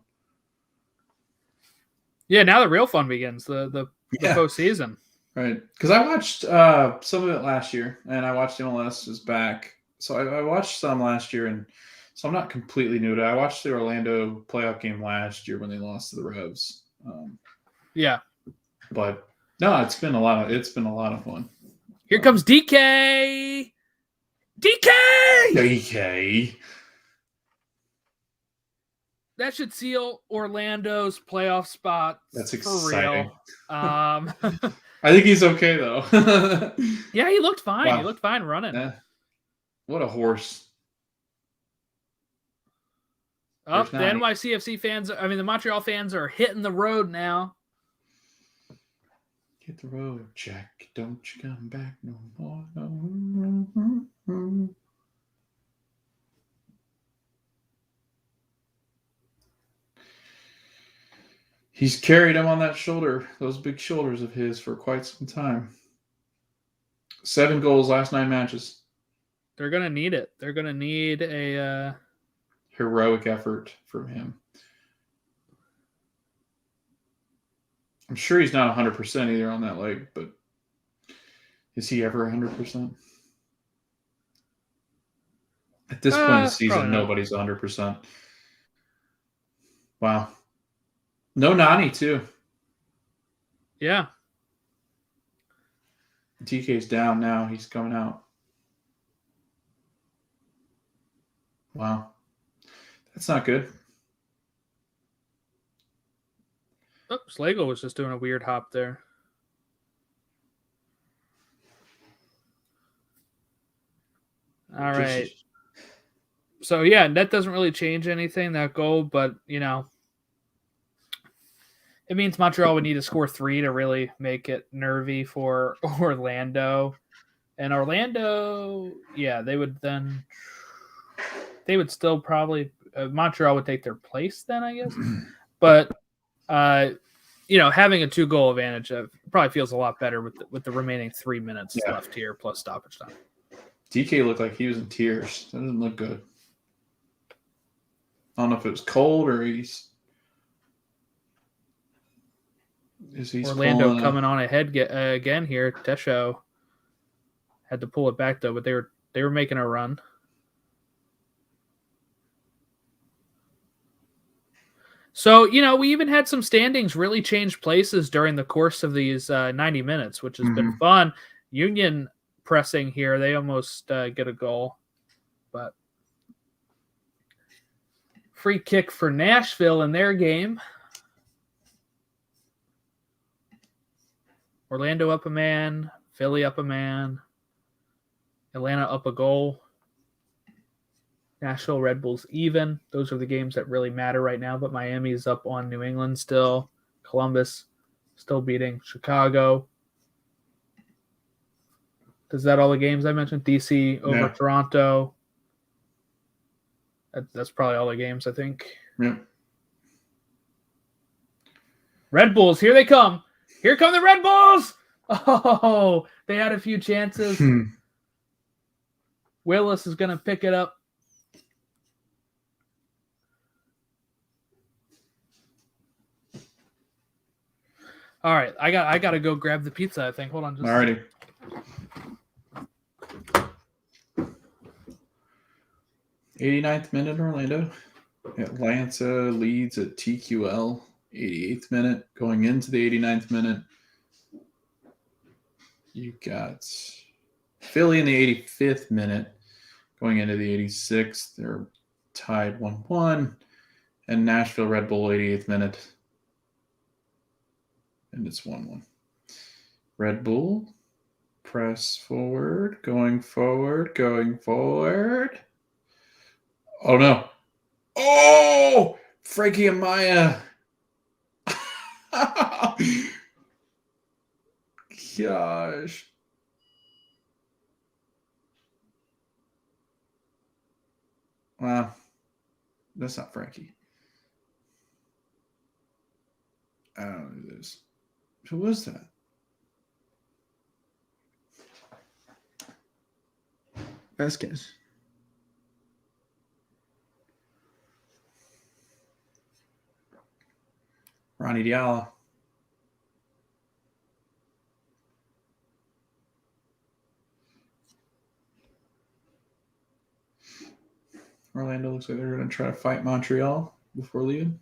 Yeah, now the real fun begins, the postseason. Right. Because I watched some of it last year, and I watched MLS is back. So I watched some last year, and so I'm not completely new to it. I watched the Orlando playoff game last year when they lost to the Revs. Yeah. But no, it's been a lot of fun. Here comes DK. DK. That should seal Orlando's playoff spot. That's exciting. For real. I think he's okay though. Yeah, he looked fine. Wow. He looked fine running. What a horse. Oh, the NYCFC fans, the Montreal fans are hitting the road now. Hit the road, Jack. Don't you come back no more. He's carried him on that shoulder, those big shoulders of his, for quite some time. 7 goals last 9 matches. They're going to need it. They're going to need a heroic effort from him. I'm sure he's not 100% either on that leg, but is he ever 100%? At this point in the season, nobody's 100%. Wow. No Nani, too. Yeah. DK's down now. He's coming out. Wow. That's not good. Oh, Slagle was just doing a weird hop there. All right. So yeah, that doesn't really change anything, that goal, but you know, it means Montreal would need to score 3 to really make it nervy for Orlando. And Orlando, yeah, they would still probably Montreal would take their place then, I guess. But having a 2-goal advantage probably feels a lot better with the remaining 3 minutes left here plus stoppage time. DK looked like he was in tears. That doesn't look good. I don't know if it was cold or he's Orlando coming on ahead again here. Tesho had to pull it back though, but they were making a run. So, we even had some standings really change places during the course of these 90 minutes, which has been fun. Union pressing here. They almost get a goal. But free kick for Nashville in their game. Orlando up a man. Philly up a man. Atlanta up a goal. Nashville Red Bulls even. Those are the games that really matter right now, but Miami's up on New England still. Columbus still beating Chicago. Is that all the games I mentioned? DC over Toronto. That's probably all the games, I think. Yeah. Red Bulls, here they come. Here come the Red Bulls. Oh, they had a few chances. Willis is going to pick it up. All right, I got to go grab the pizza, I think. Hold on. Alrighty. '89th minute, Orlando. Atlanta leads at TQL. 88th minute. Going into the 89th minute, you got Philly in the 85th minute. Going into the 86th, they're tied 1-1. And Nashville Red Bull 88th minute. And it's 1-1. Red Bull, press forward, going forward, going forward. Oh, no. Oh! Frankie Amaya. Gosh. Wow. That's not Frankie. I don't know who this is. Who was that? Vasquez. Ronnie Diallo. Orlando looks like they're going to try to fight Montreal before leaving.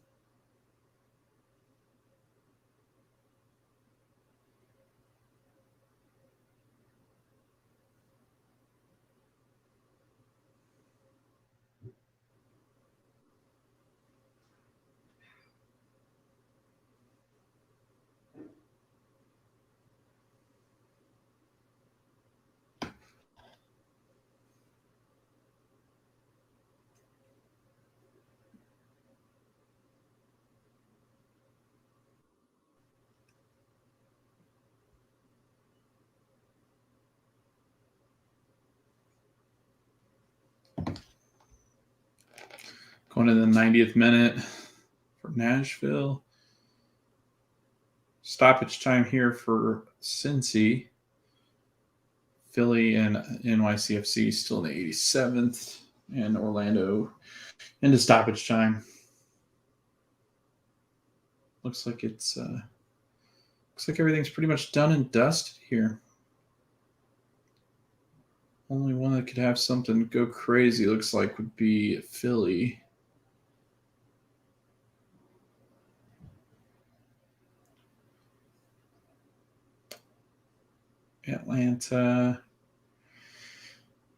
Going to the 90th minute for Nashville. Stoppage time here for Cincy. Philly and NYCFC still in the 87th. And Orlando into stoppage time. Looks like everything's pretty much done and dusted here. Only one that could have something go crazy looks like would be Philly. Atlanta.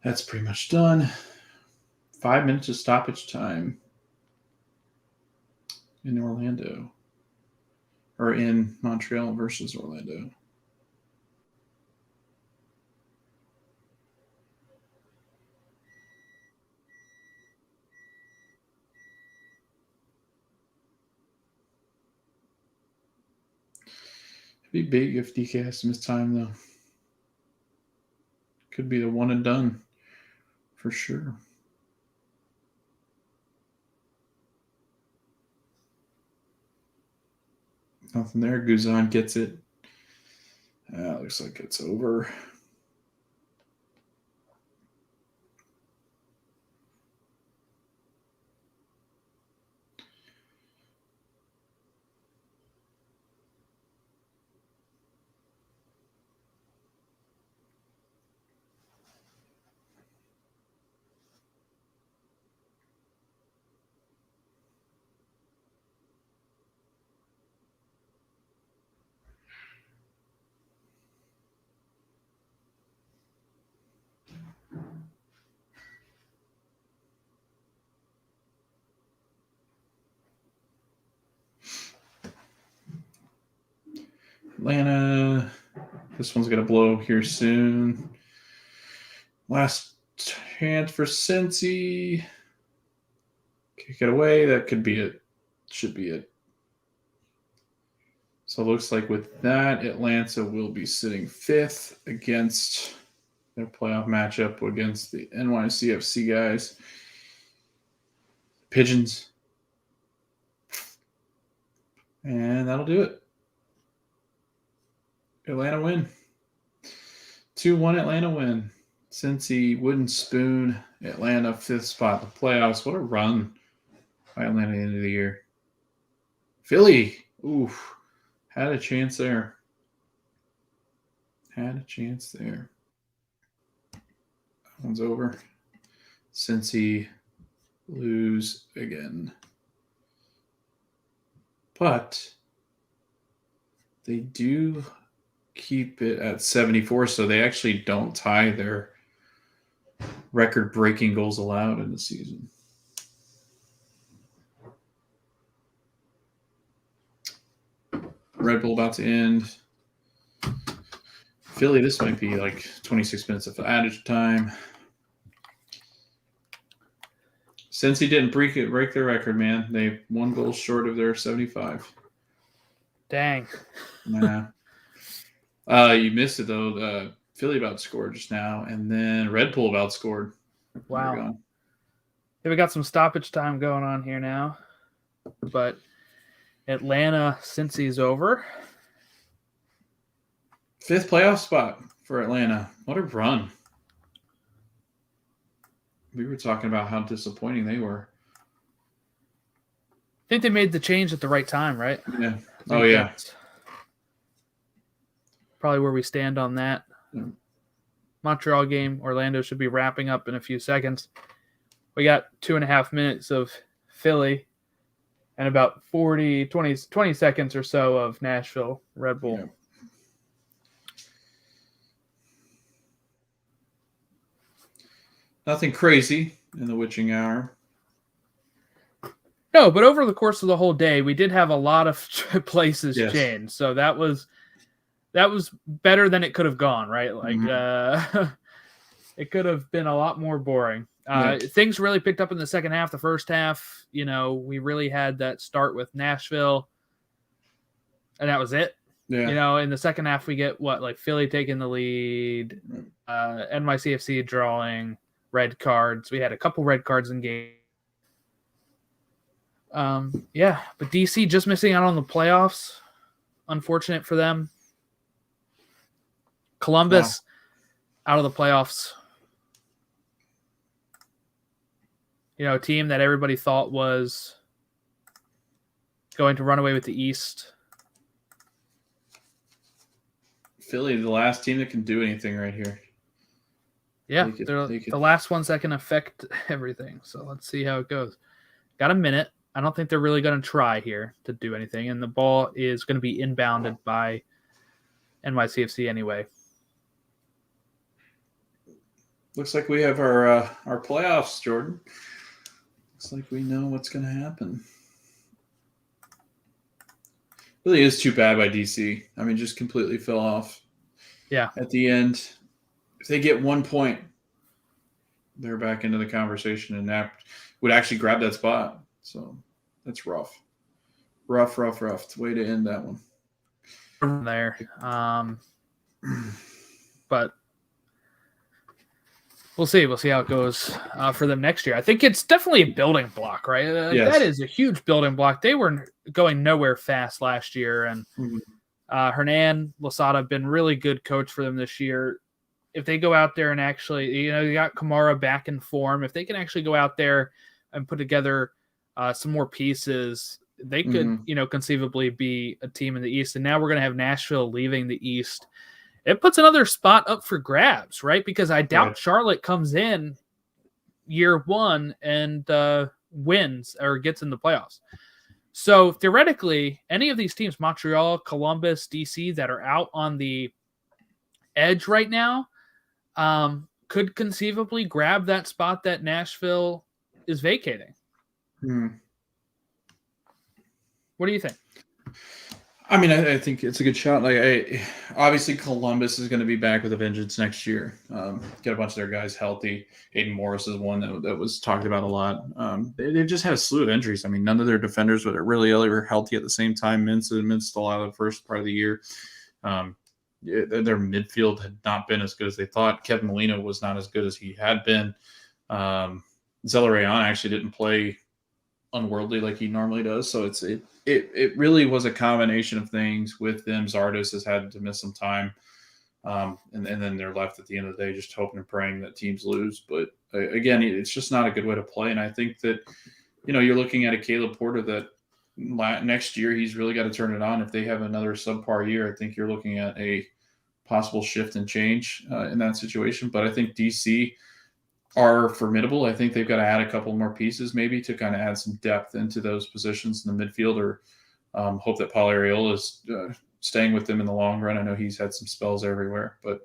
That's pretty much done. 5 minutes of stoppage time in Orlando. Or in Montreal versus Orlando. Be big if DK has to miss time, though. Could be the one and done for sure. Nothing there. Guzan gets it. Looks like it's over. Atlanta. This one's going to blow here soon. Last chance for Cincy. Kick it away. That could be it. Should be it. So it looks like with that, Atlanta will be sitting 5th against their playoff matchup against the NYCFC guys. Pigeons. And that'll do it. Atlanta win. 2-1 Atlanta win. Cincy, wooden spoon, Atlanta 5th spot in the playoffs. What a run by Atlanta at the end of the year. Philly, oof, had a chance there. Had a chance there. That one's over. Cincy lose again. But they do keep it at 74, so they actually don't tie their record-breaking goals allowed in the season. Red Bull about to end. Philly, this might be like 26 minutes of added time. Since he didn't break their record, man, they 1 goal short of their 75. Dang. Nah. You missed it though. Philly about scored just now, and then Red Bull about scored. Wow. Yeah, we got some stoppage time going on here now, but Atlanta, Cincy's over. 5th playoff spot for Atlanta. What a run! We were talking about how disappointing they were. I think they made the change at the right time, right? Yeah. Oh yeah. Probably where we stand on that. Yeah. Montreal game, Orlando should be wrapping up in a few seconds. We got 2.5 minutes of Philly and about 20 seconds or so of Nashville Red Bull. Yeah. Nothing crazy in the witching hour. No, but over the course of the whole day, we did have a lot of places change. So that was better than it could have gone, right? Like it could have been a lot more boring. Things really picked up in the second half. The first half, we really had that start with Nashville, and that was it. Yeah. In the second half, we get Philly taking the lead, NYCFC drawing, red cards. We had a couple red cards in game. But DC just missing out on the playoffs. Unfortunate for them. Columbus out of the playoffs. A team that everybody thought was going to run away with the East. Philly, the last team that can do anything right here. Yeah, they're the last ones that can affect everything. So let's see how it goes. Got a minute. I don't think they're really going to try here to do anything. And the ball is going to be inbounded by NYCFC anyway. Looks like we have our playoffs, Jordan. Looks like we know what's going to happen. Really is too bad by DC. I mean, just completely fell off. Yeah. At the end, if they get 1 point, they're back into the conversation, and that would actually grab that spot. So that's rough. Rough. It's a way to end that one. there. But we'll see. We'll see how it goes for them next year. I think it's definitely a building block, right? Yes. That is a huge building block. They were going nowhere fast last year, and Hernan Losada have been really good coach for them this year. If they go out there and actually, you got Kamara back in form. If they can actually go out there and put together some more pieces, they could, conceivably be a team in the East. And now we're going to have Nashville leaving the East. It puts another spot up for grabs, right? Because I doubt Charlotte comes in year one and wins or gets in the playoffs. So theoretically, any of these teams, Montreal, Columbus, DC, that are out on the edge right now, could conceivably grab that spot that Nashville is vacating. What do you think? I mean, I think it's a good shot. Obviously, Columbus is going to be back with a vengeance next year. Get a bunch of their guys healthy. Aiden Morris is one that was talked about a lot. They've just had a slew of injuries. I mean, none of their defenders were really early were healthy at the same time. Mintz still out of the first part of the year. Their midfield had not been as good as they thought. Kevin Molino was not as good as he had been. Zelarayan actually didn't play unworldly like he normally does. So it really was a combination of things with them. Zardes has had to miss some time. And then they're left at the end of the day just hoping and praying that teams lose. But again, it's just not a good way to play. And I think that, you're looking at a Caleb Porter that next year he's really got to turn it on. If they have another subpar year, I think you're looking at a possible shift and change in that situation. But I think DC are formidable. I think they've got to add a couple more pieces maybe to kind of add some depth into those positions in the midfield, or hope that Paul Arriola is staying with them in the long run. I know he's had some spells everywhere, but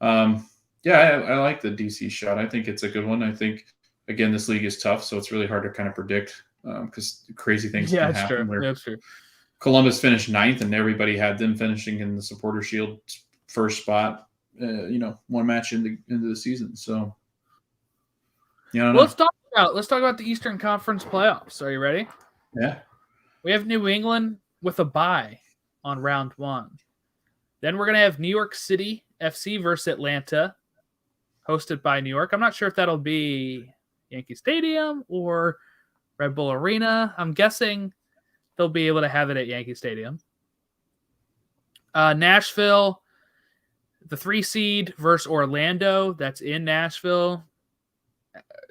I like the DC shot. I think it's a good one. I think, again, this league is tough, so it's really hard to kind of predict because crazy things can happen. That's true. Columbus finished 9th, and everybody had them finishing in the Supporter Shield first spot, one match into the season. So, let's talk about the Eastern Conference playoffs. Are you ready? Yeah. We have New England with a bye on round 1. Then we're going to have New York City FC versus Atlanta, hosted by New York. I'm not sure if that'll be Yankee Stadium or Red Bull Arena. I'm guessing they'll be able to have it at Yankee Stadium. Nashville, the 3 seed versus Orlando. That's in Nashville.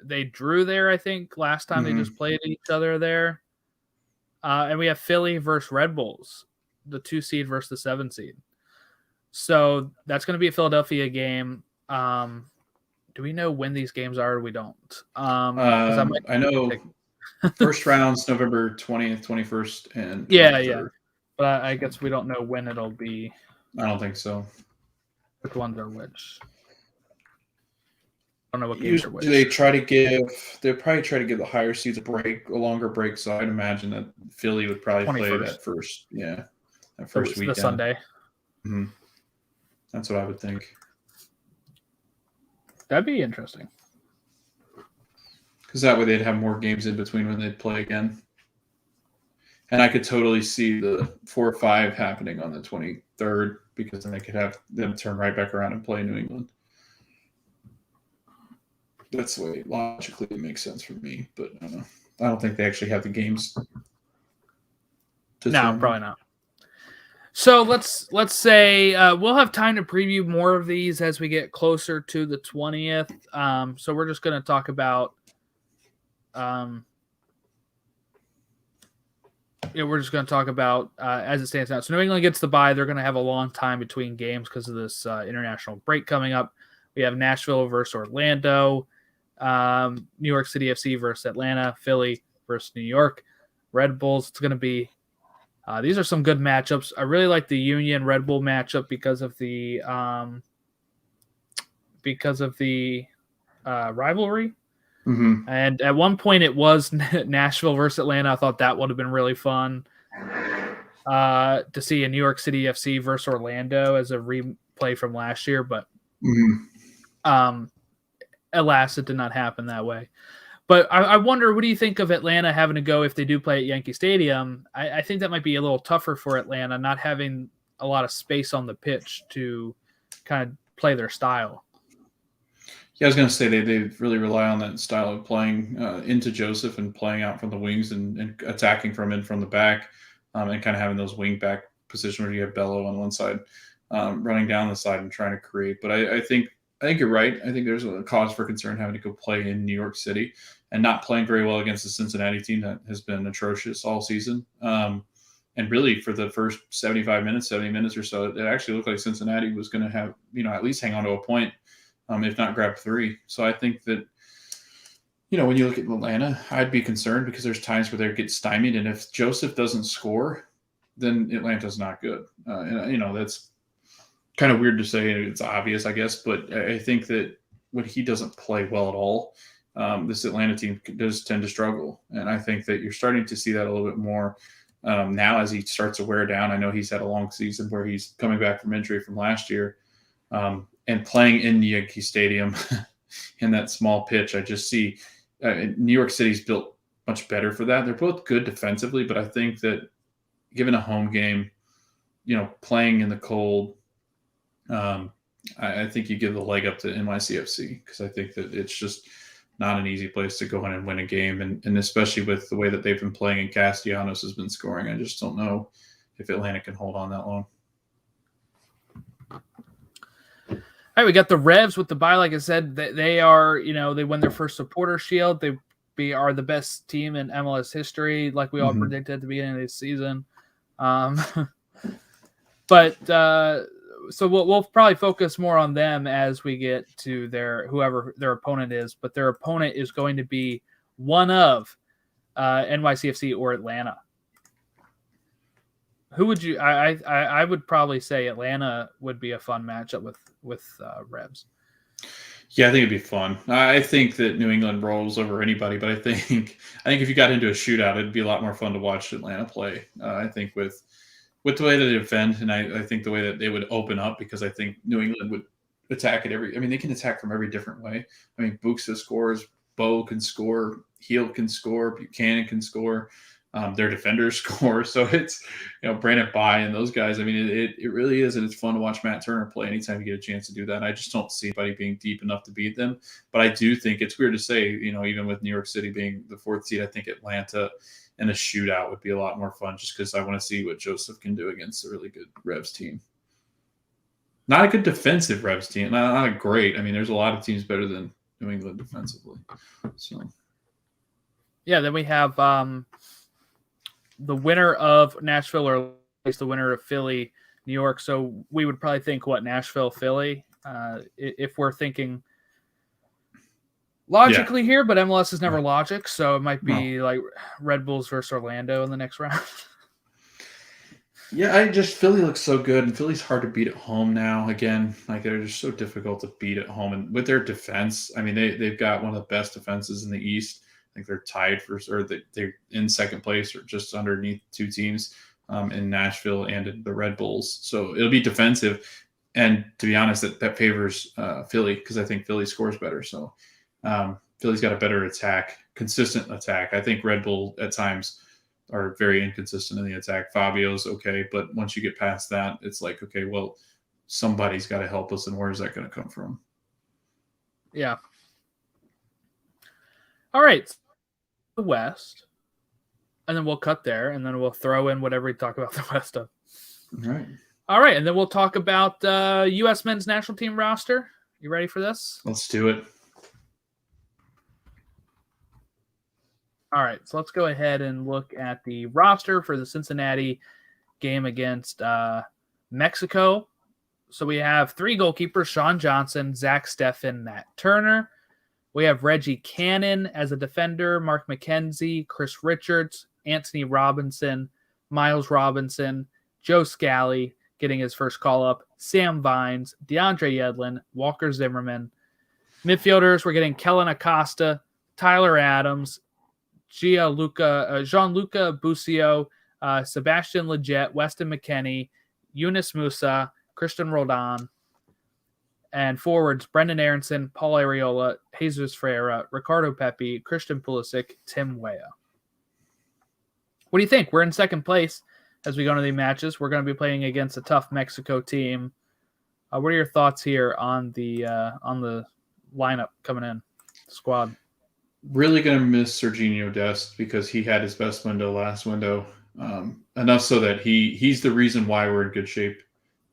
They drew there, I think, last time they just played each other there. And we have Philly versus Red Bulls, the 2 seed versus the 7 seed. So that's going to be a Philadelphia game. Do we know when these games are? Or we don't. I know first round's November 20th, 21st, and 23rd. Yeah. But I guess we don't know when it'll be. I don't think so. Which ones are which? I don't know what games are which. They'll probably try to give the higher seeds a longer break. So I'd imagine that Philly would probably 21st. Play that first weekend. The Sunday. Mm-hmm. That's what I would think. That'd be interesting. Because that way they'd have more games in between when they'd play again. And I could totally see the 4 or 5 happening on the 23rd, because then they could have them turn right back around and play New England. That's the way logically it makes sense for me, but I don't know. I don't think they actually have the games. No, probably not. So let's say we'll have time to preview more of these as we get closer to the 20th. So we're just going to talk about as it stands now. So New England gets the bye. They're going to have a long time between games because of this international break coming up. We have Nashville versus Orlando, New York City FC versus Atlanta, Philly versus New York, Red Bulls. It's going to be these are some good matchups. I really like the Union Red Bull matchup because of the rivalry. Mm-hmm. And at one point it was Nashville versus Atlanta. I thought that would have been really fun to see a New York City FC versus Orlando as a replay from last year, but alas, it did not happen that way. But I wonder, what do you think of Atlanta having to go if they do play at Yankee Stadium? I think that might be a little tougher for Atlanta, not having a lot of space on the pitch to kind of play their style. Yeah, I was going to say they really rely on that style of playing into Joseph and playing out from the wings and attacking from the back, and kind of having those wing back position where you have Bello on one side, running down the side and trying to create. But I think you're right. I think there's a cause for concern having to go play in New York City and not playing very well against the Cincinnati team that has been atrocious all season. And really, for the first 70 minutes or so, it actually looked like Cincinnati was going to have, at least hang on to a point, if not grab 3. So I think that, when you look at Atlanta, I'd be concerned because there's times where they get stymied. And if Joseph doesn't score, then Atlanta's not good. And that's kind of weird to say. It's obvious, I guess. But I think that when he doesn't play well at all, this Atlanta team does tend to struggle. And I think that you're starting to see that a little bit more now as he starts to wear down. I know he's had a long season where he's coming back from injury from last year. And playing in Yankee Stadium in that small pitch, I just see New York City's built much better for that. They're both good defensively, but I think that given a home game, playing in the cold, I think you give the leg up to NYCFC because I think that it's just not an easy place to go in and win a game. And especially with the way that they've been playing and Castellanos has been scoring, I just don't know if Atlanta can hold on that long. All right, we got the Revs with the bye. Like I said, they are, they won their first Supporter Shield. They are the best team in MLS history, like we all predicted at the beginning of the season. But so we'll probably focus more on them as we get to whoever their opponent is. But their opponent is going to be one of NYCFC or Atlanta. Who would you? I would probably say Atlanta would be a fun matchup with Revs. Yeah, I think it'd be fun. I think that New England rolls over anybody, but I think if you got into a shootout, it'd be a lot more fun to watch Atlanta play. I think with the way that they defend, and I think the way that they would open up, because I think New England would attack it they can attack from every different way. I mean, Buxa scores, Bo can score, Heel can score, Buchanan can score. Their defenders score. So it's, Brandon Bye and those guys. I mean, it really is. And it's fun to watch Matt Turner play anytime you get a chance to do that. I just don't see anybody being deep enough to beat them. But I do think it's weird to say, even with New York City being the 4th seed, I think Atlanta in a shootout would be a lot more fun just because I want to see what Joseph can do against a really good Revs team. Not a good defensive Revs team. Not a great. I mean, there's a lot of teams better than New England defensively. So, yeah, then we have the winner of Nashville, or at least the winner of Philly, New York. So we would probably think, Nashville, Philly, if we're thinking logically here, but MLS is never logic. So it might be like Red Bulls versus Orlando in the next round. Yeah, Philly looks so good, and Philly's hard to beat at home now. Again, like they're just so difficult to beat at home. And with their defense, I mean, they've got one of the best defenses in the East. I think they're tied they're in second place or just underneath 2 teams in Nashville and in the Red Bulls. So it'll be defensive. And to be honest, that favors Philly because I think Philly scores better. So Philly's got a better consistent attack. I think Red Bull at times are very inconsistent in the attack. Fabio's okay, but once you get past that, it's like, okay, well, somebody's got to help us, and where's that going to come from? Yeah. All right, the West, and then we'll cut there, and then we'll throw in whatever we talk about the West of. All right, and then we'll talk about U.S. men's national team roster. You ready for this? Let's do it. All right, so let's go ahead and look at the roster for the Cincinnati game against Mexico. So we have 3 goalkeepers: Sean Johnson, Zach Steffen, Matt Turner. We have Reggie Cannon as a defender, Mark McKenzie, Chris Richards, Anthony Robinson, Miles Robinson, Joe Scally getting his first call-up, Sam Vines, DeAndre Yedlin, Walker Zimmerman. Midfielders, we're getting Kellen Acosta, Tyler Adams, Gianluca Busio, Sebastian Lletget, Weston McKennie, Yunus Musa, Christian Roldan. And forwards, Brendan Aronson, Paul Arriola, Jesus Ferreira, Ricardo Pepi, Christian Pulisic, Tim Weah. What do you think? We're in second place. as we go into the matches. We're going to be playing against a tough Mexico team. What are your thoughts here on the lineup coming in, squad? Really going to miss Serginho Dest because he had his best window last window. Enough so that he's the reason why we're in good shape.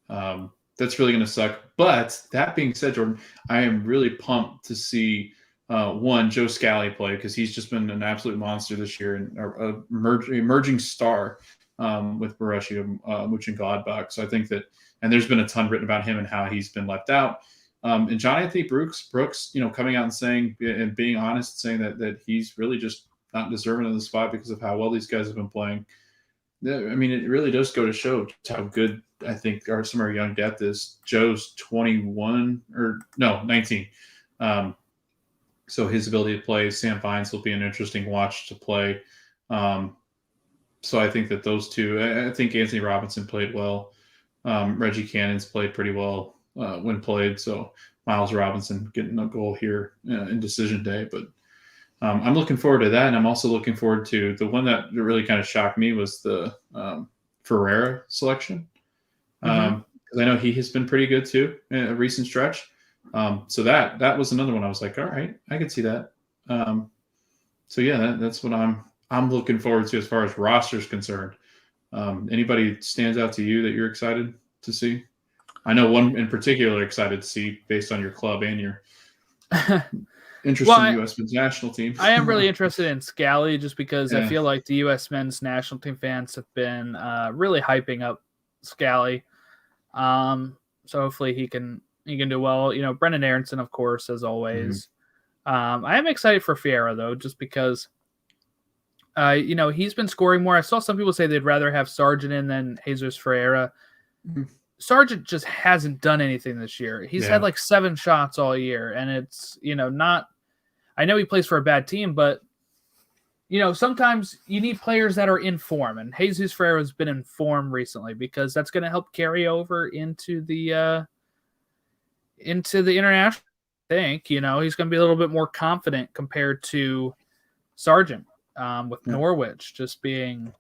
That's really going to suck. But that being said, Jordan, I am really pumped to see Joe Scally play because he's just been an absolute monster this year and a emerging star with Borussia Mönchengladbach. So I think that, and there's been a ton written about him and how he's been left out. And John Anthony Brooks, coming out and saying and being honest, saying that he's really just not deserving of the spot because of how well these guys have been playing. I mean, it really does go to show just how good I think some of our young depth is. Joe's 19. So his ability to play, Sam Vines will be an interesting watch to play. So I think that those two, I think Anthony Robinson played well. Reggie Cannon's played pretty well when played. So Miles Robinson getting a goal here in decision day. But I'm looking forward to that. And I'm also looking forward to the one that really kind of shocked me was the Ferreira selection. Because I know he has been pretty good too in a recent stretch. So that was another one I was like, all right, I could see that. So yeah, that's what I'm looking forward to as far as roster is concerned. Anybody stands out to you that you're excited to see? I know one in particular excited to see based on your club and your interest in the U.S. men's national team. I am really interested in Scally just because I feel like the U.S. men's national team fans have been really hyping up Scally. So hopefully he can do well. You know, Brendan Aronson, of course, as always. I am excited for Ferreira, though, just because, he's been scoring more. I saw some people say they'd rather have Sargent in than Jesus Ferreira. Sargent just hasn't done anything this year. He's had like 7 shots all year, and it's, not – I know he plays for a bad team, but, sometimes you need players that are in form, and Jesus Ferreira has been in form recently because that's going to help carry over into the international. I think, he's going to be a little bit more confident compared to Sargent with Norwich just being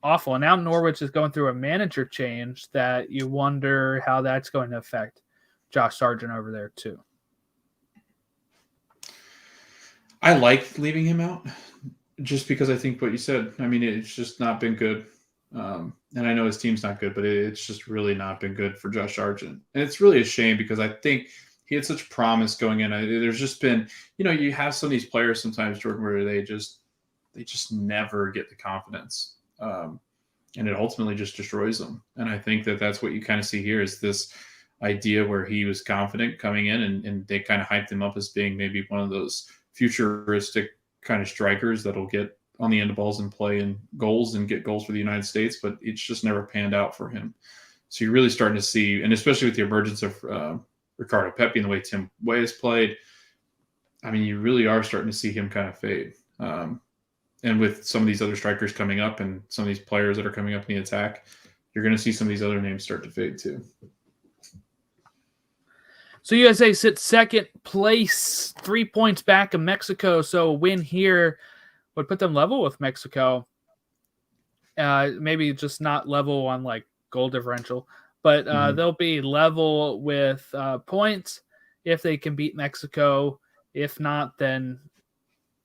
awful. And now Norwich is going through a manager change that you wonder how that's going to affect Josh Sargent over there too. I like leaving him out just because I think what you said, I mean, it's just not been good. And I know his team's not good, but it's just really not been good for Josh Sargent. And it's really a shame because I think he had such promise going in. There's just been, you have some of these players sometimes, Jordan, where they just never get the confidence. And it ultimately just destroys them. And I think that that's what you kind of see here is this idea where he was confident coming in and they kind of hyped him up as being maybe one of those futuristic kind of strikers that'll get on the end of balls and play in goals and get goals for the United States, but it's just never panned out for him. So you're really starting to see, and especially with the emergence of Ricardo Pepi and the way Tim Weah has played, I mean, you really are starting to see him kind of fade. And with some of these other strikers coming up and some of these players that are coming up in the attack, you're going to see some of these other names start to fade too. So USA sits second place, 3 points back of Mexico. So a win here would put them level with Mexico. Maybe just not level on like goal differential, but they'll be level with points if they can beat Mexico. If not, then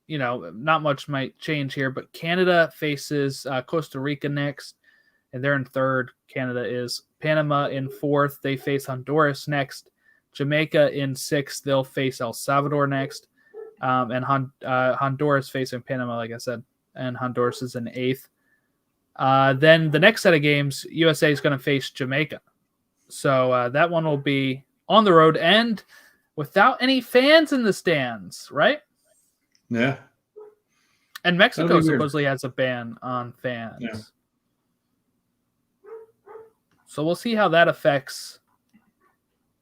not much might change here, but Canada faces Costa Rica next, and they're in third. Canada is. Panama in fourth. They face Honduras next. Jamaica in sixth. They'll face El Salvador next. And Honduras facing Panama, like I said, and Honduras is in eighth. Then the next set of games, USA is going to face Jamaica. So that one will be on the road and without any fans in the stands, right? Yeah. And Mexico supposedly has a ban on fans. Yeah. So we'll see how that affects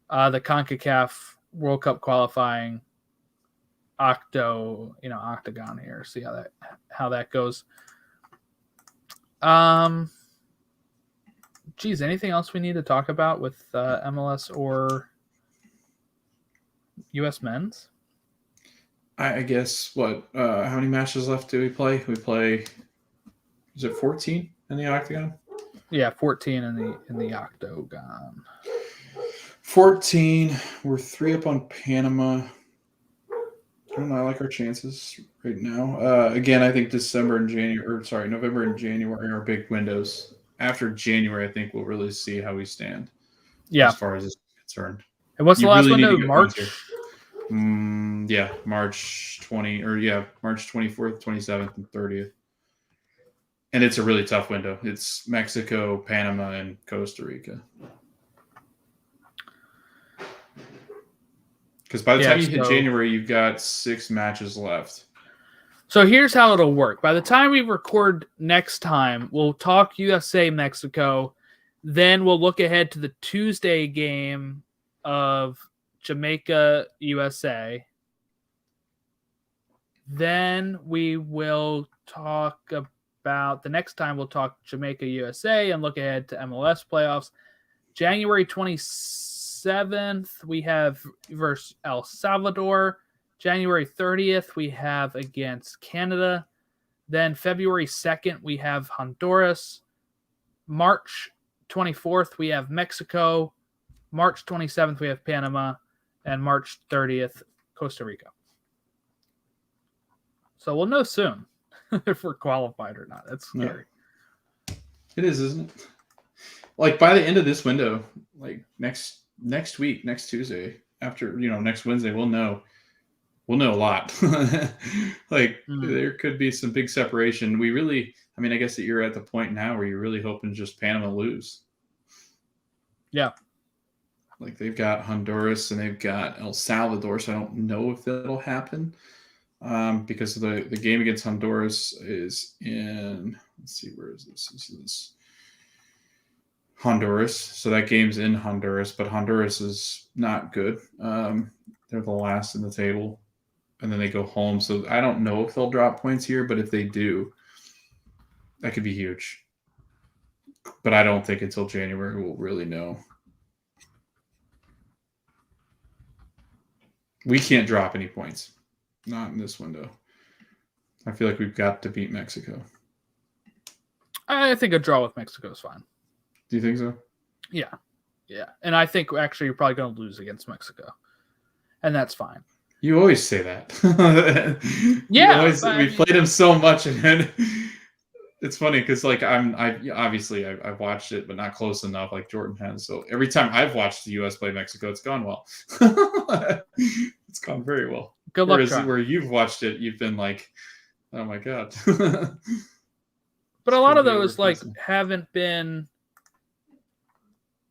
the CONCACAF World Cup qualifying octagon here. See how that goes. Anything else we need to talk about with MLS or U.S. men's? I guess how many matches left do we play? We play, is it 14 in the octagon? Yeah, 14 in the octagon. 14. We're 3 up on Panama. I don't know. I like our chances right now. Again, I think November and January are big windows. After January, I think we'll really see how we stand Yeah. as far as this is concerned. And what's the last window? March? Yeah, March 24th, 27th, and 30th. And it's a really tough window. It's Mexico, Panama, and Costa Rica. Because by the time you hit January, you've got 6 matches left. So here's how it'll work. By the time we record next time, we'll talk USA, Mexico. Then we'll look ahead to the Tuesday game of Jamaica, USA. Then we will talk about the next time we'll talk Jamaica, USA and look ahead to MLS playoffs. January 27th, we have versus El Salvador. January 30th, we have against Canada. Then February 2nd, we have Honduras. March 24th, we have Mexico. March 27th, we have Panama. And March 30th, Costa Rica. So we'll know soon if we're qualified or not. That's scary. Yeah. It is, isn't it? Like by the end of this window, like next week, next Tuesday, after next Wednesday, we'll know a lot. There could be some big separation. I guess that you're at the point now where you're really hoping just Panama lose. Yeah. Like they've got Honduras and they've got El Salvador, so I don't know if that'll happen. Because the game against Honduras is in, let's see, where is this? This is Honduras. So that game's in Honduras, but Honduras is not good. They're the last in the table, and then they go home. So I don't know if they'll drop points here, but if they do, that could be huge. But I don't think until January we'll really know. We can't drop any points. Not in this window. I feel like we've got to beat Mexico. I think a draw with Mexico is fine. Do you think so? Yeah. And I think actually you're probably going to lose against Mexico. And that's fine. You always say that. Yeah. We played them so much, and it's funny because I've watched it, but not close enough like Jordan has. So every time I've watched the U.S. play Mexico, it's gone well. It's gone very well. Good luck. Where you've watched it, you've been like, oh my God. But a lot of those haven't been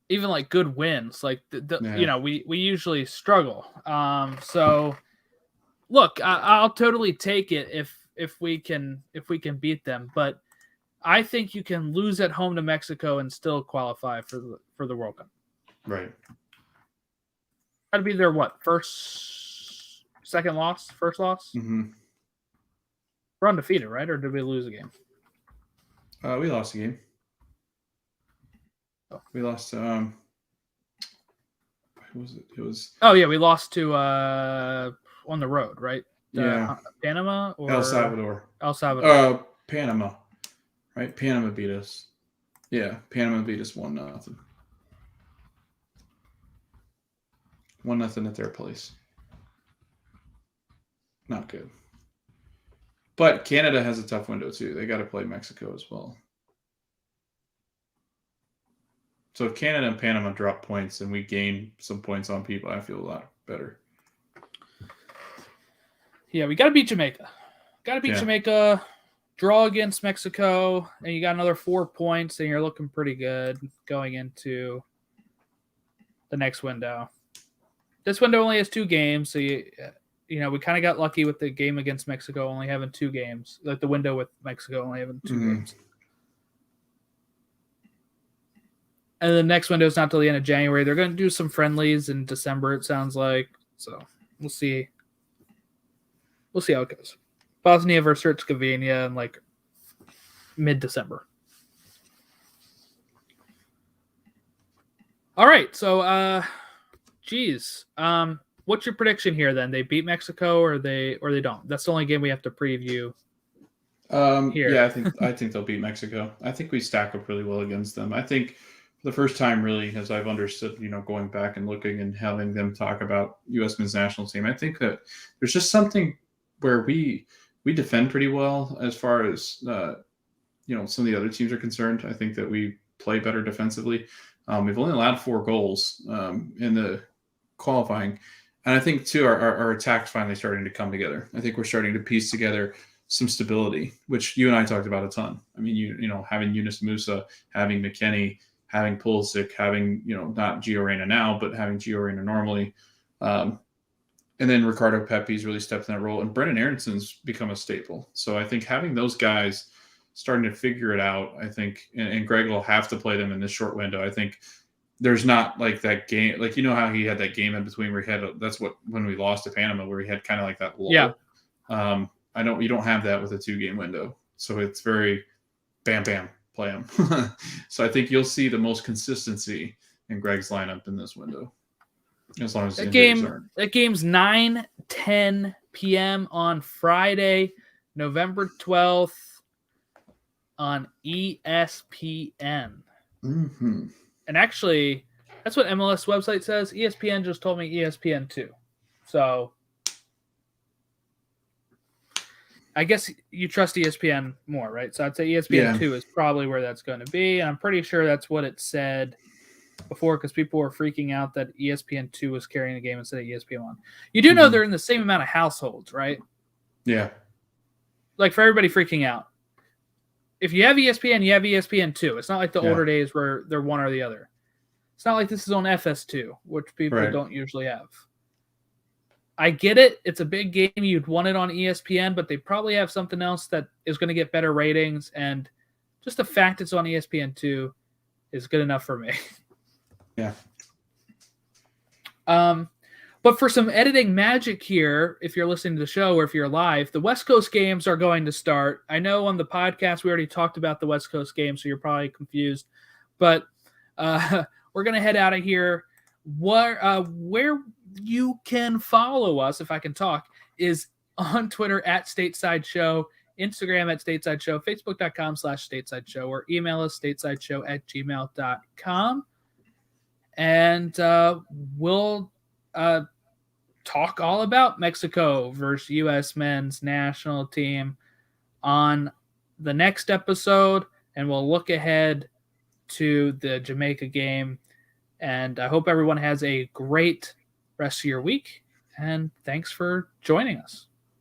even good wins. We usually struggle. So look, I'll totally take it if we can beat them. But I think you can lose at home to Mexico and still qualify for the World Cup. Right. That'd be their second loss, first loss? Mm-hmm. We're undefeated, right? Or did we lose a game? We lost a game. Oh. We lost. Who was it? It was. Oh yeah, we lost to on the road, right? Panama or El Salvador. Panama, right? Panama beat us. Yeah, Panama beat us 1-0. 1-0 at their place. Not good. But Canada has a tough window too. They got to play Mexico as well. So if Canada and Panama drop points and we gain some points on people, I feel a lot better. Yeah, we got to beat Jamaica. Jamaica, draw against Mexico, and you got another 4 points, and you're looking pretty good going into the next window. This window only has 2 games, so we kind of got lucky with the game against Mexico only having 2 games. Like the window with Mexico only having 2 games. And the next window is not till the end of January. They're going to do some friendlies in December, it sounds like. So we'll see. We'll see how it goes. Bosnia versus Herzegovina in mid-December. All right, so what's your prediction here then? They beat Mexico or they don't? That's the only game we have to preview. here. Yeah, I think they'll beat Mexico. I think we stack up really well against them. I think for the first time, really, as I've understood, going back and looking and having them talk about U.S. men's national team, I think that there's just something where we defend pretty well as far as some of the other teams are concerned. I think that we play better defensively. We've only allowed 4 goals in the qualifying. And I think, too, our attack's finally starting to come together. I think we're starting to piece together some stability, which you and I talked about a ton. I mean, having Yunus Musa, having McKennie, having Pulisic, having, not Gio Reyna now, but having Gio Reyna normally. And then Ricardo Pepe's really stepped in that role. And Brendan Aaronson's become a staple. So I think having those guys starting to figure it out, I think, and Greg will have to play them in this short window. I think there's not like that game, like, how he had that game in between where he had, when we lost to Panama, where he had kind of like that lull. Yeah. You don't have that with a 2-game window. So it's very bam, bam, play him. So I think you'll see the most consistency in Greg's lineup in this window. As long as that game's 9:10 p.m. on Friday, November 12th on ESPN. Mm-hmm. And actually, that's what MLS website says. ESPN just told me ESPN2. So I guess you trust ESPN more, right? So I'd say ESPN2 is probably where that's going to be. And I'm pretty sure that's what it said before, because people were freaking out that ESPN2 was carrying the game instead of ESPN1. You do know they're in the same amount of households, right? Yeah. Like, for everybody freaking out. If you have ESPN, you have ESPN2. It's not like the older days where they're one or the other. It's not like this is on FS2, which people don't usually have. I get it. It's a big game. You'd want it on ESPN, but they probably have something else that is going to get better ratings. And just the fact it's on ESPN2 is good enough for me. Yeah. But for some editing magic here, if you're listening to the show or if you're live, the West Coast games are going to start. I know on the podcast we already talked about the West Coast games, so you're probably confused. But we're going to head out of here. Where you can follow us, if I can talk, is on Twitter at Stateside Show, Instagram at Stateside Show, Facebook.com/Stateside Show, or email us statesideshow@gmail.com. And we'll talk all about Mexico versus U.S. men's national team on the next episode. And we'll look ahead to the Jamaica game. And I hope everyone has a great rest of your week. And thanks for joining us.